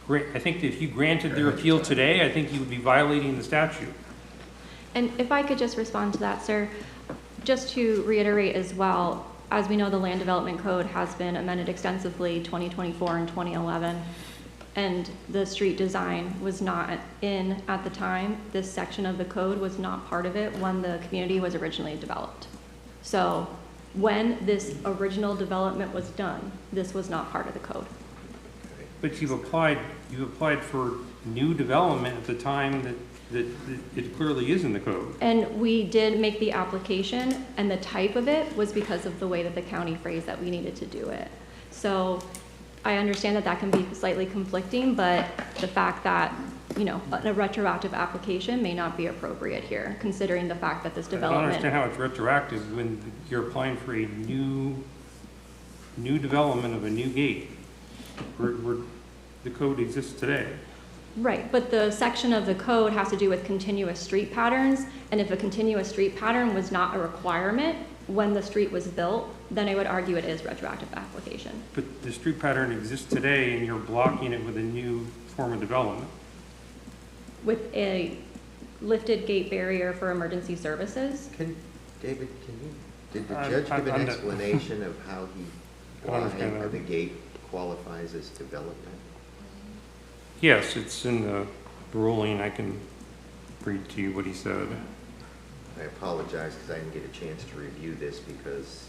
I think that if you granted their appeal today, I think you would be violating the statute. And if I could just respond to that, sir, just to reiterate as well, as we know, the Land Development Code has been amended extensively 2024 and 2011, and the street design was not in at the time. This section of the code was not part of it when the community was originally developed. So when this original development was done, this was not part of the code. But you've applied for new development at the time that it clearly is in the code. And we did make the application, and the type of it was because of the way that the county phrased that we needed to do it. So I understand that that can be slightly conflicting, but the fact that, you know, a retroactive application may not be appropriate here, considering the fact that this development. I don't understand how it's retroactive when you're applying for a new development of a new gate where the code exists today. Right, but the section of the code has to do with continuous street patterns, and if a continuous street pattern was not a requirement when the street was built, then I would argue it is retroactive application. But the street pattern exists today, and you're blocking it with a new form of development. With a lifted gate barrier for emergency services. David, did the judge give an explanation of how why the gate qualifies as development? Yes, it's in the ruling. I can read to you what he said. I apologize because I didn't get a chance to review this because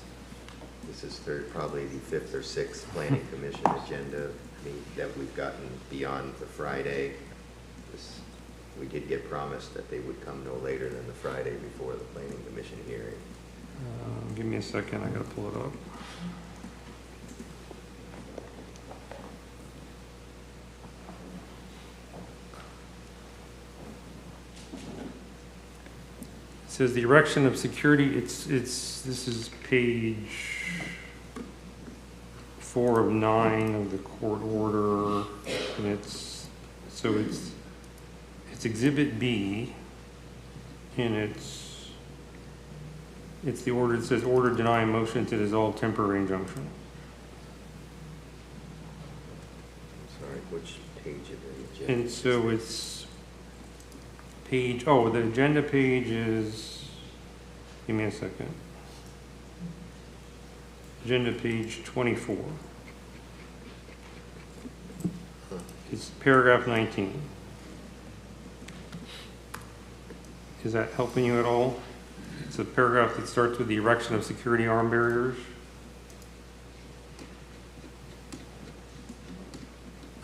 this is probably the 5th or 6th Planning Commission agenda that we've gotten beyond the Friday. We did get promised that they would come no later than the Friday before the Planning Commission hearing. Give me a second. I got to pull it up. It says the erection of security. This is page 4 of 9 of the court order, and it's Exhibit B, and it's the order that says order denying motion to dissolve temporary injunction. Sorry, which page of the agenda? And so it's page, the agenda page is, give me a second. Agenda page 24. It's paragraph 19. Is that helping you at all? It's a paragraph that starts with the erection of security arm barriers.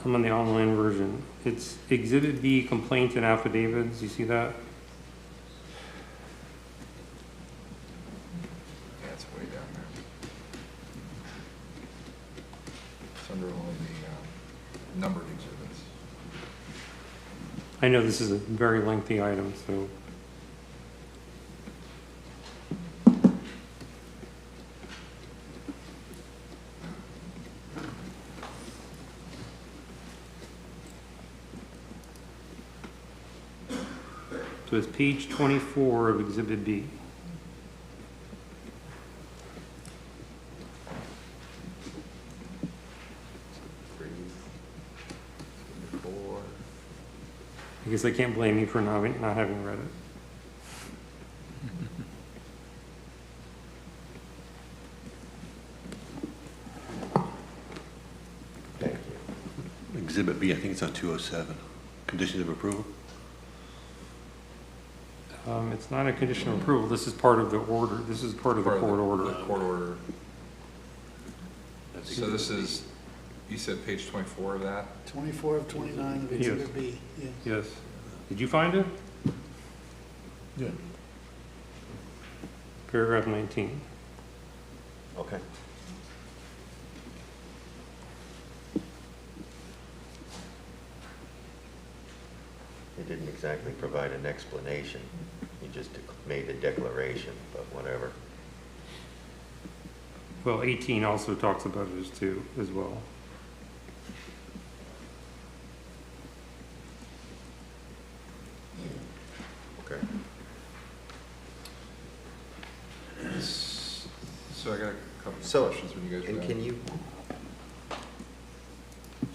I'm on the online version. It's Exhibit B, complaints and affidavits. You see that? Yeah, it's way down there. It's under all the numbered exhibits. I know this is a very lengthy item, so. So it's page 24 of Exhibit B. I guess I can't blame you for not having read it. Thank you. Exhibit B, I think it's on 207. Conditions of approval? It's not a condition of approval. This is part of the order. This is part of the court order. Court order. So this is, you said page 24 of that? 24 of 29 of Exhibit B, yes. Yes. Did you find it? Yeah. Paragraph 19. Okay. He didn't exactly provide an explanation. He just made a declaration, but whatever. Well, 18 also talks about it as well. Okay. So I got a couple So, questions when you guys are and done. can you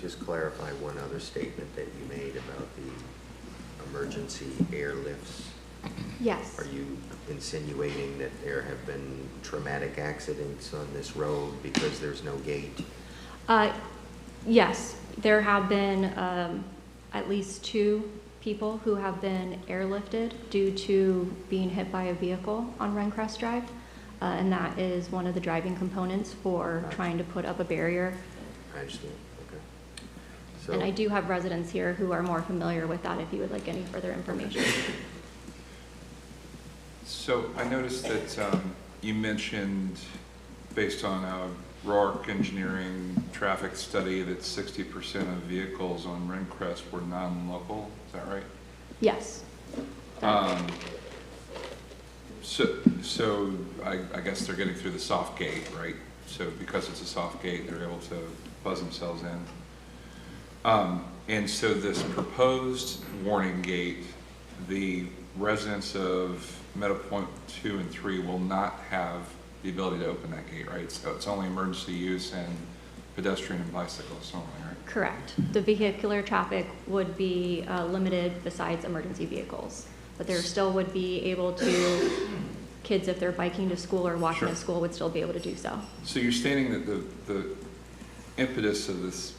just clarify one other statement that you made about the emergency airlifts? Yes. Are you insinuating that there have been traumatic accidents on this road because there's no gate? Yes, there have been at least 2 people who have been airlifted due to being hit by a vehicle on Rencrest Drive. And that is one of the driving components for trying to put up a barrier. I understand, okay. So, And I do have residents here who are more familiar with that if you would like any further information. So I noticed that you mentioned, based on a Rourke Engineering traffic study, that 60% of vehicles on Rencrest were non-local. Is that right? Yes. So I guess they're getting through the soft gate, right? So because it's a soft gate, they're able to buzz themselves in. And so this proposed warning gate, the residents of Meadow Point 2 and 3 will not have the ability to open that gate, right? So it's only emergency use and pedestrian and bicyclists only, right? Correct. The vehicular traffic would be limited besides emergency vehicles. But there still would be able to, kids if they're biking to school or walking to school would still be able to do so. So you're stating that the impetus of this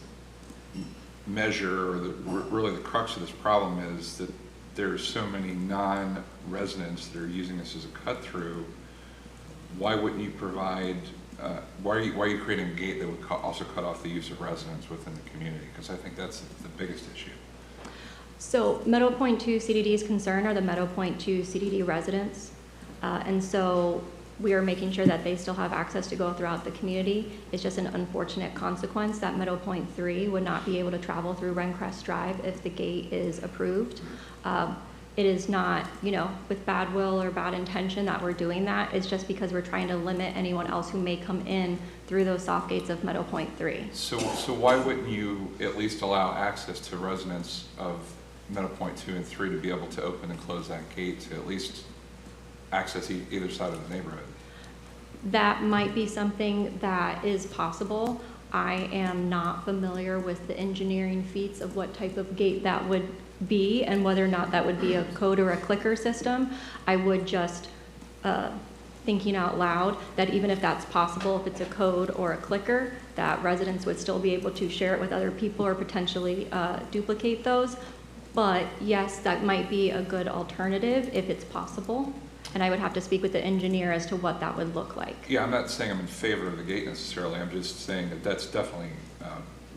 measure, or really the crux of this problem, is that there's so many non-residents that are using this as a cut-through. Why wouldn't you provide, why are you creating a gate that would also cut off the use of residents within the community? Because I think that's the biggest issue. So Meadow Point 2 CDD's concern are the Meadow Point 2 CDD residents. And so we are making sure that they still have access to go throughout the community. It's just an unfortunate consequence that Meadow Point 3 would not be able to travel through Rencrest Drive if the gate is approved. It is not, with bad will or bad intention that we're doing that. It's just because we're trying to limit anyone else who may come in through those soft gates of Meadow Point 3. So why wouldn't you at least allow access to residents of Meadow Point 2 and 3 to be able to open and close that gate to at least access either side of the neighborhood? That might be something that is possible. I am not familiar with the engineering feats of what type of gate that would be and whether or not that would be a code or a clicker system. I would just, thinking out loud, that even if that's possible, if it's a code or a clicker, that residents would still be able to share it with other people or potentially duplicate those. But yes, that might be a good alternative if it's possible. And I would have to speak with the engineer as to what that would look like. Yeah, I'm not saying I'm in favor of the gate necessarily. I'm just saying that that's definitely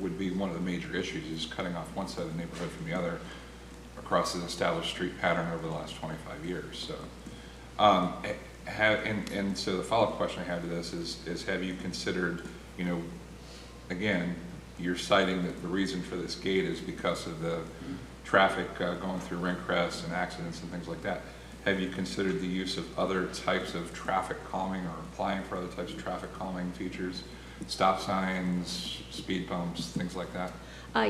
would be one of the major issues, is cutting off one side of the neighborhood from the other across an established street pattern over the last 25 years. So, and so the follow-up question I have to this is have you considered, again, you're citing that the reason for this gate is because of the traffic going through Rencrest and accidents and things like that. Have you considered the use of other types of traffic calming or applying for other types of traffic calming features stop signs, speed bumps, things like that?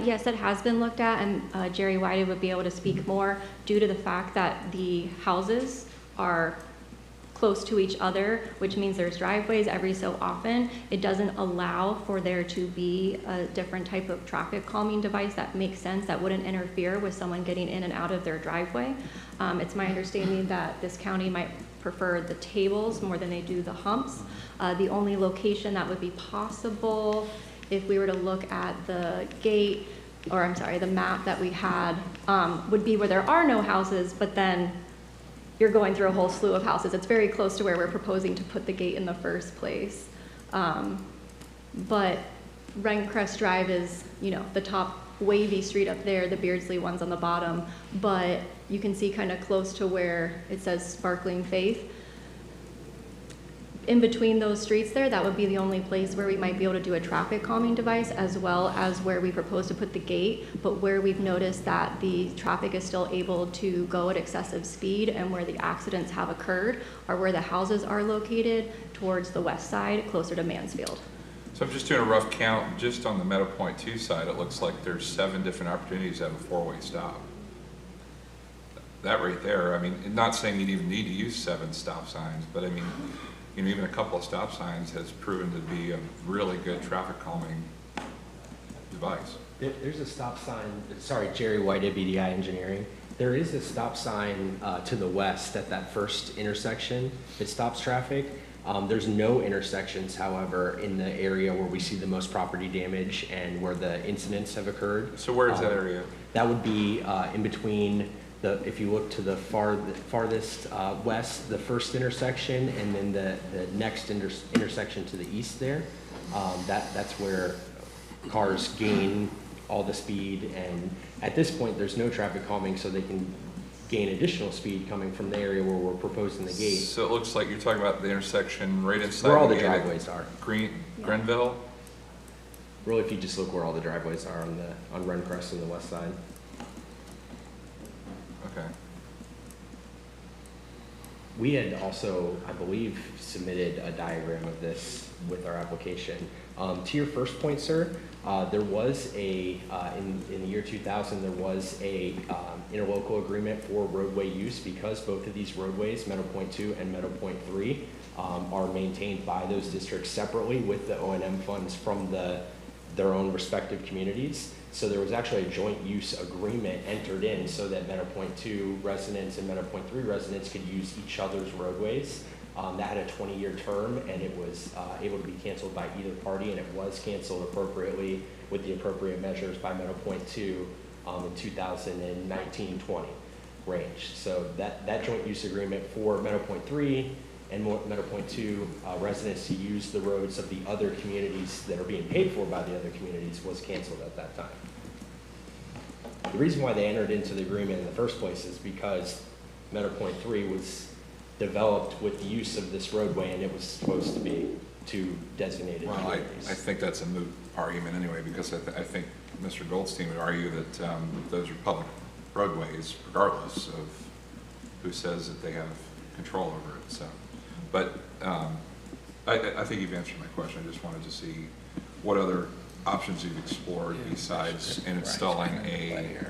Yes, it has been looked at, and Jerry White would be able to speak more due to the fact that the houses are close to each other, which means there's driveways every so often. It doesn't allow for there to be a different type of traffic calming device that makes sense, that wouldn't interfere with someone getting in and out of their driveway. It's my understanding that this county might prefer the tables more than they do the humps. The only location that would be possible if we were to look at the gate, or I'm sorry, the map that we had, would be where there are no houses, but then you're going through a whole slew of houses. It's very close to where we're proposing to put the gate in the first place. But Rencrest Drive is, you know, the top wavy street up there, the Beardsley one's on the bottom, but you can see kind of close to where it says Sparkling Faith. In between those streets there, that would be the only place where we might be able to do a traffic calming device, as well as where we propose to put the gate, but where we've noticed that the traffic is still able to go at excessive speed and where the accidents have occurred are where the houses are located towards the west side, closer to Mansfield. So I'm just doing a rough count, just on the Meadow Point 2 side, it looks like there's 7 different opportunities to have a 4-way stop. That right there, I mean, not saying you'd even need to use 7 stop signs, but I mean, you know, even a couple of stop signs has proven to be a really good traffic calming device. There's a stop sign, sorry, Jerry White at BDI Engineering. There is a stop sign to the west at that first intersection. It stops traffic. There's no intersections, however, in the area where we see the most property damage and where the incidents have occurred. So where is that area? That would be in between if you look to the farthest west, the first intersection, and then the next intersection to the east there, that's where cars gain all the speed, and at this point there's no traffic calming, so they can gain additional speed coming from the area where we're proposing the gate. So it looks like you're talking about the intersection right inside where all the driveways are. Grenville? Really, if you just look where all the driveways are on Rencrest on the west side. Okay. We had also, I believe, submitted a diagram of this with our application. To your first point, sir, there was in the year 2000, there was a interlocal agreement for roadway use because both of these roadways, Meadow Point 2 and Meadow Point 3, are maintained by those districts separately with the O&M funds from their own respective communities. So there was actually a joint use agreement entered in so that Meadow Point 2 residents and Meadow Point 3 residents could use each other's roadways. That had a 20-year term, and it was able to be canceled by either party, and it was canceled appropriately with the appropriate measures by Meadow Point 2 in 2019-20 range. So that joint use agreement for Meadow Point 3 and Meadow Point 2 residents to use the roads of the other communities that are being paid for by the other communities was canceled at that time. The reason why they entered into the agreement in the first place is because Meadow Point 3 was developed with the use of this roadway, and it was supposed to be 2 designated communities. I think that's a moot argument anyway, because I think Mr. Goldstein would argue that those are public roadways, regardless of who says that they have control over it. So, but I think you've answered my question. I just wanted to see what other options you've explored besides installing a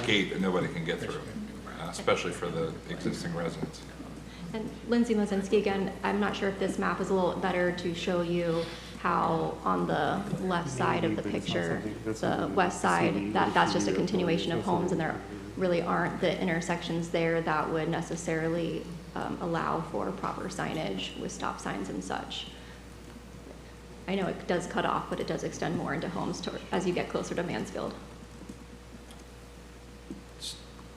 gate that nobody can get through, especially for the existing residents. And Lindsay Mazinski again, I'm not sure if this map is a little better to show you how on the left side of the picture, the west side, that's just a continuation of homes, and there really aren't the intersections there that would necessarily allow for proper signage with stop signs and such. I know it does cut off, but it does extend more into homes as you get closer to Mansfield.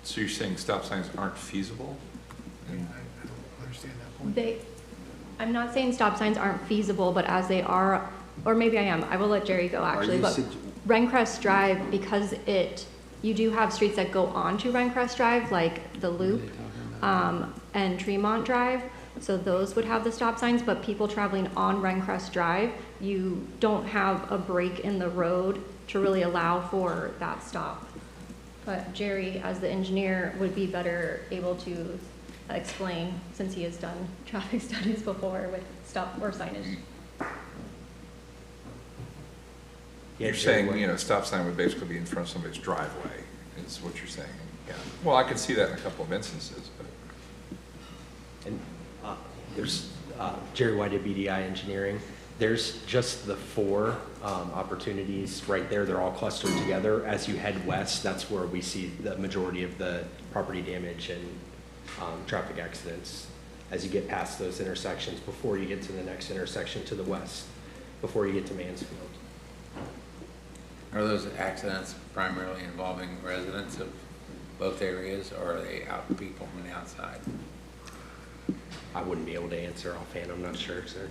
So you're saying stop signs aren't feasible? I don't understand that point. I'm not saying stop signs aren't feasible, but as they are, or maybe I am, I will let Jerry go actually, but Rencrest Drive, because you do have streets that go onto Rencrest Drive, like the Loop and Tremont Drive, so those would have the stop signs, but people traveling on Rencrest Drive, you don't have a break in the road to really allow for that stop. But Jerry, as the engineer, would be better able to explain, since he has done traffic studies before with stop or signage. Yeah, You're saying, you know, stop sign would basically be in front of somebody's driveway, is what you're saying. Yeah. Well, I could see that in a couple of instances, but. And there's Jerry White at BDI Engineering. There's just the 4 opportunities right there. They're all clustered together. As you head west, that's where we see the majority of the property damage and traffic accidents as you get past those intersections before you get to the next intersection to the west, before you get to Mansfield. Are those accidents primarily involving residents of both areas, or are they out people from the outside? I wouldn't be able to answer offhand. I'm not sure, sir.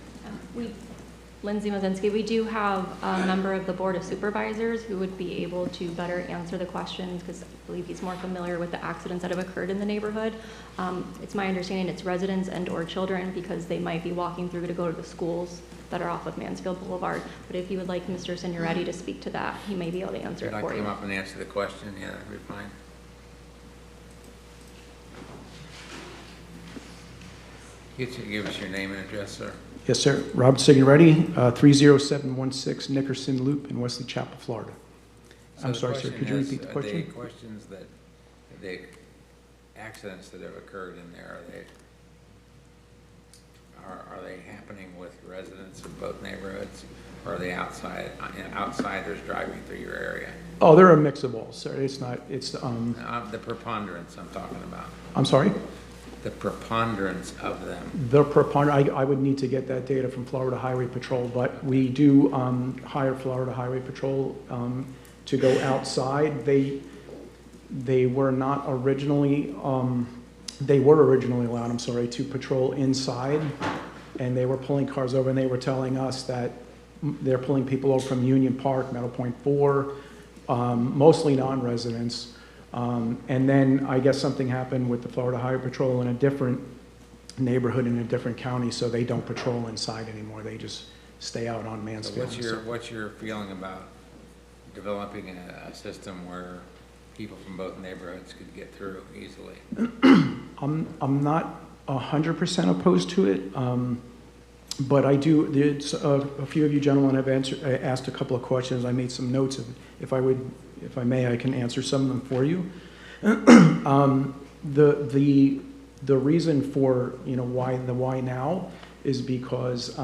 Lindsay Mazinski, we do have a member of the Board of Supervisors who would be able to better answer the questions because I believe he's more familiar with the accidents that have occurred in the neighborhood. It's my understanding it's residents and or children because they might be walking through to go to the schools that are off of Mansfield Boulevard. But if you would like Mr. Signoretti to speak to that, he may be able to answer it for you. If you'd like to come up and answer the question, yeah, that'd be fine. Give us your name and address, sir. Yes, sir. Robert Signoretti, 30716 Nickerson Loop in Wesley Chapel, Florida. So I'm sorry, sir. Could you repeat the question? The questions that, the accidents that have occurred in there, are they happening with residents of both neighborhoods, or are they outsiders driving through your area? Oh, they're a mix of all, sir. It's not, it's, The preponderance I'm talking about. I'm sorry? The preponderance of them. The preponderance, I would need to get that data from Florida Highway Patrol, but we do hire Florida Highway Patrol to go outside. They were not originally, they were originally allowed, I'm sorry, to patrol inside, and they were pulling cars over, and they were telling us that they're pulling people over from Union Park, Meadow Point 4, mostly non-residents. And then I guess something happened with the Florida Highway Patrol in a different neighborhood in a different county, so they don't patrol inside anymore. They just stay out on Mansfield. So what's your feeling about developing a system where people from both neighborhoods could get through easily? I'm not 100% opposed to it, but I do. A few of you gentlemen have asked a couple of questions. I made some notes. If I may, I can answer some of them for you. The reason for why now is because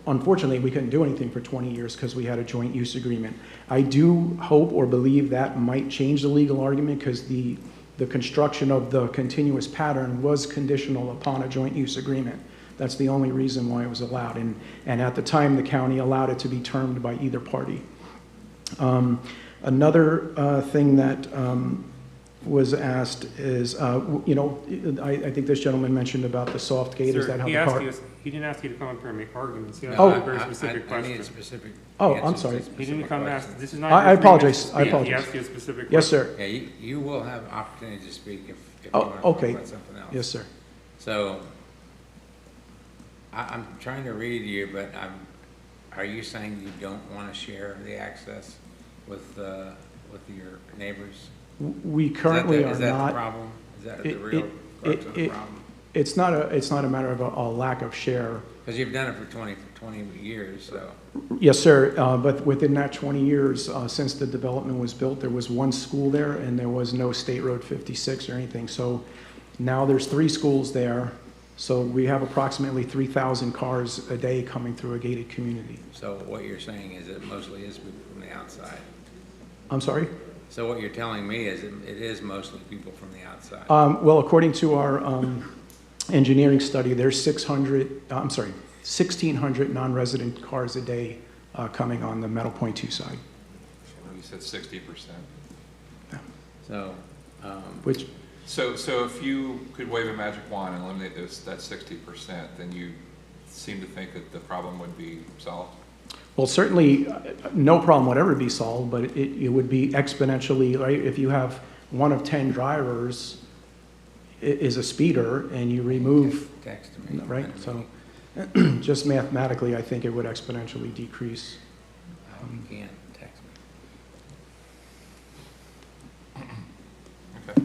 unfortunately we couldn't do anything for 20 years because we had a joint use agreement. I do hope or believe that might change the legal argument because the construction of the continuous pattern was conditional upon a joint use agreement. That's the only reason why it was allowed, and at the time the county allowed it to be termed by either party. Another thing that was asked is, I think this gentleman mentioned about the soft gate. Sir, is that how he the car? He didn't ask you to come up here and make arguments. He asked Oh. you a very specific question. I need a specific. Oh, I'm sorry. He didn't come ask. This is not. I your apologize. free I to speak. apologize. He asked you a specific question. Yes, sir. Yeah, you will have opportunity to speak if you Oh, want to talk okay. about something else. Yes, sir. So, I'm trying to read you, but are you saying you don't want to share the access with your neighbors? We currently are not. Is that the problem? Is that the real crux of the problem? It's not a matter of a lack of share. Because you've done it for 20 years, so. Yes, sir. But within that 20 years, since the development was built, there was one school there, and there was no State Road 56 or anything. So now there's 3 schools there. So we have approximately 3,000 cars a day coming through a gated community. So what you're saying is it mostly is people from the outside? I'm sorry? So what you're telling me is it is mostly people from the outside? Well, according to our engineering study, there's 1,600 non-resident cars a day coming on the Meadow Point 2 side. You said 60%. Yeah. So, So if you could wave a magic wand and eliminate that 60%, then you seem to think that the problem would be solved? Well, certainly no problem would ever be solved, but it would be exponentially, right? If you have 1 of 10 drivers is a speeder and you remove, text me, right? So just mathematically, I think it would exponentially decrease. You can't text me. Okay.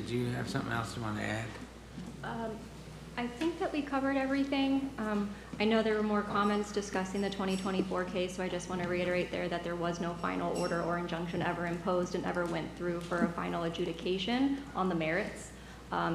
did you have something else you want to add? I think that we covered everything. I know there were more comments discussing the 2024 case, so I just want to reiterate there that there was no final order or injunction ever imposed and ever went through for a final adjudication on the merits.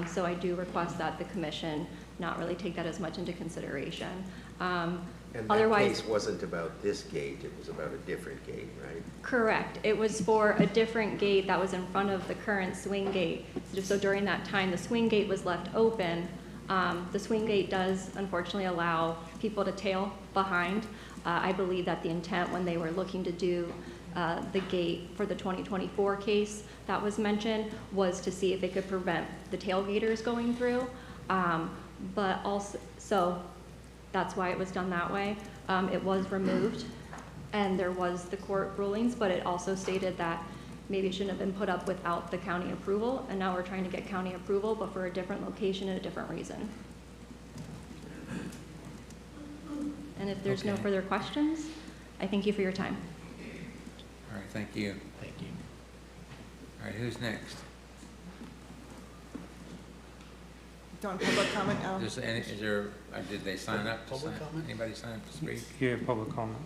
So I do request that the commission not really take that as much into consideration. And that Otherwise, case wasn't about this gate, it was about a different gate, right? correct. It was for a different gate that was in front of the current swing gate. So during that time, the swing gate was left open. The swing gate does unfortunately allow people to tail behind. I believe that the intent when they were looking to do the gate for the 2024 case that was mentioned was to see if they could prevent the tailgaters going through. But also, so that's why it was done that way. It was removed and there was the court rulings, but it also stated that maybe it shouldn't have been put up without the county approval, and now we're trying to get county approval, but for a different location and a different reason. And if there's no further questions, I thank you for your time. All right, thank you. Thank you. All right, who's next? Doing public comment now? Is there, did they sign up? Public comment? Anybody sign up to speak? Yeah, public comment.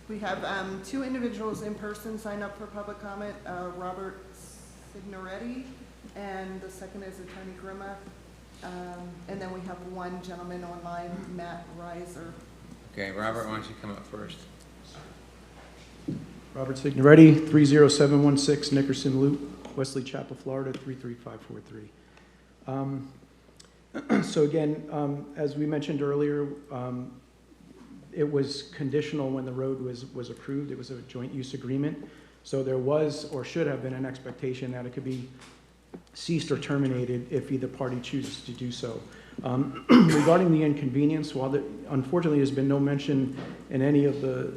We have two individuals in person sign up for public comment, Robert Signoretti, and the second is Attorney Grima. And then we have one gentleman online, Matt Reiser. Okay, Robert, why don't you come up first? Robert Signoretti, 30716 Nickerson Loop, Wesley Chapel, Florida, 33543. So again, as we mentioned earlier, it was conditional when the road was approved. It was a joint use agreement. So there was, or should have been, an expectation that it could be ceased or terminated if either party chooses to do so. Regarding the inconvenience, while unfortunately there's been no mention in any of the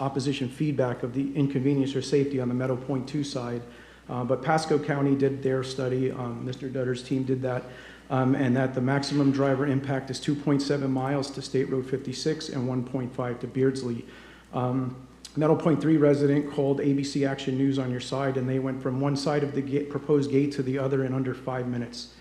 opposition feedback of the inconvenience or safety on the Meadow Point 2 side, but Pasco County did their study, Mr. Dutter's team did that, and that the maximum driver impact is 2.7 miles to State Road 56 and 1.5 to Beardsley. Meadow Point 3 resident called ABC Action News on your side, and they went from one side of the proposed gate to the other in under 5 minutes.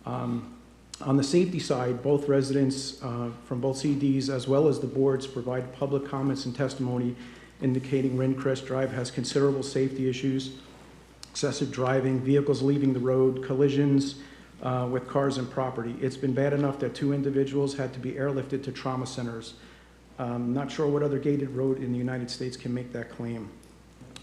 On the safety side, both residents from both CDs as well as the boards provide public comments and testimony indicating Rindcrest Drive has considerable safety issues, excessive driving, vehicles leaving the road, collisions with cars and property. It's been bad enough that 2 individuals had to be airlifted to trauma centers. Not sure what other gated road in the United States can make that claim.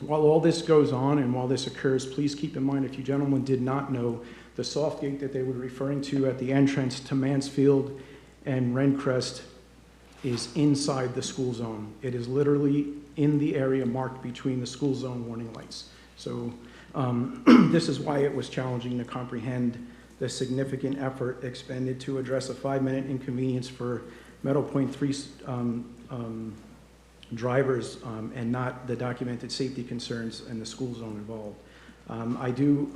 While all this goes on and while this occurs, please keep in mind, if you gentlemen did not know, the soft gate that they were referring to at the entrance to Mansfield and Rindcrest is inside the school zone. It is literally in the area marked between the school zone warning lights. So this is why it was challenging to comprehend the significant effort expended to address a 5-minute inconvenience for Meadow Point 3 drivers and not the documented safety concerns in the school zone involved. I do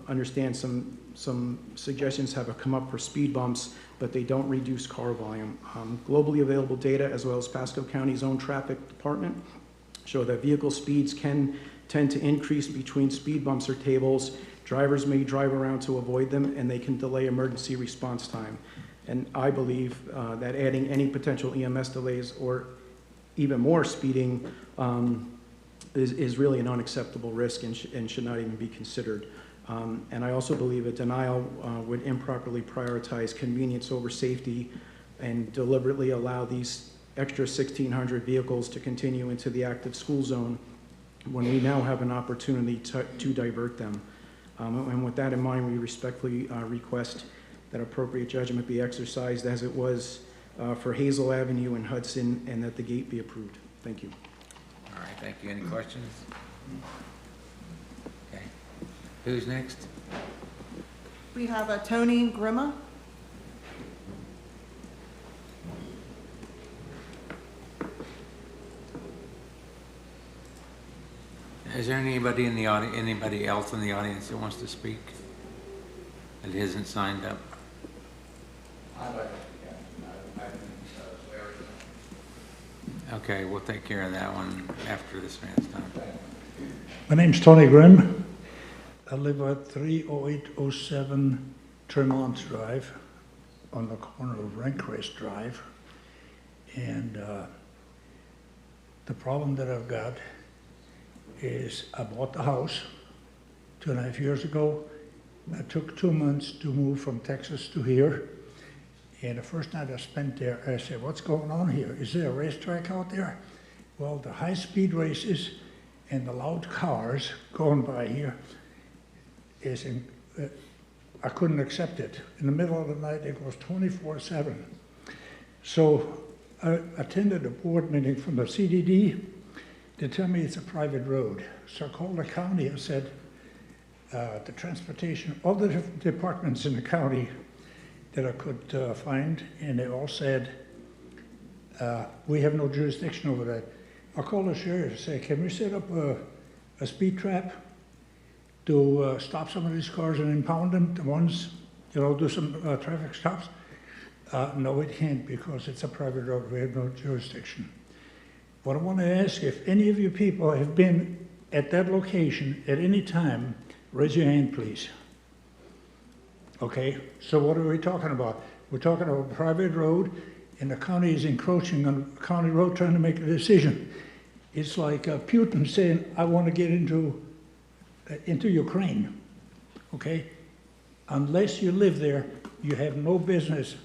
understand some suggestions have come up for speed bumps, but they don't reduce car volume. Globally available data, as well as Pasco County's own traffic department, show that vehicle speeds can tend to increase between speed bumps or tables. Drivers may drive around to avoid them, and they can delay emergency response time. And I believe that adding any potential EMS delays or even more speeding is really an unacceptable risk and should not even be considered. And I also believe a denial would improperly prioritize convenience over safety and deliberately allow these extra 1,600 vehicles to continue into the active school zone when we now have an opportunity to divert them. And with that in mind, we respectfully request that appropriate judgment be exercised as it was for Hazel Avenue and Hudson, and that the gate be approved. Thank you. All right, thank you. Any questions? Okay. Who's next? We have Tony Grima. Is there anybody in the audience, anybody else in the audience that wants to speak that isn't signed up? Okay, we'll take care of that one after this man's done. My name's Tony Grimm. I live at 30807 Tremont Drive on the corner of Rencrest Drive. And the problem that I've got is I bought the house 2.5 years ago. I took 2 months to move from Texas to here. And the first night I spent there, I said, what's going on here? Is there a racetrack out there? Well, the high-speed races and the loud cars going by here I couldn't accept it. In the middle of the night, it goes 24/7. So I attended a board meeting from the CDD. They tell me it's a private road. So I called the county and said, the transportation, all the different departments in the county that I could find, and they all said, we have no jurisdiction over that. I called the sheriff and said, can we set up a speed trap to stop some of these cars and impound them, the ones, do some traffic stops? No, it can't, because it's a private road. We have no jurisdiction. What I want to ask, if any of you people have been at that location at any time, raise your hand, please. Okay, so what are we talking about? We're talking about a private road, and the county is encroaching on a county road trying to make a decision. It's like Putin saying, I want to get into Ukraine, okay? Unless you live there, you have no business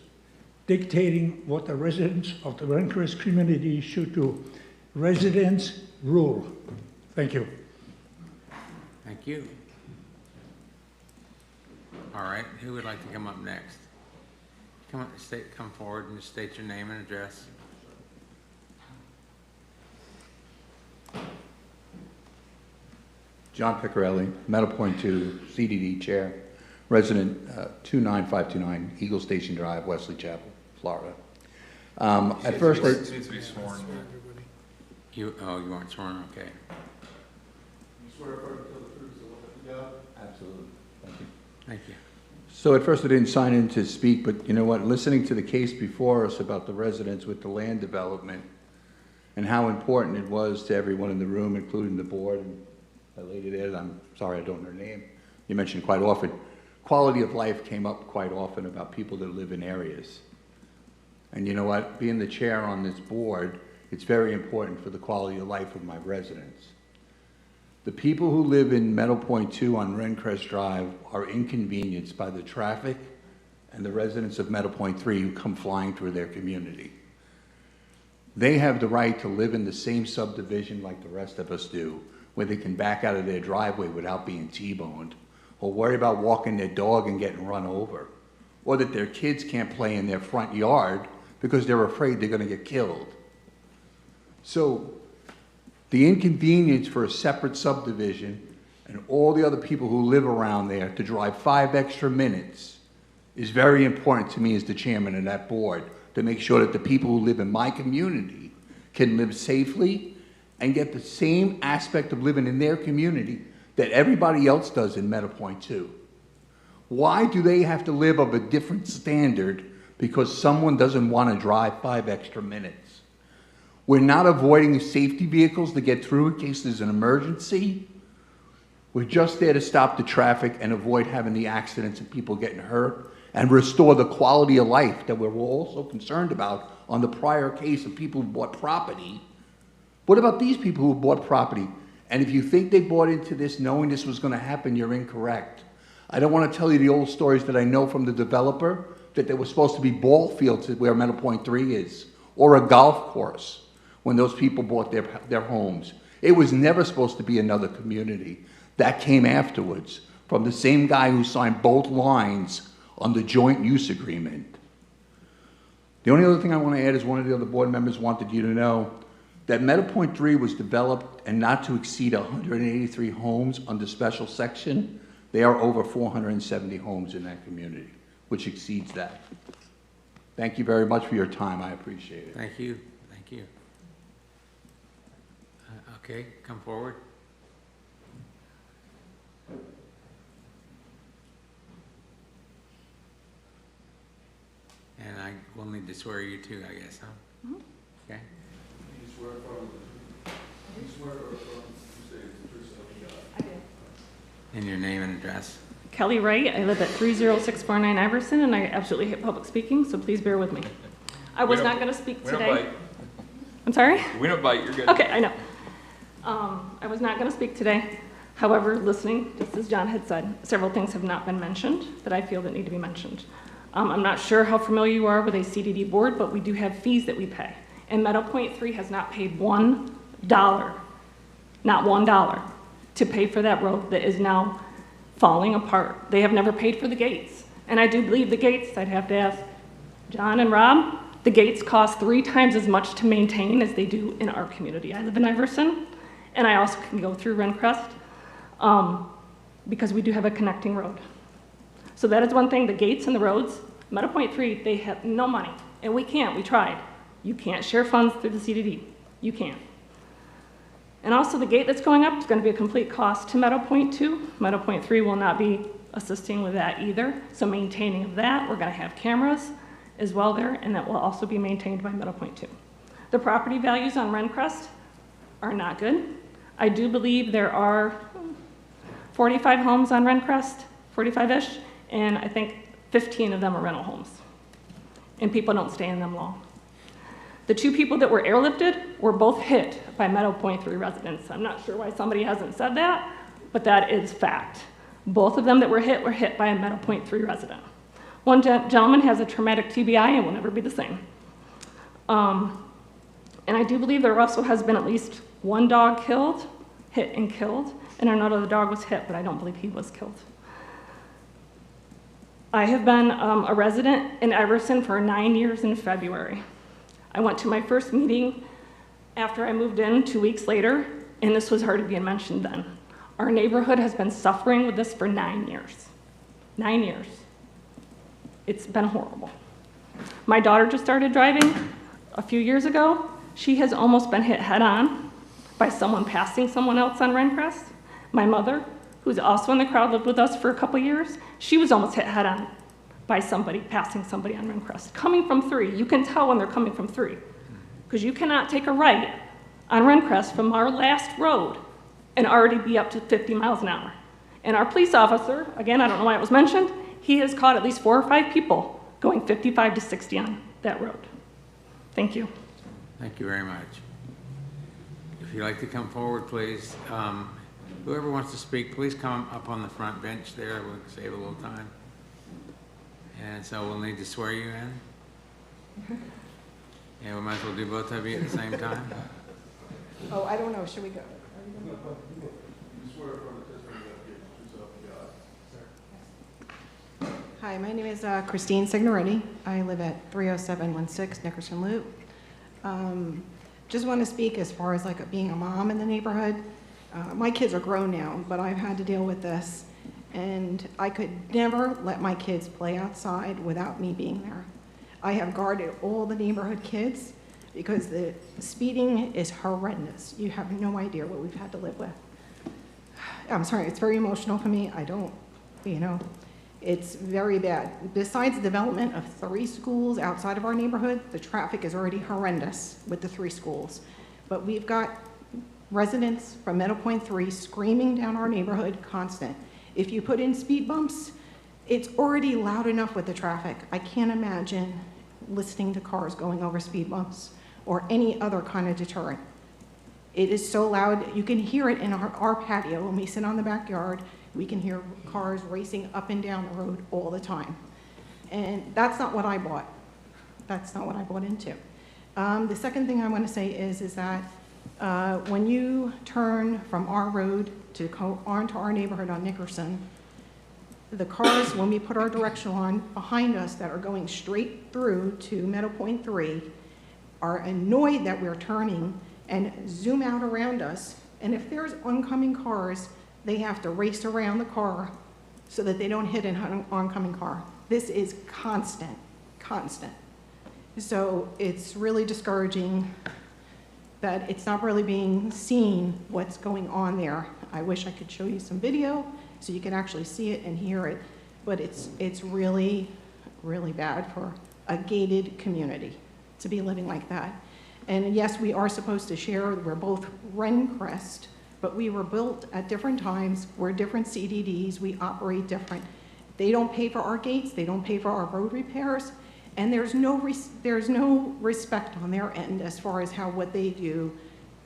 dictating what the residents of the Rencrest community should do. Residents rule. Thank you. Thank you. All right, who would like to come up next? Come forward and state your name and address. John Piccarelli, Meadow Point 2, CDD Chair, resident 29529 Eagle Station Drive, Wesley Chapel, Florida. At first, needs to be sworn. You weren't sworn, okay. You swear to tell the truth, so help you God? Absolutely. Thank you. Thank you. So at first I didn't sign in to speak, but you know what? Listening to the case before us about the residents with the land development and how important it was to everyone in the room, including the board, and that lady there, I'm sorry I don't know her name, you mentioned quite often, quality of life came up quite often about people that live in areas. And you know what? Being the chair on this board, it's very important for the quality of life of my residents. The people who live in Meadow Point 2 on Rencrest Drive are inconvenienced by the traffic and the residents of Meadow Point 3 who come flying through their community. They have the right to live in the same subdivision like the rest of us do, where they can back out of their driveway without being T-boned, or worry about walking their dog and getting run over, or that their kids can't play in their front yard because they're afraid they're going to get killed. So the inconvenience for a separate subdivision and all the other people who live around there to drive 5 extra minutes is very important to me as the chairman of that board, to make sure that the people who live in my community can live safely and get the same aspect of living in their community that everybody else does in Meadow Point 2. Why do they have to live of a different standard because someone doesn't want to drive 5 extra minutes? We're not avoiding safety vehicles to get through in case there's an emergency. We're just there to stop the traffic and avoid having the accidents and people getting hurt and restore the quality of life that we're also concerned about on the prior case of people who bought property. What about these people who bought property? And if you think they bought into this knowing this was going to happen, you're incorrect. I don't want to tell you the old stories that I know from the developer, that there was supposed to be ball fields where Meadow Point 3 is, or a golf course when those people bought their homes. It was never supposed to be another community. That came afterwards from the same guy who signed both lines on the joint use agreement. The only other thing I want to add is one of the other board members wanted you to know that Meadow Point 3 was developed and not to exceed 183 homes under special section. There are over 470 homes in that community, which exceeds that. Thank you very much for your time. I appreciate it. Thank you. Thank you. Okay, come forward. And I will need to swear you too, I guess, huh? Mm-hmm. Okay. You swear to say the truth, so help you God? I do. And your name and address? Kelly Wright. I live at 30649 Iverson, and I absolutely hate public speaking, so please bear with me. I was not going to speak today. We don't bite. I'm sorry? We don't bite, you're good. Okay, I know. I was not going to speak today. However, listening, just as John had said, several things have not been mentioned that I feel that need to be mentioned. I'm not sure how familiar you are with a CDD board, but we do have fees that we pay. And Meadow Point 3 has not paid $1, not $1, to pay for that road that is now falling apart. They have never paid for the gates. And I do believe the gates, I'd have to ask John and Rob, the gates cost 3 times as much to maintain as they do in our community. I live in Iverson, and I also can go through Rencrest because we do have a connecting road. So that is one thing, the gates and the roads. Meadow Point 3, they have no money, and we can't, we tried. You can't share funds through the CDD. You can't. And also the gate that's going up is going to be a complete cost to Meadow Point 2. Meadow Point 3 will not be assisting with that either. So maintaining of that, we're going to have cameras as well there, and that will also be maintained by Meadow Point 2. The property values on Rencrest are not good. I do believe there are 45 homes on Rencrest, 45-ish, and I think 15 of them are rental homes. And people don't stay in them long. The 2 people that were airlifted were both hit by Meadow Point 3 residents. I'm not sure why somebody hasn't said that, but that is fact. Both of them that were hit by a Meadow Point 3 resident. One gentleman has a traumatic TBI and will never be the same. And I do believe there also has been at least 1 dog killed, hit and killed, and another dog was hit, but I don't believe he was killed. I have been a resident in Iverson for 9 years in February. I went to my first meeting after I moved in 2 weeks later, and this was already being mentioned then. Our neighborhood has been suffering with this for 9 years. 9 years. It's been horrible. My daughter just started driving a few years ago. She has almost been hit head-on by someone passing someone else on Rencrest. My mother, who's also in the crowd, lived with us for a couple years. She was almost hit head-on by somebody passing somebody on Rencrest. Coming from 3, you can tell when they're coming from 3, because you cannot take a right on Rencrest from our last road and already be up to 50 miles an hour. And our police officer, again, I don't know why it was mentioned, he has caught at least 4 or 5 people going 55 to 60 on that road. Thank you. Thank you very much. If you'd like to come forward, please. Whoever wants to speak, please come up on the front bench there. We'll save a little time. And so we'll need to swear you in. Yeah, we might as well do both of you at the same time. Oh, I don't know, should we go? Hi, my name is Christine Signoretti. I live at 30716 Nickerson Loop. Just want to speak as far as like being a mom in the neighborhood. My kids are grown now, but I've had to deal with this. And I could never let my kids play outside without me being there. I have guarded all the neighborhood kids because the speeding is horrendous. You have no idea what we've had to live with. I'm sorry, it's very emotional for me. I don't, you know, it's very bad. Besides the development of 3 schools outside of our neighborhood, the traffic is already horrendous with the 3 schools. But we've got residents from Meadow Point 3 screaming down our neighborhood constant. If you put in speed bumps, it's already loud enough with the traffic. I can't imagine listening to cars going over speed bumps or any other kind of deterrent. It is so loud, you can hear it in our patio. When we sit on the backyard, we can hear cars racing up and down the road all the time. And that's not what I bought. That's not what I bought into. The second thing I want to say is that when you turn from our road to go onto our neighborhood on Nickerson, the cars, when we put our directional on behind us that are going straight through to Meadow Point 3, are annoyed that we're turning and zoom out around us. And if there's oncoming cars, they have to race around the car so that they don't hit an oncoming car. This is constant, constant. So it's really discouraging that it's not really being seen what's going on there. I wish I could show you some video so you can actually see it and hear it, but it's really, really bad for a gated community to be living like that. And yes, we are supposed to share, we're both Rencrest but we were built at different times. We're different CDDs, we operate different. They don't pay for our gates, they don't pay for our road repairs, and there's no respect on their end as far as what they do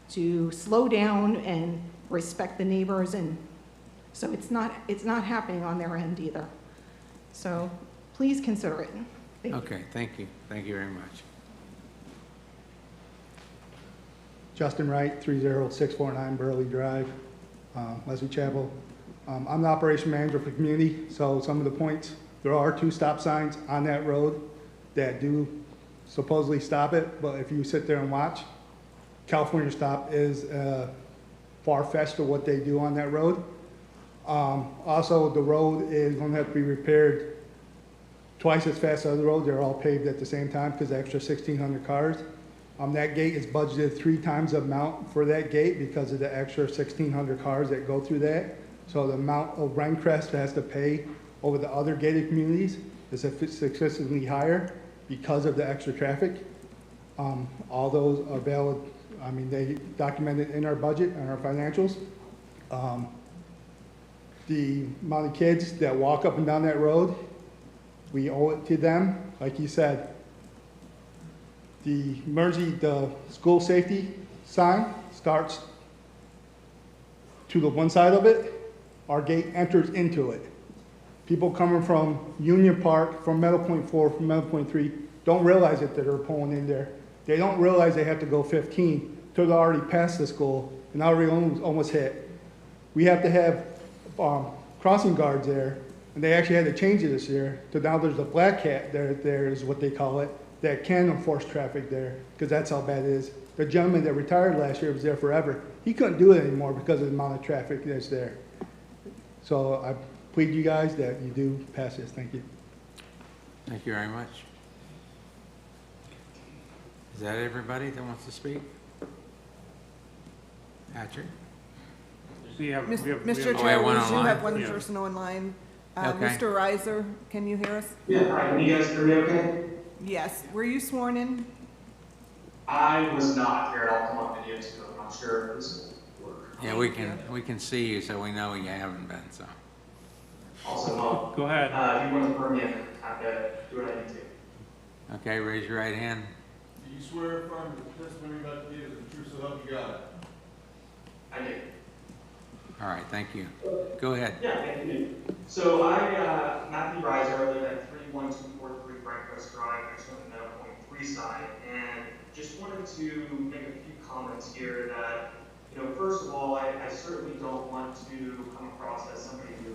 to slow down and respect the neighbors, and so it's not happening on their end either. So please consider it. Okay, thank you. Thank you very much. Justin Wright, 30649 Burley Drive, Leslie Chapel. I'm the operation manager for the community, so some of the points, there are 2 stop signs on that road that do supposedly stop it, but if you sit there and watch, California Stop is far-fetched to what they do on that road. Also, the road is going to have to be repaired twice as fast as the road. They're all paved at the same time because the extra 1,600 cars. That gate is budgeted 3 times the amount for that gate because of the extra 1,600 cars that go through that. So the amount of Rencrest has to pay over the other gated communities is successively higher because of the extra traffic. All those are valid. I mean, they documented in our budget and our financials. The amount of kids that walk up and down that road, we owe it to them. Like you said, the school safety sign starts to the one side of it. Our gate enters into it. People coming from Union Park, from Meadow Point 4, from Meadow Point 3, don't realize that they're pulling in there. They don't realize they have to go 15 till they're already past the school and already almost hit. We have to have crossing guards there, and they actually had to change it this year. So now there's a black cat there is what they call it, that can enforce traffic there, because that's how bad it is. The gentleman that retired last year was there forever. He couldn't do it anymore because of the amount of traffic that's there. So I plead you guys that you do pass this. Thank you. Thank you very much. Is that everybody that wants to speak? Patrick? Mr. Chair, we do have one person online. Okay. Mr. Reiser, can you hear us? Yeah, hi, can you guys hear me okay? Yes. Were you sworn in? I was not here, I'll come up video too, I'm not sure if this will work. Yeah, we can see you, so we know you haven't been, so. Also, well, Go ahead. If you want to affirm me, I have to do what I need to. Okay, raise your right hand. Do you swear or affirm that the testimony you're about to give is the truth, so help you God? I do. All right, thank you. Go ahead. Yeah, thank you. So Matthew Reiser, I live at 31243 Breakfast Drive, next to the Meadow Point 3 side, and just wanted to make a few comments here that, first of all, I certainly don't want to come across as somebody who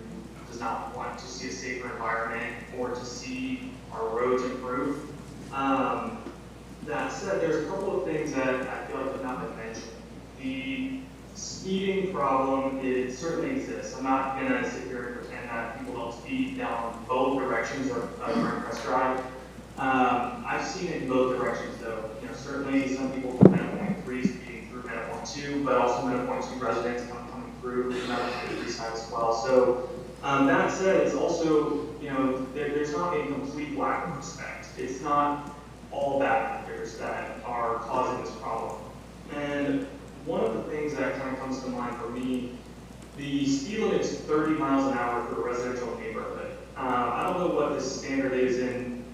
does not want to see a safer environment or to see our roads improve. That said, there's a couple of things that I feel like have not been mentioned. The speeding problem, it certainly exists. I'm not going to sit here and pretend that people don't speed down both directions of Rencrest Drive. I've seen it in both directions, though. Certainly some people from Meadow Point 3 speeding through Meadow Point 2, but also Meadow Point 2 residents coming through the Meadow Point 3 side as well. So that said, it's also, there's not a complete lack of respect. It's not all bad actors that are causing this problem. And one of the things that kind of comes to mind for me, the speed limit is 30 miles an hour for a residential neighborhood. I don't know what the standard is in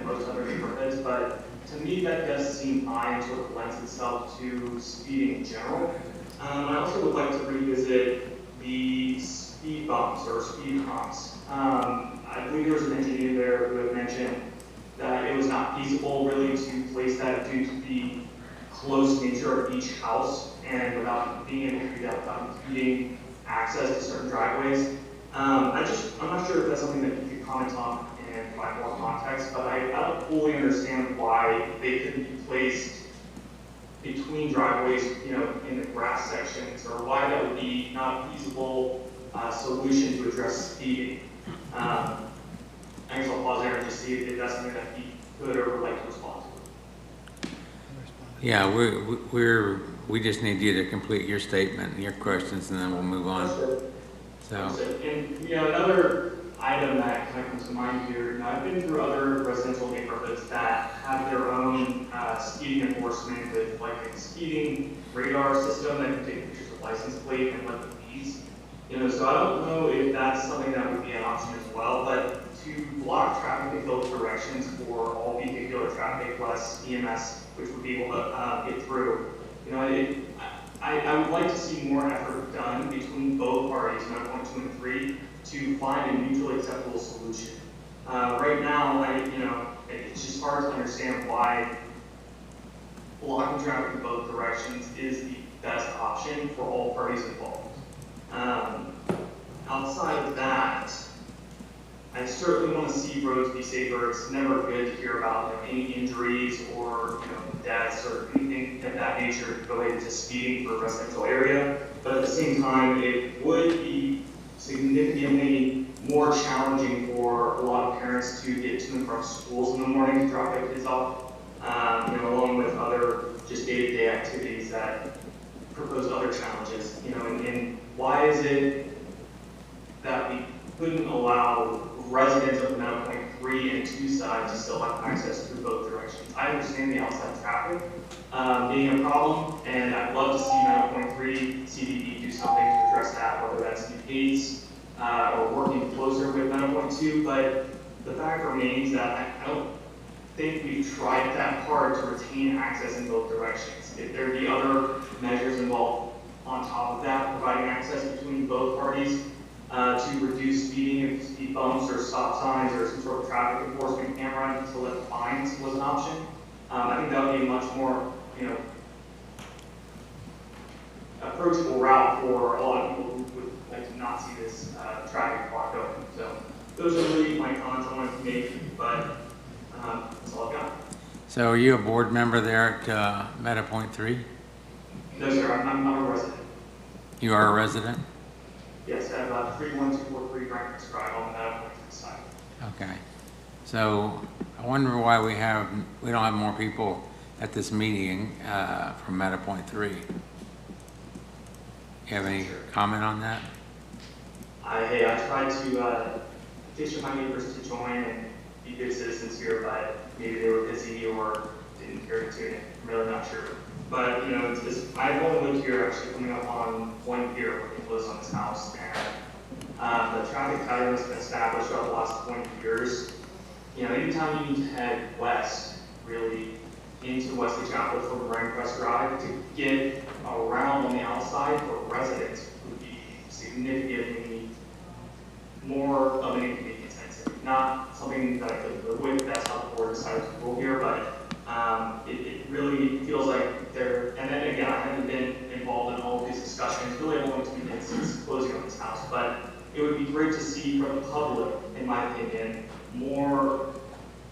most other neighborhoods, but to me that does seem high and sort of lends itself to speeding in general. I also would like to revisit the speed bumps or speed humps. I believe there was an engineer there who had mentioned that it was not feasible really to place that due to the close nature of each house and without being able to do that without impeding access to certain driveways. I'm not sure if that's something that you could comment on and provide more context, but I don't fully understand why they couldn't be placed between driveways, in the grass sections, or why that would be not a feasible solution to address speeding. I guess I'll pause there and just see if that's something that he could or would like to respond to. Yeah, we just need you to complete your statement and your questions, and then we'll move on. So. And another item that kind of comes to mind here, I've been through other residential neighborhoods that have their own speeding enforcement with like a speeding radar system that can take pictures of license plate and let the fees. You know, so I don't know if that's something that would be an option as well, but to block traffic in both directions for all vehicular traffic plus EMS, which would be able to get through. You know, I would like to see more effort done between both parties, 9.2 and 3, to find a mutually acceptable solution. Right now, it's just hard to understand why blocking traffic in both directions is the best option for all parties involved. Outside of that, I certainly want to see roads be safer. It's never good to hear about any injuries or deaths or anything of that nature related to speeding for a residential area. But at the same time, it would be significantly more challenging for a lot of parents to get to and from schools in the morning to drop their kids off, along with other just day-to-day activities that propose other challenges. And why is it that we couldn't allow residents of 9.3 and 2 sides to still have access through both directions? I understand the outside traffic being a problem, and I'd love to see 9.3 CDD do something to address that, whether that's new gates or working closer with 9.2, but the fact remains that I don't think we've tried that hard to retain access in both directions. If there be other measures involved on top of that, providing access between both parties to reduce speeding, if speed bumps or stop signs or some sort of traffic enforcement camera to let fines was an option, I think that would be a much more, approachable route for a lot of people who would like to not see this traffic block open. So those are really my comments I wanted to make, but that's all I've got. So are you a board member there at Meta Point 3? No, sir, I'm a resident. You are a resident? Yes, I have 31243 Franklin's Drive on the Meta Point 3 side. Okay. So I wonder why we don't have more people at this meeting from Meta Point 3. You have any comment on that? I tried to petition my neighbors to join and be good citizens here, but maybe they were busy or didn't care to tune in. I'm really not sure. But I've only lived here actually coming up on 1 year working close on this house, and the traffic pattern has been established over the last 20 years. Anytime you need to head west, really into Wesley Chapel from Rancrest Drive, to get around on the outside for residents would be significantly more of an inconvenience. Not something that I could live with. That's how the board decided to rule here, but it really feels like and then again, I haven't been involved in all of these discussions. Really, I've only been since closing on this house, but it would be great to see from the public, in my opinion, more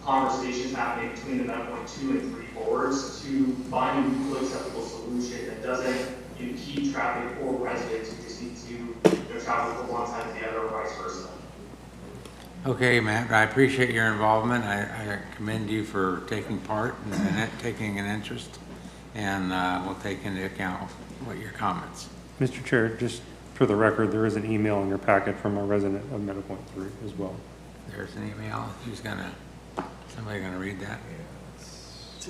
conversations happening between the 9.2 and 3 boards to find a mutually acceptable solution that doesn't impede traffic for residents who just need to travel from one side to the other, or vice versa. Okay, Matt, I appreciate your involvement. I commend you for taking part and taking an interest, and we'll take into account your comments. Mr. Chair, just for the record, there is an email in your packet from a resident of Meta Point 3 as well. There's an email. Somebody gonna read that?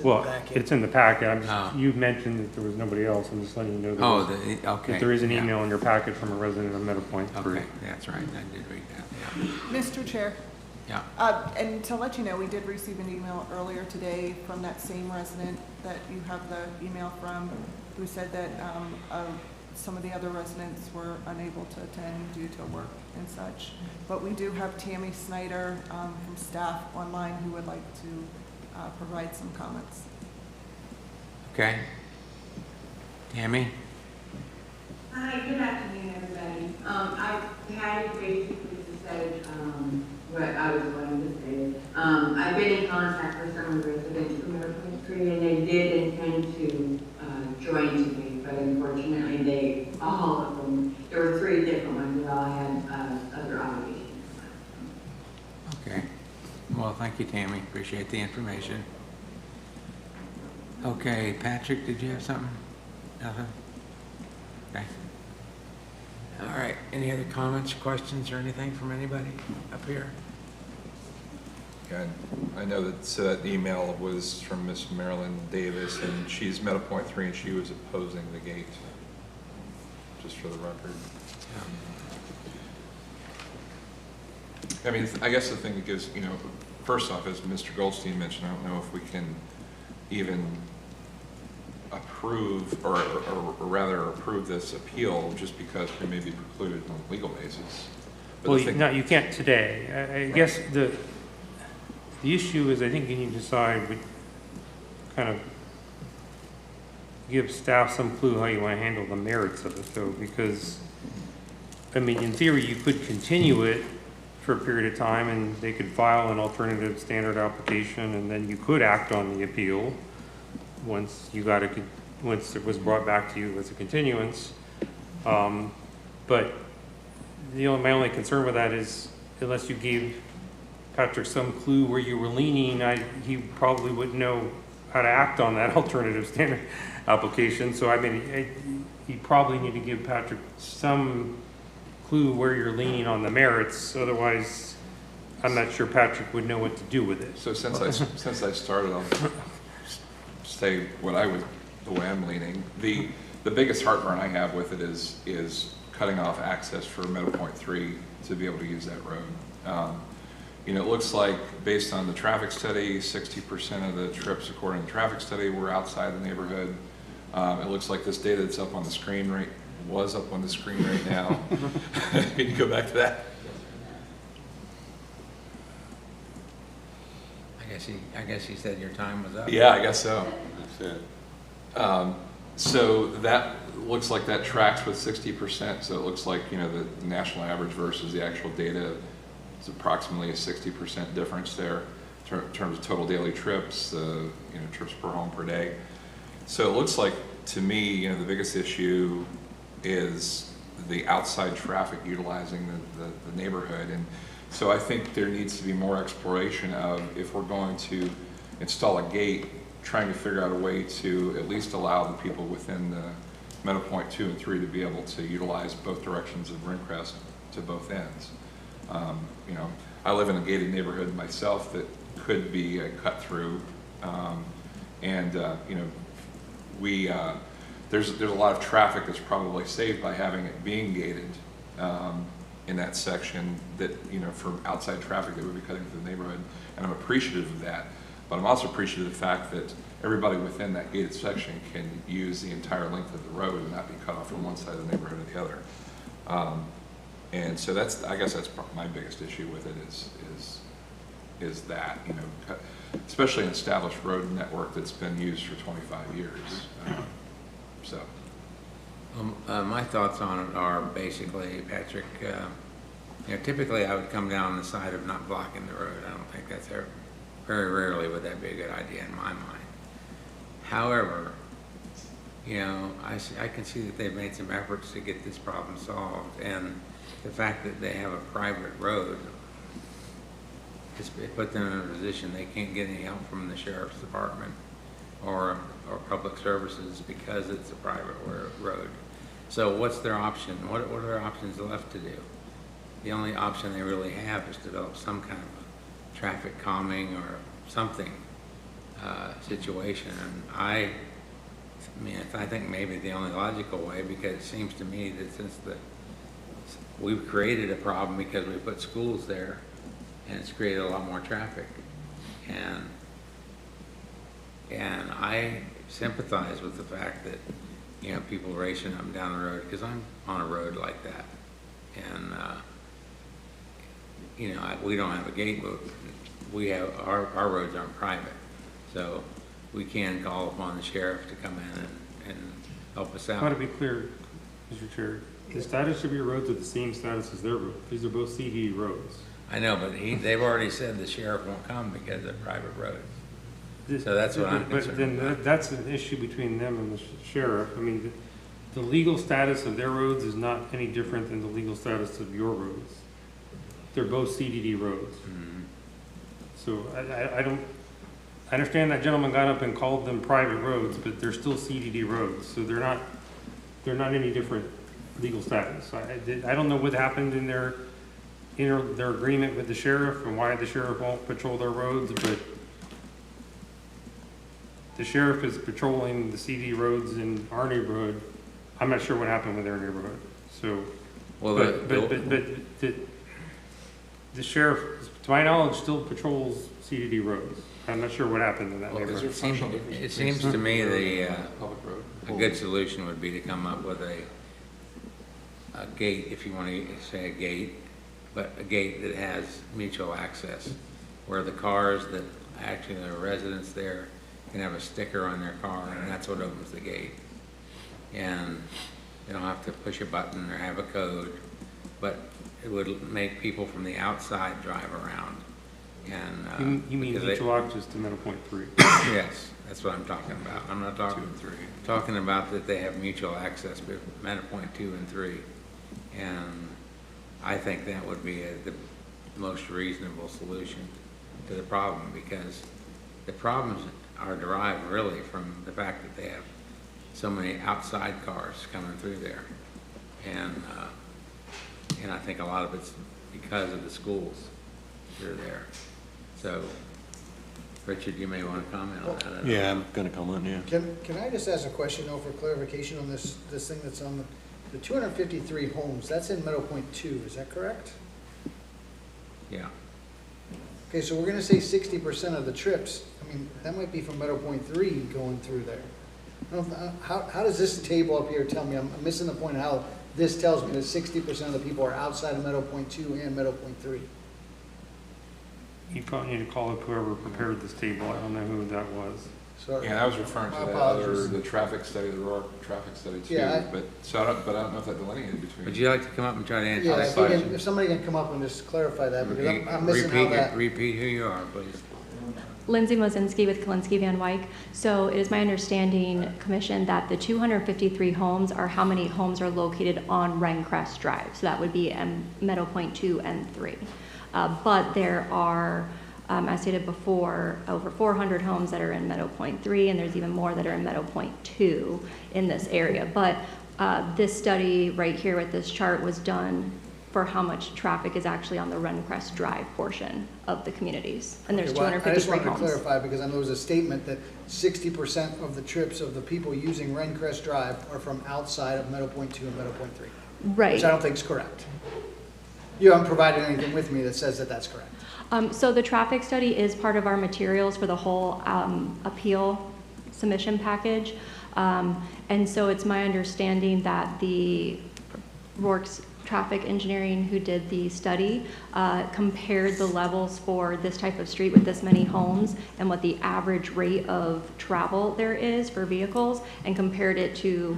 Well, it's in the packet. You mentioned that there was nobody else. I'm just letting you know that there is an email in your packet from a resident of Meta Point 3. Okay, that's right. I did read that. Yeah. Mr. Chair. Yeah. And to let you know, we did receive an email earlier today from that same resident that you have the email from, who said that some of the other residents were unable to attend due to work and such. But we do have Tammy Snyder from staff online who would like to provide some comments. Okay. Tammy? Hi, good afternoon, everybody. I had basically said what I was going to say. I've been in contact with some of the residents from Meta Point 3, and they did intend to join today, but unfortunately all of them, there were 3 different ones, that all had other obligations. Okay. Well, thank you, Tammy. Appreciate the information. Okay, Patrick, did you have something? Nothing? Okay. All right. Any other comments, questions, or anything from anybody up here? Yeah, I know that email was from Miss Marilyn Davis, and she's Meta Point 3, and she was opposing the gate. just for the record. I mean, I guess the thing that gives, you know, first off, as Mr. Goldstein mentioned, I don't know if we can even approve, or rather approve this appeal just because we may be precluded on a legal basis. But Well, no, you can't today. I guess the issue is, I think you need to decide, kind of give staff some clue how you want to handle the merits of it, though, because, I mean, in theory, you could continue it for a period of time, and they could file an alternative standard application, and then you could act on the appeal once once it was brought back to you as a continuance. But my only concern with that is, unless you gave Patrick some clue where you were leaning, he probably wouldn't know how to act on that alternative standard application. So I mean, you probably need to give Patrick some clue where you're leaning on the merits. Otherwise, I'm not sure Patrick would know what to do with it. So since I started, I'll say the way I'm leaning. The biggest heartburn I have with it is cutting off access for Meadow Point 3 to be able to use that road. You know, it looks like, based on the traffic study, 60% of the trips, according to the traffic study, were outside the neighborhood. It looks like this data that's up on the screen was up on the screen right now. Can you go back to that? I guess he said your time was up. Yeah, I guess so. That's it. So that looks like that tracks with 60%. So it looks like, you know, the national average versus the actual data is approximately a 60% difference there in terms of total daily trips, trips per home per day. So it looks like, to me, you know, the biggest issue is the outside traffic utilizing the neighborhood. And so I think there needs to be more exploration of, if we're going to install a gate, trying to figure out a way to at least allow the people within the Meadow Point 2 and 3 to be able to utilize both directions of Rincrest to both ends. You know, I live in a gated neighborhood myself that could be a cut through, you know, there's a lot of traffic that's probably saved by having it being gated in that section, that, you know, for outside traffic that would be cutting through the neighborhood, and I'm appreciative of that. But I'm also appreciative of the fact that everybody within that gated section can use the entire length of the road and not be cut off from one side of the neighborhood or the other. And so I guess that's my biggest issue with it is that, you know, especially an established road network that's been used for 25 years. My thoughts on it are basically, Patrick, you know, typically I would come down the side of not blocking the road. I don't think that's ever, very rarely would that be a good idea in my mind. However, you know, I can see that they've made some efforts to get this problem solved, and the fact that they have a private road, it put them in a position they can't get any help from the sheriff's department or public services because it's a private road. So what's their option? What are their options left to do? The only option they really have is to develop some kind of traffic calming or something situation. And I think maybe the only logical way, because it seems to me that since we've created a problem because we put schools there, and it's created a lot more traffic. And I sympathize with the fact that, you know, people racing up and down the road, because I'm on a road like that. And, you know, we don't have a gate, but we have, our roads aren't private. So we can call upon the sheriff to come in and help us out. I want to be clear, Mr. Chair, the status of your roads are the same status as their roads. These are both CD roads. I know, but they've already said the sheriff won't come because they're private roads. So that's what I'm concerned about. Then that's an issue between them and the sheriff. I mean, the legal status of their roads is not any different than the legal status of your roads. They're both CDD roads. Mm-hmm. So I understand that gentleman got up and called them private roads, but they're still CDD roads. So they're not any different legal status. I don't know what happened in their agreement with the sheriff and why the sheriff won't patrol their roads, but the sheriff is patrolling the CD roads in our neighborhood I'm not sure what happened with their neighborhood, so. Well, But the sheriff, to my knowledge, still patrols CDD roads. I'm not sure what happened in that neighborhood. It seems to me a good solution would be to come up with a gate, if you want to say a gate, but a gate that has mutual access, where the cars that actually are residents there can have a sticker on their car, and that's what opens the gate. And they don't have to push a button or have a code, but it would make people from the outside drive around. And you mean mutual access to Meadow Point 3? Yes, that's what I'm talking about. I'm not talking about that they have mutual access to Meadow Point 2 and 3. And I think that would be the most reasonable solution to the problem, because the problems are derived really from the fact that they have so many outside cars coming through there. And I think a lot of it's because of the schools that are there. So, Richard, you may want to comment on that. Yeah, I'm going to comment, yeah. Can I just ask a question though for clarification on this thing that's on the 253 homes, that's in Meadow Point 2, is that correct? Yeah. Okay, so we're gonna say 60% of the trips, I mean, that might be from Meadow Point 3 going through there. I don't know, how does this table up here tell me, I'm missing the point of how this tells me that 60% of the people are outside of Meadow Point 2 and Meadow Point 3? You probably need to call up whoever prepared this table. I don't know who that was. Sorry. Yeah, I was referring to My that apologies. the traffic study, the rural traffic study too. Yeah, but I don't know if that delineated between. Would you like to come up and try to answer Yeah, that question? if somebody can come up and just clarify that, because I'm missing how that. Repeat who you are, please. Lindsay Mozinski with Kalinsky Van Wyk. So it is my understanding, Commission, that the 253 homes are how many homes are located on Rencrest Drive. So that would be Meadow Point 2 and 3. But there are, as stated before, over 400 homes that are in Meadow Point 3, and there's even more that are in Meadow Point 2 in this area. But this study right here with this chart was done for how much traffic is actually on the Rencrest Drive portion of the communities. And there's 253 I just wanted to homes. clarify, because I know there was a statement that 60% of the trips of the people using Rencrest Drive are from outside of Meadow Point 2 and Meadow Point 3. Right. Which I don't think is correct. You haven't provided anything with me that says that that's correct. So the traffic study is part of our materials for the whole appeal submission package. And so it's my understanding that the Rourke's traffic engineering who did the study compared the levels for this type of street with this many homes and what the average rate of travel there is for vehicles, and compared it to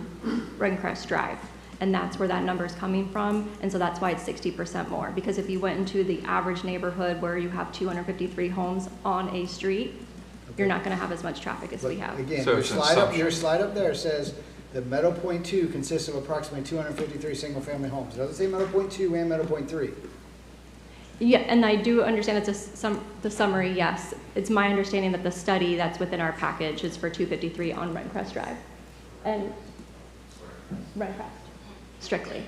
Rencrest Drive. And that's where that number is coming from. And so that's why it's 60% more. Because if you went into the average neighborhood where you have 253 homes on a street, you're not going to have as much traffic as we have. Again, So your it's slide up there says that Meadow Point 2 consists of approximately 253 single-family homes. It doesn't say Meadow Point 2 and Meadow Point 3. Yeah, and I do understand it's the summary, yes. It's my understanding that the study that's within our package is for 253 on Rencrest Drive. And Rencrest, strictly.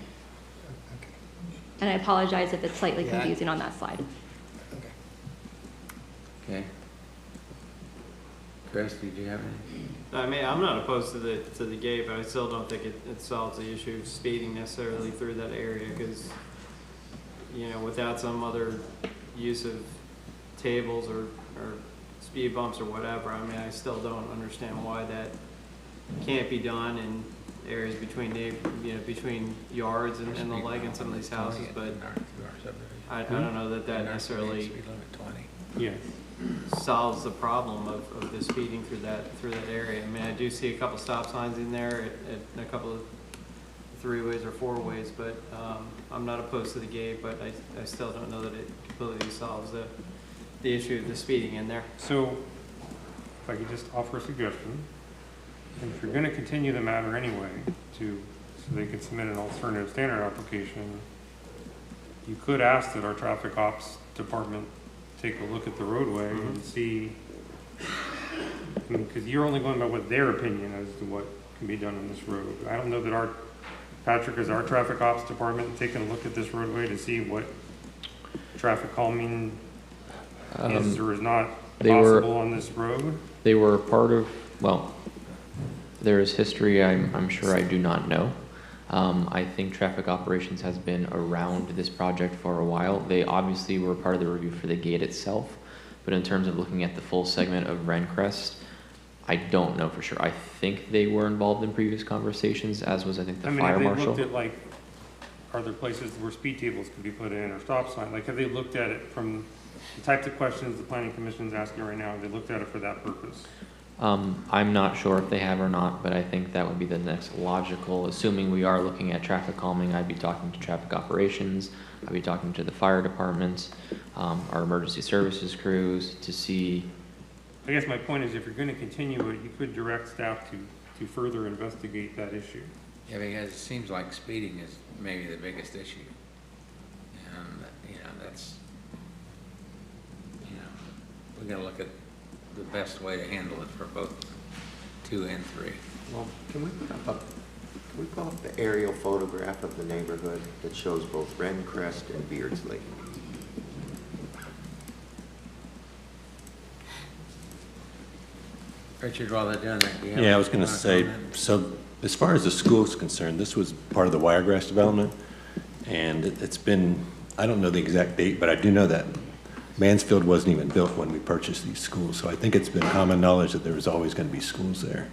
And I apologize if it's slightly confusing on that slide. Okay. Chris, did you have any? I mean, I'm not opposed to the gate, but I still don't think it solves the issue of speeding necessarily through that area, because, you know, without some other use of tables or speed bumps or whatever, I mean, I still don't understand why that can't be done in areas between between yards and the like in some of these houses, but I don't know that necessarily solves the problem of the speeding through that area. I mean, I do see a couple stop signs in there at a couple of 3-ways or 4-ways, but I'm not opposed to the gate, but I still don't know that it completely solves the issue of the speeding in there. So, if I could just offer a suggestion, and if you're going to continue the matter anyway, so they can submit an alternative standard application, you could ask that our traffic ops department take a look at the roadway and see, I mean, because you're only going by what their opinion as to what can be done on this road. I don't know that Patrick, is our traffic ops department taking a look at this roadway to see what traffic calming is or is not possible on this road? They were part of, well, there is history I'm sure I do not know. I think traffic operations has been around this project for a while. They obviously were part of the review for the gate itself, but in terms of looking at the full segment of Rencrest, I don't know for sure. I think they were involved in previous conversations, as was I think the fire have they marshal. looked at, like, are there places where speed tables could be put in or stop sign? Like, have they looked at it from the types of questions the planning commission is asking right now? Have they looked at it for that purpose? I'm not sure if they have or not, but I think that would be the next logical, assuming we are looking at traffic calming. I'd be talking to traffic operations, I'd be talking to the fire department, our emergency services crews to see. I guess my point is, if you're going to continue it, you could direct staff to further investigate that issue. Yeah, because it seems like speeding is maybe the biggest issue. And, that's, we gotta look at the best way to handle it for both 2 and 3. Well, can we pull up the aerial photograph of the neighborhood that shows both Rencrest and Beardsley? Richard, while they're doing that, do you have Yeah, I was going to say, comment? so as far as the school is concerned, this was part of the Wiregrass development, and it's been, I don't know the exact date, but I do know that Mansfield wasn't even built when we purchased these schools, so I think it's been common knowledge that there was always going to be schools there.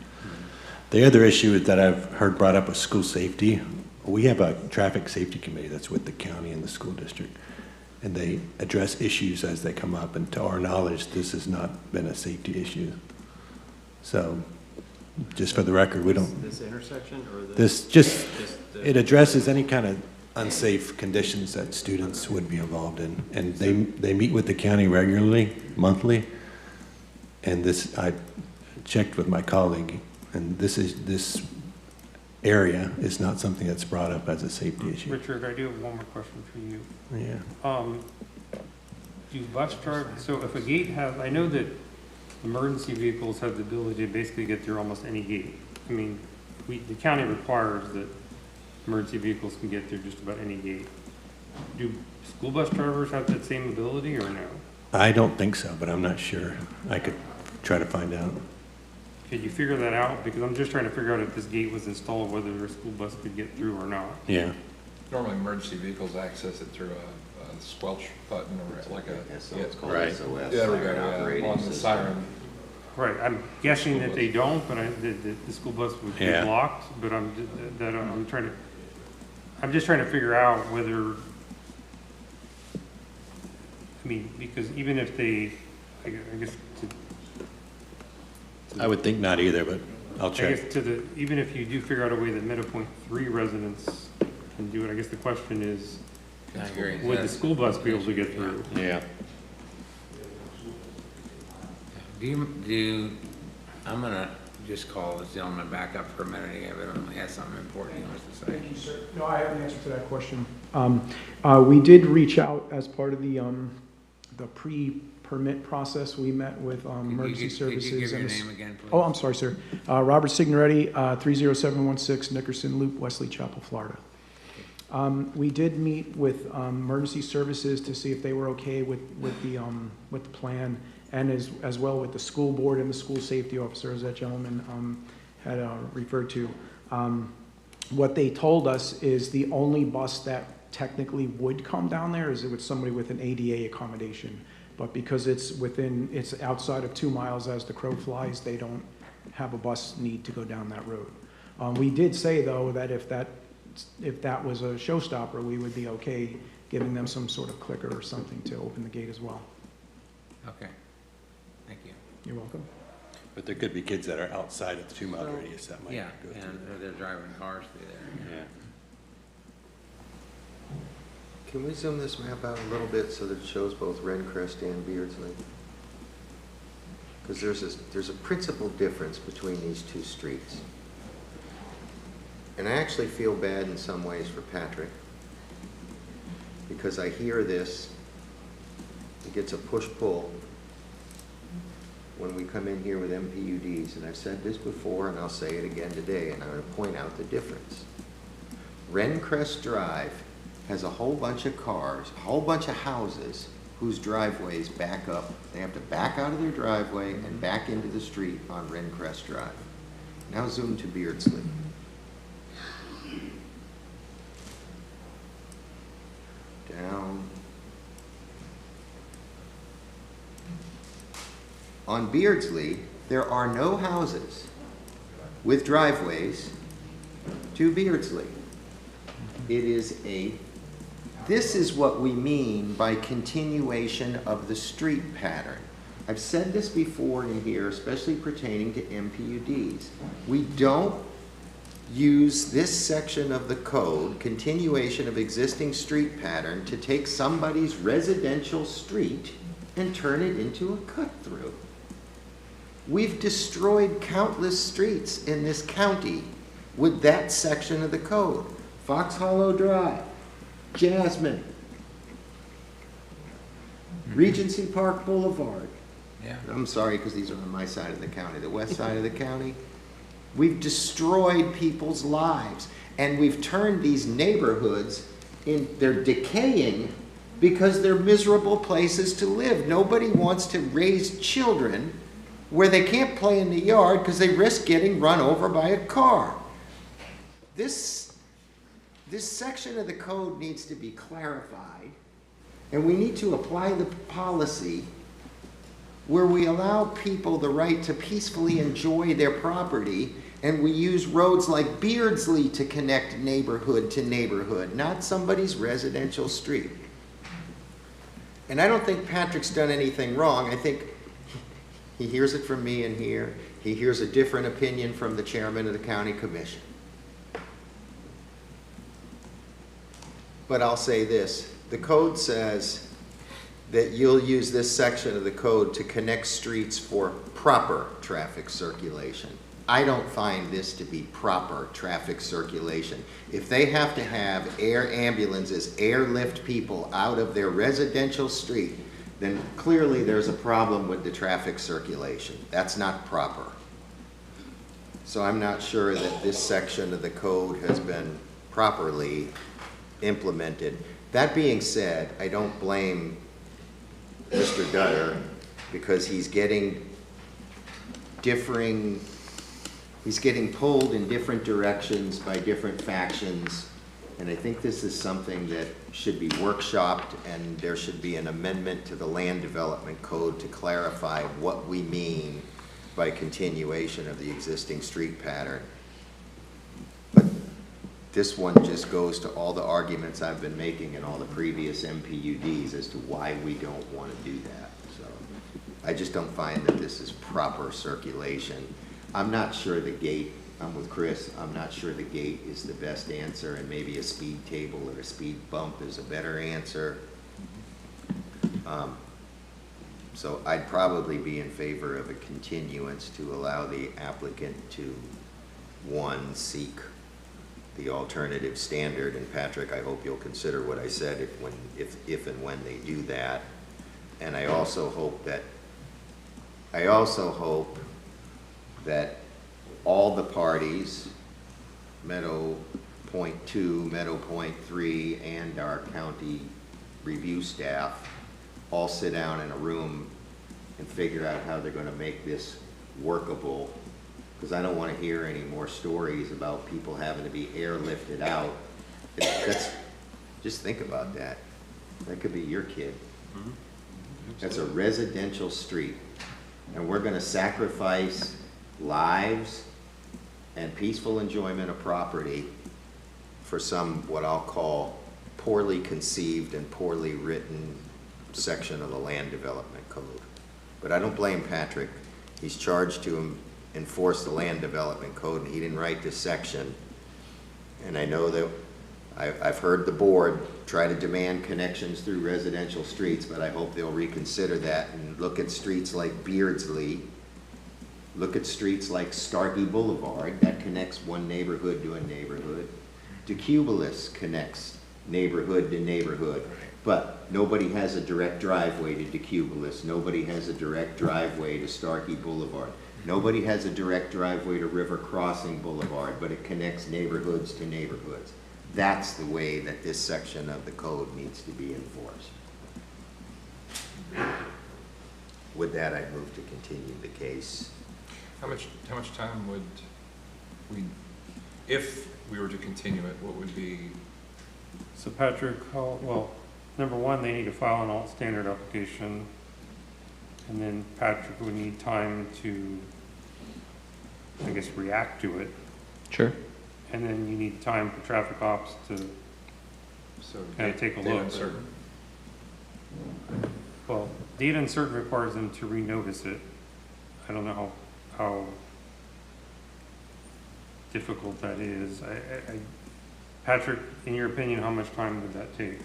The other issue that I've heard brought up was school safety. We have a traffic safety committee that's with the county and the school district, and they address issues as they come up, and to our knowledge, this has not been a safety issue. So, just for the record, we don't. This intersection or This just it addresses any kind of unsafe conditions that students would be involved in, and they meet with the county regularly, monthly. And this, I checked with my colleague, and this area is not something that's brought up as a safety issue. Richard, I do have one more question for you. Yeah. Do bus drivers, so if a gate has, I know that emergency vehicles have the ability to basically get through almost any gate. I mean, the county requires that emergency vehicles can get through just about any gate. Do school bus drivers have that same ability or no? I don't think so, but I'm not sure. I could try to find out. Could you figure that out? Because I'm just trying to figure out if this gate was installed, whether a school bus could get through or not. Yeah. Normally, emergency vehicles access it through a squelch button or like a. So it's called Right. SOS. Yeah, there we siren go, operating on the system. siren. Right, I'm guessing that they don't, but the school bus would be Yeah. blocked, but I'm just trying to figure out whether, I mean, because even if they, I guess, I would think not either, but I'll I check. guess even if you do figure out a way that Meadow Point 3 residents can do it, I guess the question is, I agree. would the school bus be able to get through? Yeah. I'm gonna just call this gentleman back up for a minute. He evidently has something important he wants to say. Thank you, sir. No, I have an answer to that question. We did reach out as part of the pre-permit process. We met with emergency services. Could you give and your the name again, please? Oh, I'm sorry, sir. Robert Signoretti, 30716 Nickerson Loop, Wesley Chapel, Florida. We did meet with emergency services to see if they were okay with the plan, and as well with the school board and the school safety officer, as that gentleman had referred to. What they told us is the only bus that technically would come down there is with somebody with an ADA accommodation. But because it's outside of 2 miles as the crow flies, they don't have a bus need to go down that road. We did say, though, that if that was a showstopper, we would be okay giving them some sort of clicker or something to open the gate as well. Okay. Thank you. You're welcome. But there could be kids that are outside of the 2-mile radius that might Yeah, go through. and they're driving cars through there. Yeah. Can we zoom this map out a little bit so that it shows both Rencrest and Beardsley? Because there's a principal difference between these two streets. And I actually feel bad in some ways for Patrick, because I hear this, it gets a push-pull when we come in here with MPUDs, and I've said this before and I'll say it again today, and I'm going to point out the difference. Rencrest Drive has a whole bunch of cars, a whole bunch of houses whose driveways back up. They have to back out of their driveway and back into the street on Rencrest Drive. Now zoom to Beardsley. down. On Beardsley, there are no houses with driveways to Beardsley. It is this is what we mean by continuation of the street pattern. I've said this before in here, especially pertaining to MPUDs. We don't use this section of the code, continuation of existing street pattern, to take somebody's residential street and turn it into a cut-through. We've destroyed countless streets in this county with that section of the code. Fox Hollow Drive, Jasmine, Regency Park Boulevard. Yeah. I'm sorry, because these are on my side of the county, the west side of the county. We've destroyed people's lives, and we've turned these neighborhoods they're decaying because they're miserable places to live. Nobody wants to raise children where they can't play in the yard because they risk getting run over by a car. This section of the code needs to be clarified, and we need to apply the policy where we allow people the right to peacefully enjoy their property, and we use roads like Beardsley to connect neighborhood to neighborhood, not somebody's residential street. And I don't think Patrick's done anything wrong. I think he hears it from me in here. He hears a different opinion from the chairman of the county commission. But I'll say this, the code says that you'll use this section of the code to connect streets for proper traffic circulation. I don't find this to be proper traffic circulation. If they have to have air ambulances airlift people out of their residential street, then clearly there's a problem with the traffic circulation. That's not proper. So I'm not sure that this section of the code has been properly implemented. That being said, I don't blame Mr. Dutter because he's getting pulled in different directions by different factions, and I think this is something that should be workshopped, and there should be an amendment to the land development code to clarify what we mean by continuation of the existing street pattern. But this one just goes to all the arguments I've been making in all the previous MPUDs as to why we don't want to do that. So I just don't find that this is proper circulation. I'm not sure the gate, I'm with Chris, I'm not sure the gate is the best answer, and maybe a speed table or a speed bump is a better answer. So I'd probably be in favor of a continuance to allow the applicant to, one, seek the alternative standard, and Patrick, I hope you'll consider what I said if and when they do that. And I also hope that all the parties, Meadow Point 2, Meadow Point 3, and our county review staff all sit down in a room and figure out how they're going to make this workable, because I don't want to hear any more stories about people having to be airlifted out. Just think about that. That could be your kid. That's a residential street, and we're going to sacrifice lives and peaceful enjoyment of property for some, what I'll call, poorly conceived and poorly written section of the land development code. But I don't blame Patrick. He's charged to enforce the land development code, and he didn't write this section. And I know that I've heard the board try to demand connections through residential streets, but I hope they'll reconsider that and look at streets like Beardsley, look at streets like Starkey Boulevard, that connects one neighborhood to a neighborhood. Decubulus connects neighborhood to neighborhood, but nobody has a direct driveway to Decubulus. Nobody has a direct driveway to Starkey Boulevard. Nobody has a direct driveway to River Crossing Boulevard, but it connects neighborhoods to neighborhoods. That's the way that this section of the code needs to be enforced. With that, I move to continue the case. How much time would we, if we were to continue it, what would be? So Patrick, number one, they need to file an alt standard application, and then Patrick would need time to, I guess, react to it. Sure. And then you need time for traffic ops to kind of take a date look. uncertain. Well, date uncertain requires them to renotice it. I don't know how difficult that is. Patrick, in your opinion, how much time would that take?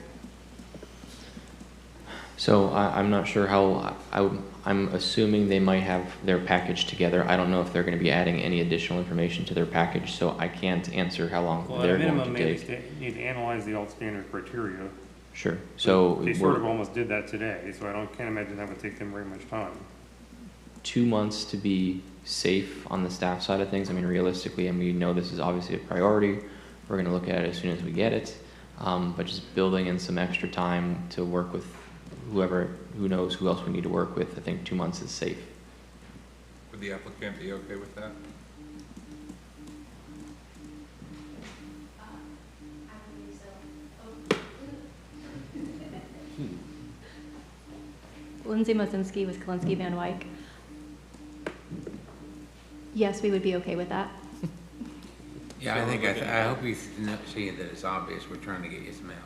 So I'm not sure how, I'm assuming they might have their package together. I don't know if they're going to be adding any additional information to their package, so I can't answer how long Well, they're at going minimum, to they take. need to analyze the alt standard criteria. Sure. So They sort of almost did that today, so can't imagine that would take them very much time. 2 months to be safe on the staff side of things. I mean, realistically, and we know this is obviously a priority. We're going to look at it as soon as we get it. But just building in some extra time to work with who knows who else we need to work with. I think 2 months is safe. Would the applicant be okay with that? Lindsay Mosinski with Kalinsky Van Wyck. Yes, we would be okay with that. Yeah, I hope you see that it's obvious we're trying to get you some help.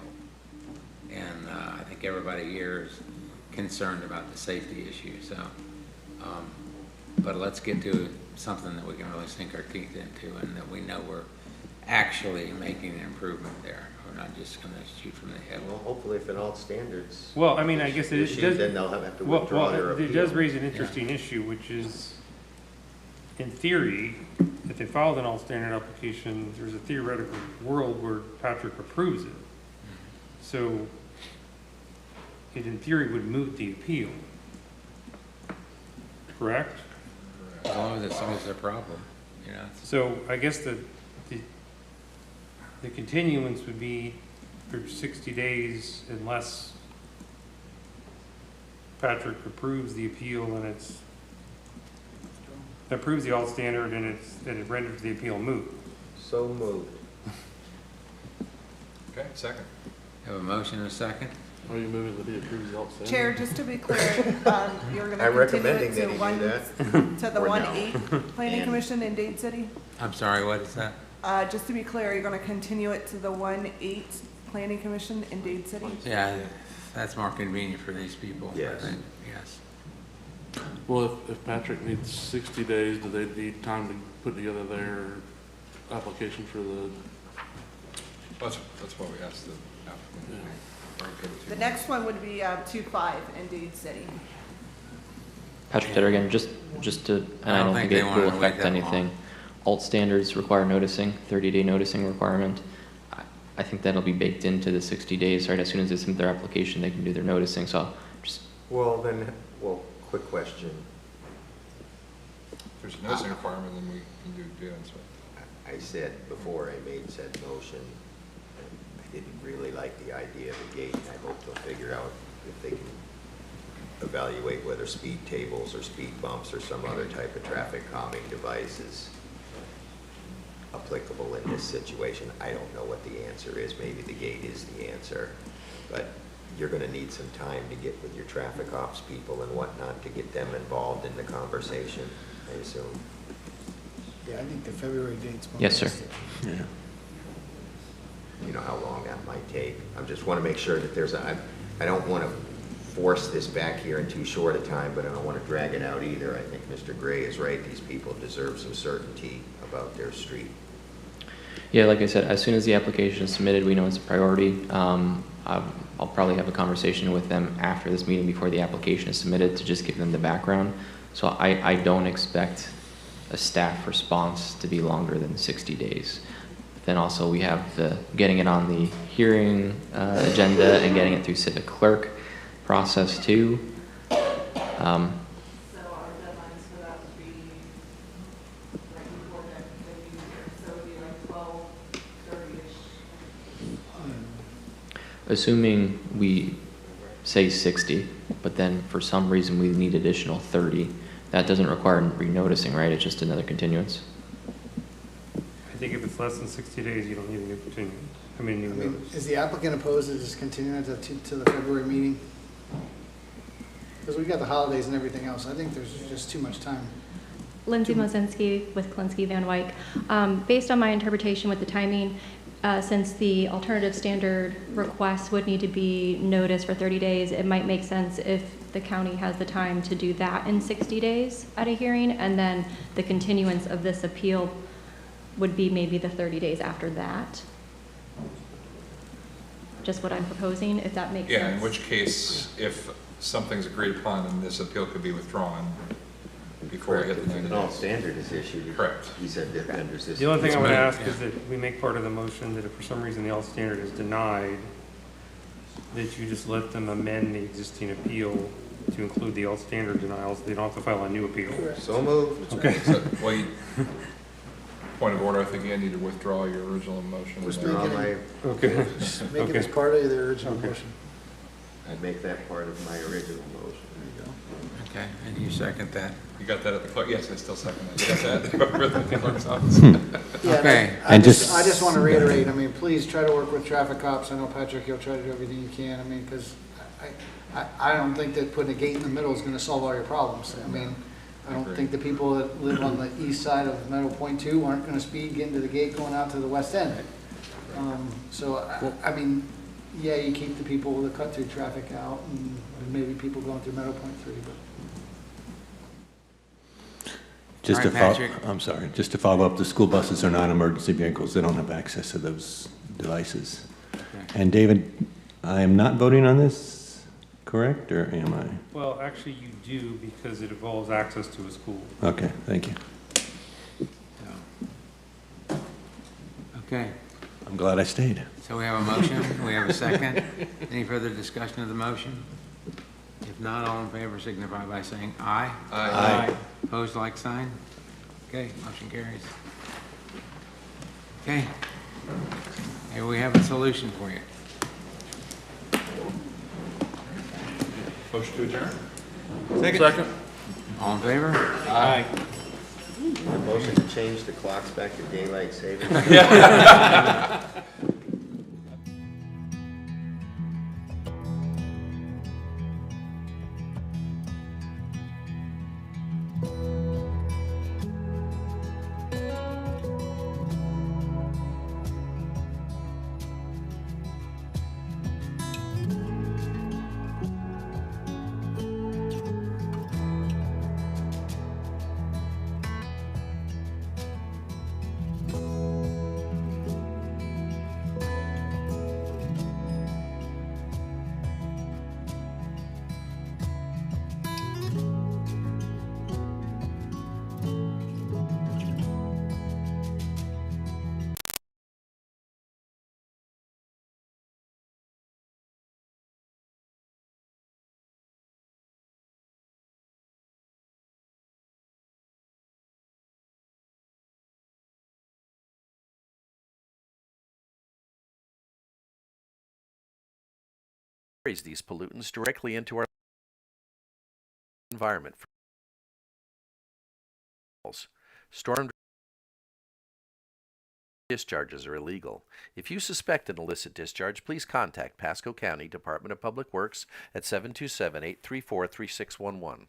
And I think everybody here is concerned about the safety issue, so. But let's get to something that we can really sink our teeth into and that we know we're actually making an improvement there. We're not just gonna shoot from the hip. Well, hopefully if in all standards. Well, I mean, I guess it does. Then they'll have to withdraw their appeal. It does raise an interesting issue, which is, in theory, if they filed an alt standard application, there's a theoretical world where Patrick approves it. So it in theory would moot the appeal. Correct? As long as it solves their problem, you know. So I guess the continuance would be for 60 days unless Patrick approves the appeal and approves the alt standard and it renders the appeal moot. So moved. Okay, second. Have a motion and a second? Are you moving that he approves the alt standard? Chair, just to be clear, you're going I'm to continue recommending it that to he one, do that. to the Or no. 1/8 Planning Commission in Dade City? I'm sorry, what is that? Just to be clear, you're going to continue it to the 1/8 Planning Commission in Dade City? Yeah, that's more convenient for these people. Yes. I think. Yes. Well, if Patrick needs 60 days, do they need time to put together their application for the? That's what we asked the applicant. The next one would be 2/5 in Dade City. Patrick, there again, just to, and I don't think it will affect anything. Alt standards require noticing, 30-day noticing requirement. I think that'll be baked into the 60 days, right? As soon as they submit their application, they can do their noticing, so just. Well, quick question. If there's a noticing requirement, then we can do uncertain. I said before I made said motion, I didn't really like the idea of the gate. I hope they'll figure out if they can evaluate whether speed tables or speed bumps or some other type of traffic calming device is applicable in this situation. I don't know what the answer is. Maybe the gate is the answer, but you're going to need some time to get with your traffic ops people and whatnot to get them involved in the conversation, I assume. Yeah, I think the February date's more. Yes, sir. realistic. Yeah. You know how long that might take. I just want to make sure that I don't want to force this back here in too short a time, but I don't want to drag it out either. I think Mr. Gray is right. These people deserve some certainty about their street. Yeah, like I said, as soon as the application is submitted, we know it's a priority. I'll probably have a conversation with them after this meeting before the application is submitted to just give them the background. So I don't expect a staff response to be longer than 60 days. Then also we have the getting it on the hearing agenda and getting it through civic clerk process too. So our deadlines for that would be like before the new year, so it would be like 12:30-ish. Assuming we say 60, but then for some reason we need additional 30, that doesn't require renoticing, right? It's just another continuance. I think if it's less than 60 days, you don't need a new continuance. come in I new mean, notice. is the applicant opposed to just continuing it to the February meeting? Because we've got the holidays and everything else. I think there's just too much time. Lindsay Mosinski with Klinsky Van Wyck. Based on my interpretation with the timing, since the alternative standard request would need to be noticed for 30 days, it might make sense if the county has the time to do that in 60 days at a hearing, and then the continuance of this appeal would be maybe the 30 days after that. Just what I'm proposing, if that makes sense. Yeah, in which case, if something's agreed upon, then this appeal could be withdrawn before we hit the 90 days. No, standard is issued. Correct. He said that vendors is. The only thing I would It's ask moved, is that we make part of the motion that if for some reason the alt standard is denied, that you just let them amend the existing appeal to include the alt standard denials. They don't have to file a new appeal. So moved. Okay. So, well, point of order, I think you need to withdraw your original motion. Withdraw my, Okay. Just make it as part of the original motion. I'd make that part of my original motion. There you go. Okay, and you second that? You got that at the clerk? Yes, I still second that. You got that? Over at the clerk's office. Yeah, Okay. I And just, just- I just want to reiterate, I mean, please try to work with traffic cops. I know, Patrick, you'll try to do everything you can. I mean, because I don't think that putting a gate in the middle is going to solve all your problems. I mean, I don't think the people that live on the east side of Meadow Point 2 aren't going to speed getting to the gate going out to the west end. I mean, yeah, you keep the people that cut through traffic out, and maybe people going through Meadow Point 3, but. Just All to right, follow, Patrick. I'm sorry, just to follow up, the school buses are non-emergency vehicles. They don't have access to those devices. And David, I am not voting on this, correct, or am I? Well, actually, you do because it involves access to a school. Okay, thank you. Okay, I'm glad I stayed. so we have a motion, we have a second. Any further discussion of the motion? If not, all in favor signify by saying aye. Aye. Opposed, like sign? Okay, motion carries. Okay, here we have a solution for you. Motion to adjourn? Second. All in favor? Aye. A motion to change the clocks back to daylight savings. These pollutants directly into our environment. Storm discharges are illegal. If you suspect an illicit discharge, please contact Pasco County Department of Public Works at 727-834-3611.